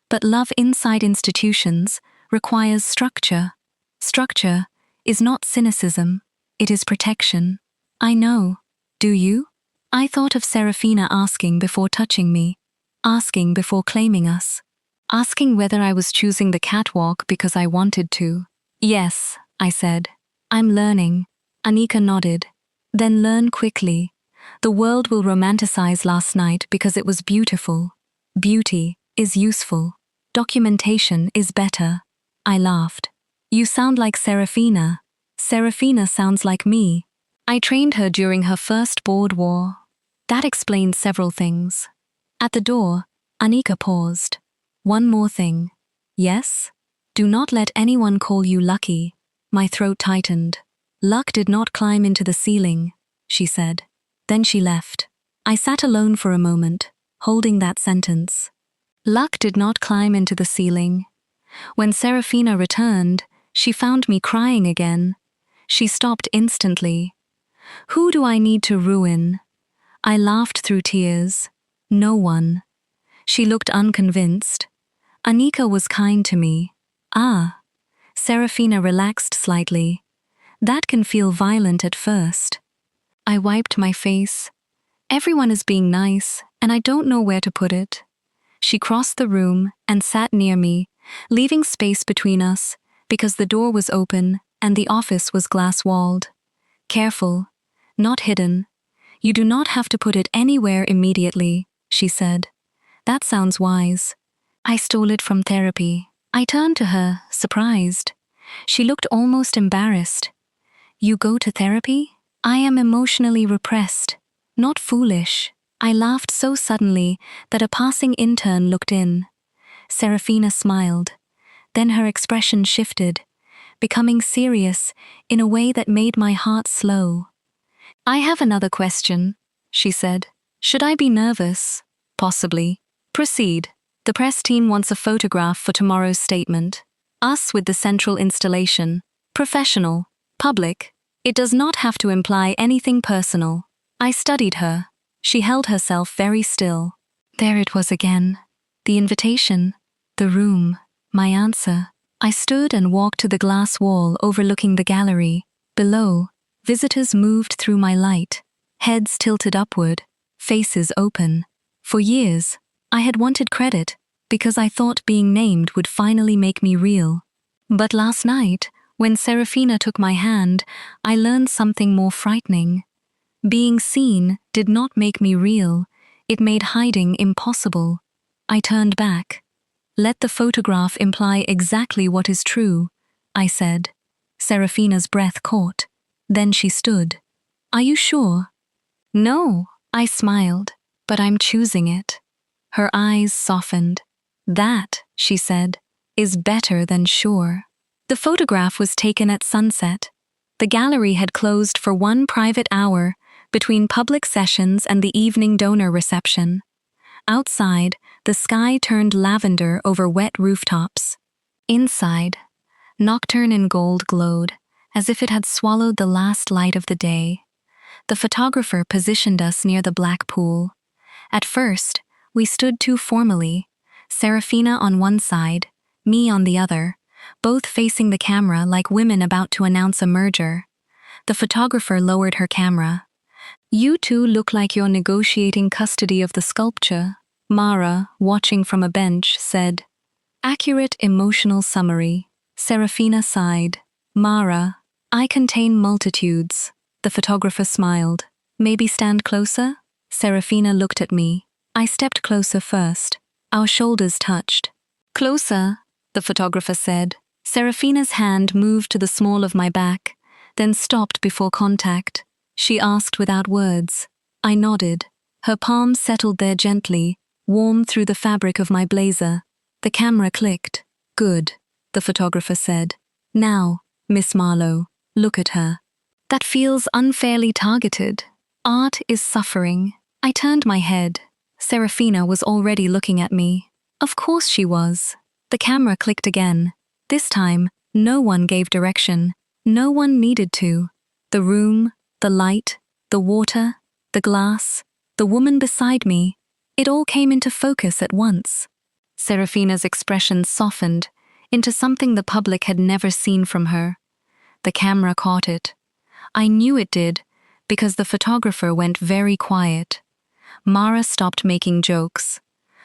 But love inside institutions requires structure. Structure is not cynicism, it is protection. I know. Do you? I thought of Serafina asking before touching me, asking before claiming us, asking whether I was choosing the catwalk because I wanted to. Yes, I said. I'm learning. Annika nodded. Then learn quickly. The world will romanticize last night because it was beautiful. Beauty is useful. Documentation is better. I laughed. You sound like Serafina. Serafina sounds like me. I trained her during her first board war. That explained several things. At the door, Annika paused. One more thing. Yes? Do not let anyone call you lucky. My throat tightened. Luck did not climb into the ceiling, she said. Then she left. I sat alone for a moment, holding that sentence. Luck did not climb into the ceiling. When Serafina returned, she found me crying again. She stopped instantly. Who do I need to ruin? I laughed through tears. No one. She looked unconvinced. Annika was kind to me. Ah. Serafina relaxed slightly. That can feel violent at first. I wiped my face. Everyone is being nice, and I don't know where to put it. She crossed the room and sat near me, leaving space between us, because the door was open and the office was glass-walled. Careful. Not hidden. You do not have to put it anywhere immediately, she said. That sounds wise. I stole it from therapy. I turned to her, surprised. She looked almost embarrassed. You go to therapy? I am emotionally repressed. Not foolish. I laughed so suddenly that a passing intern looked in. Serafina smiled. Then her expression shifted, becoming serious in a way that made my heart slow. I have another question, she said. Should I be nervous? Possibly. Proceed. The press team wants a photograph for tomorrow's statement. Us with the central installation. Professional. Public. It does not have to imply anything personal. I studied her. She held herself very still. There it was again. The invitation. The room. My answer. I stood and walked to the glass wall overlooking the gallery. Below, visitors moved through my light, heads tilted upward, faces open. For years, I had wanted credit because I thought being named would finally make me real. But last night, when Serafina took my hand, I learned something more frightening. Being seen did not make me real. It made hiding impossible. I turned back. Let the photograph imply exactly what is true, I said. Serafina's breath caught. Then she stood. Are you sure? No, I smiled, but I'm choosing it. Her eyes softened. That, she said, is better than sure. The photograph was taken at sunset. The gallery had closed for one private hour between public sessions and the evening donor reception. Outside, the sky turned lavender over wet rooftops. Inside, nocturne in gold glowed, as if it had swallowed the last light of the day. The photographer positioned us near the black pool. At first, we stood too formally, Serafina on one side, me on the other, both facing the camera like women about to announce a merger. The photographer lowered her camera. You two look like you're negotiating custody of the sculpture, Mara, watching from a bench, said. Accurate emotional summary. Serafina sighed. Mara, I contain multitudes. The photographer smiled. Maybe stand closer? Serafina looked at me. I stepped closer first. Our shoulders touched. Closer, the photographer said. Serafina's hand moved to the small of my back, then stopped before contact. She asked without words. I nodded. Her palms settled there gently, warm through the fabric of my blazer. The camera clicked. Good, the photographer said. Now, Miss Marlowe, look at her. That feels unfairly targeted. Art is suffering. I turned my head. Serafina was already looking at me. Of course she was. The camera clicked again. This time, no one gave direction. No one needed to. The room, the light, the water, the glass, the woman beside me, it all came into focus at once. Serafina's expression softened into something the public had never seen from her. The camera caught it. I knew it did, because the photographer went very quiet. Mara stopped making jokes.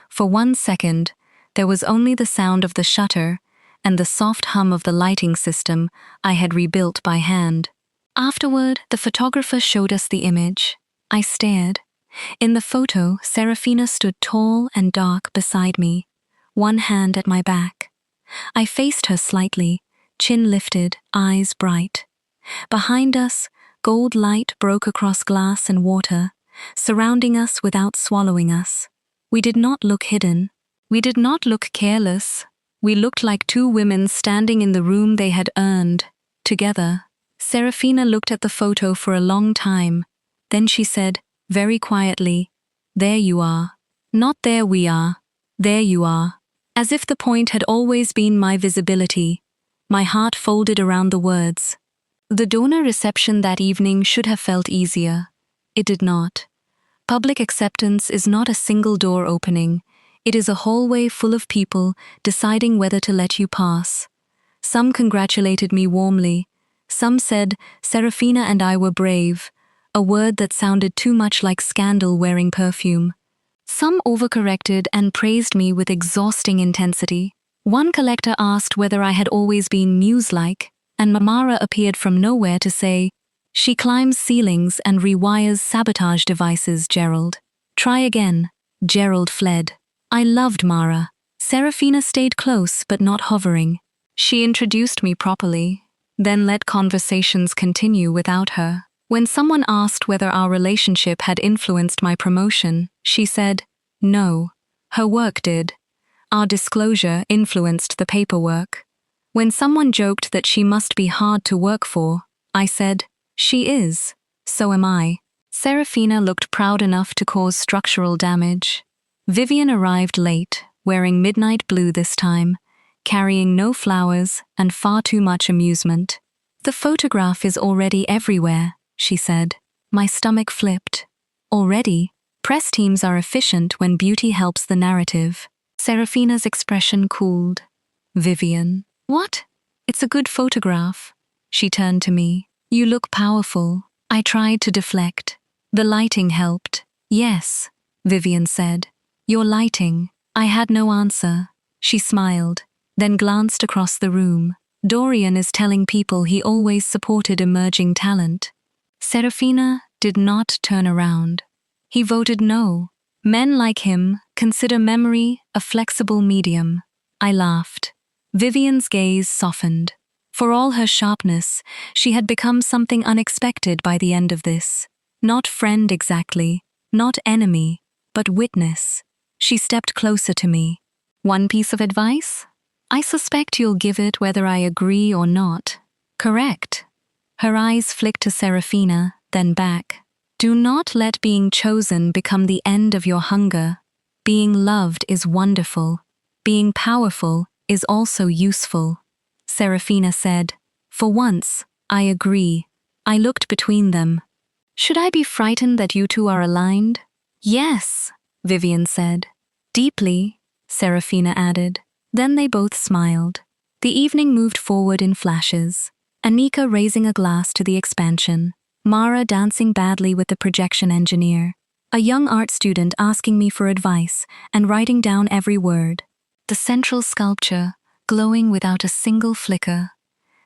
For 1 second, there was only the sound of the shutter and the soft hum of the lighting system I had rebuilt by hand. Afterward, the photographer showed us the image. I stared. In the photo, Serafina stood tall and dark beside me, one hand at my back. I faced her slightly, chin lifted, eyes bright. Behind us, gold light broke across glass and water, surrounding us without swallowing us. We did not look hidden. We did not look careless. We looked like two women standing in the room they had earned, together. Serafina looked at the photo for a long time. Then she said, very quietly, "There you are. Not there we are. There you are." As if the point had always been my visibility. My heart folded around the words. The donor reception that evening should have felt easier. It did not. Public acceptance is not a single door opening. It is a hallway full of people deciding whether to let you pass. Some congratulated me warmly. Some said Serafina and I were brave, a word that sounded too much like scandal wearing perfume. Some overcorrected and praised me with exhausting intensity. One collector asked whether I had always been muse-like, and Mara appeared from nowhere to say, "She climbs ceilings and rewires sabotage devices, Gerald. Try again." Gerald fled. I loved Mara. Serafina stayed close but not hovering. She introduced me properly, then let conversations continue without her. When someone asked whether our relationship had influenced my promotion, she said, "No, her work did. Our disclosure influenced the paperwork." When someone joked that she must be hard to work for, I said, "She is. So am I." Serafina looked proud enough to cause structural damage. Vivian arrived late, wearing midnight blue this time, carrying no flowers and far too much amusement. "The photograph is already everywhere," she said. My stomach flipped. Already? Press teams are efficient when beauty helps the narrative. Serafina's expression cooled. "Vivian, what? It's a good photograph." She turned to me. "You look powerful." I tried to deflect. "The lighting helped." "Yes," Vivian said. "Your lighting." I had no answer. She smiled, then glanced across the room. "Dorian is telling people he always supported emerging talent." Serafina did not turn around. He voted no. Men like him consider memory a flexible medium. I laughed. Vivian's gaze softened. For all her sharpness, she had become something unexpected by the end of this. Not friend exactly, not enemy, but witness. She stepped closer to me. "One piece of advice? I suspect you'll give it whether I agree or not." "Correct." Her eyes flicked to Serafina, then back. "Do not let being chosen become the end of your hunger. Being loved is wonderful. Being powerful is also useful." Serafina said, "For once, I agree." I looked between them. "Should I be frightened that you two are aligned?" "Yes," Vivian said. "Deeply," Serafina added. Then they both smiled. The evening moved forward in flashes. Anika raising a glass to the expansion. Mara dancing badly with the projection engineer. A young art student asking me for advice and writing down every word. The central sculpture, glowing without a single flicker.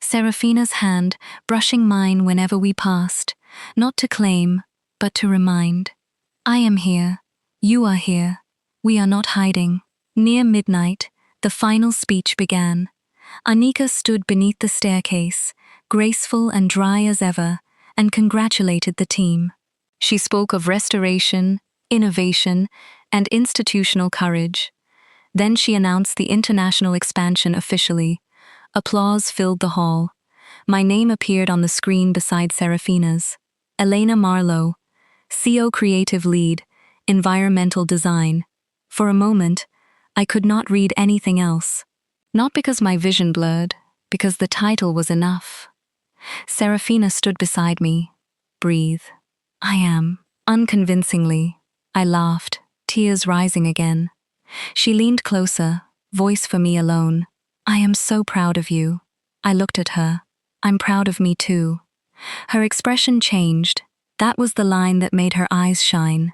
Serafina's hand brushing mine whenever we passed, not to claim, but to remind. I am here. You are here. We are not hiding. Near midnight, the final speech began. Anika stood beneath the staircase, graceful and dry as ever, and congratulated the team. She spoke of restoration, innovation, and institutional courage. Then she announced the international expansion officially. Applause filled the hall. My name appeared on the screen beside Serafina's. Elena Marlowe, CO Creative Lead, Environmental Design. For a moment, I could not read anything else. Not because my vision blurred, because the title was enough. Serafina stood beside me. Breathe. I am. Unconvincingly. I laughed, tears rising again. She leaned closer, voice for me alone. I am so proud of you. I looked at her. I'm proud of me too. Her expression changed. That was the line that made her eyes shine.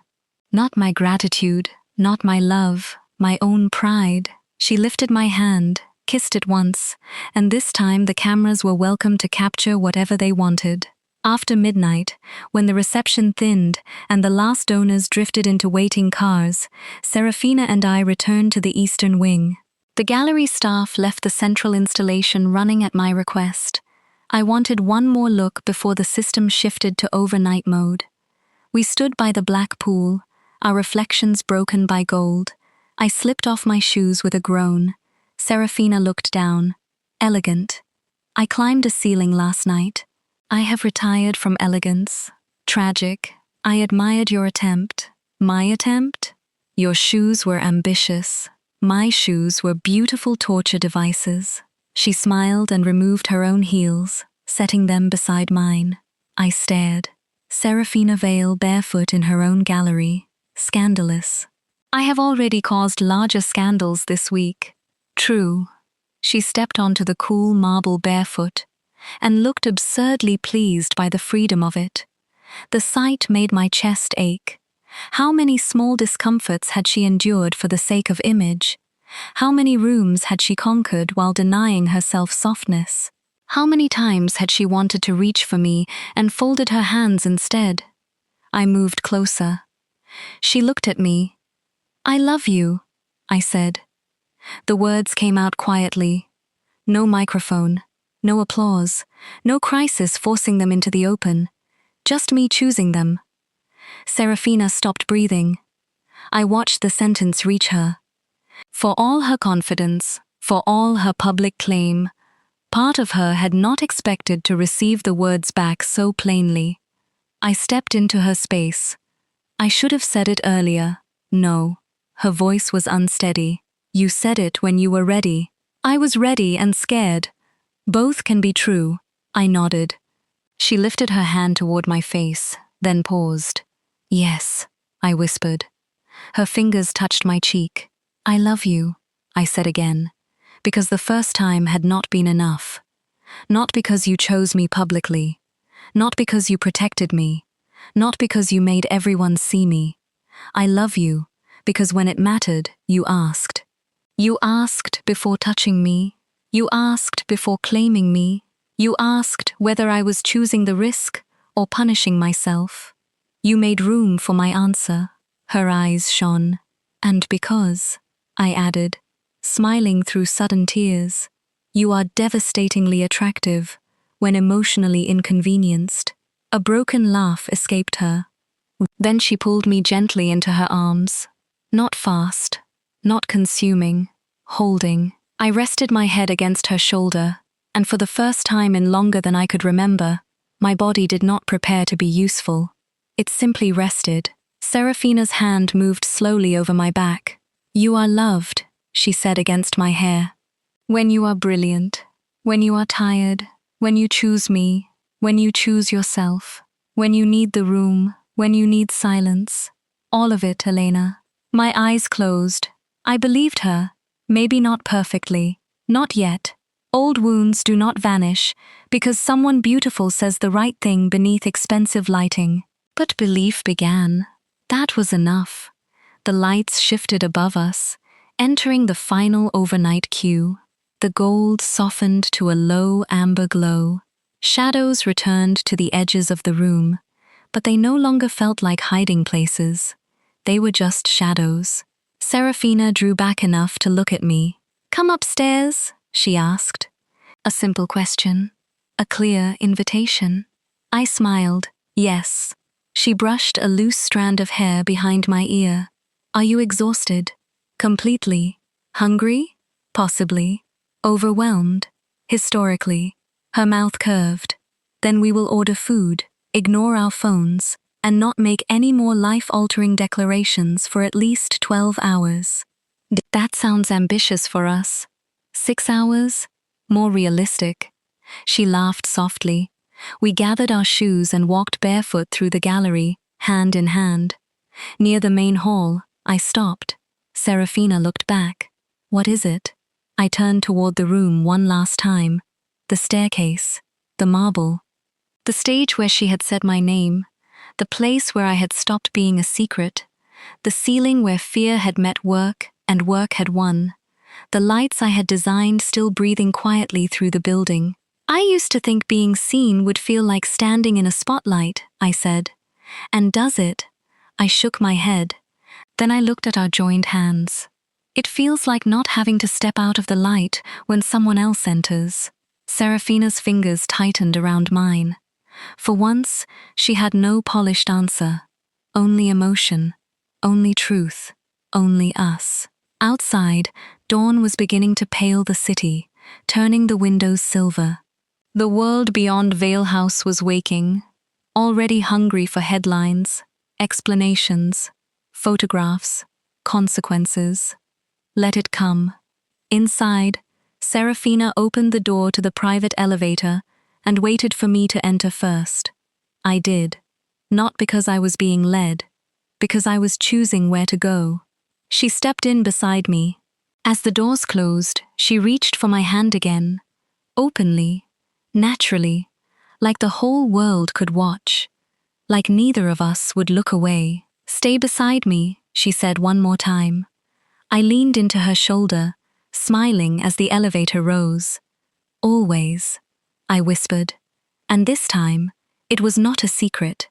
Not my gratitude, not my love, my own pride. She lifted my hand, kissed it once, and this time the cameras were welcome to capture whatever they wanted. After midnight, when the reception thinned and the last donors drifted into waiting cars, Serafina and I returned to the eastern wing. The gallery staff left the central installation running at my request. I wanted one more look before the system shifted to overnight mode. We stood by the black pool, our reflections broken by gold. I slipped off my shoes with a groan. Serafina looked down. Elegant. I climbed a ceiling last night. I have retired from elegance. Tragic. I admired your attempt. My attempt? Your shoes were ambitious. My shoes were beautiful torture devices. She smiled and removed her own heels, setting them beside mine. I stared. Serafina Vale barefoot in her own gallery. Scandalous. I have already caused larger scandals this week. True. She stepped onto the cool marble barefoot and looked absurdly pleased by the freedom of it. The sight made my chest ache. How many small discomforts had she endured for the sake of image? How many rooms had she conquered while denying herself softness? How many times had she wanted to reach for me and folded her hands instead? I moved closer. She looked at me. I love you, I said. The words came out quietly. No microphone, no applause, no crisis forcing them into the open. Just me choosing them. Serafina stopped breathing. I watched the sentence reach her. For all her confidence, for all her public claim, part of her had not expected to receive the words back so plainly. I stepped into her space. I should have said it earlier. No. Her voice was unsteady. You said it when you were ready. I was ready and scared. Both can be true. I nodded. She lifted her hand toward my face, then paused. Yes, I whispered. Her fingers touched my cheek. I love you, I said again, because the first time had not been enough. Not because you chose me publicly. Not because you protected me. Not because you made everyone see me. I love you because when it mattered, you asked. You asked before touching me. You asked before claiming me. You asked whether I was choosing the risk or punishing myself. You made room for my answer. Her eyes shone. And because, I added, smiling through sudden tears, you are devastatingly attractive when emotionally inconvenienced. A broken laugh escaped her. Then she pulled me gently into her arms. Not fast, not consuming, holding. I rested my head against her shoulder, and for the first time in longer than I could remember, my body did not prepare to be useful. It simply rested. Serafina's hand moved slowly over my back. You are loved, she said against my hair. When you are brilliant, when you are tired, when you choose me, when you choose yourself, when you need the room, when you need silence. All of it, Elena. My eyes closed. I believed her. Maybe not perfectly. Not yet. Old wounds do not vanish because someone beautiful says the right thing beneath expensive lighting. But belief began. That was enough. The lights shifted above us, entering the final overnight queue. The gold softened to a low amber glow. Shadows returned to the edges of the room, but they no longer felt like hiding places. They were just shadows. Serafina drew back enough to look at me. Come upstairs, she asked. A simple question. A clear invitation. I smiled. Yes. She brushed a loose strand of hair behind my ear. Are you exhausted? Completely. Hungry? Possibly. Overwhelmed? Historically. Her mouth curved. Then we will order food, ignore our phones, and not make any more life-altering declarations for at least 12 hours. That sounds ambitious for us. 6 hours? More realistic. She laughed softly. We gathered our shoes and walked barefoot through the gallery, hand in hand. Near the main hall, I stopped. Serafina looked back. What is it? I turned toward the room one last time. The staircase, the marble, the stage where she had said my name, the place where I had stopped being a secret, the ceiling where fear had met work and work had won, the lights I had designed still breathing quietly through the building. I used to think being seen would feel like standing in a spotlight, I said. And does it? I shook my head. Then I looked at our joined hands. It feels like not having to step out of the light when someone else enters. Serafina's fingers tightened around mine. For once, she had no polished answer. Only emotion, only truth, only us. Outside, dawn was beginning to pale the city, turning the windows silver. The world beyond Vale House was waking, already hungry for headlines, explanations, photographs, consequences. Let it come. Inside, Serafina opened the door to the private elevator and waited for me to enter first. I did, not because I was being led, because I was choosing where to go. She stepped in beside me. As the doors closed, she reached for my hand again, openly, naturally, like the whole world could watch, like neither of us would look away. Stay beside me, she said one more time. I leaned into her shoulder, smiling as the elevator rose. Always, I whispered. And this time, it was not a secret.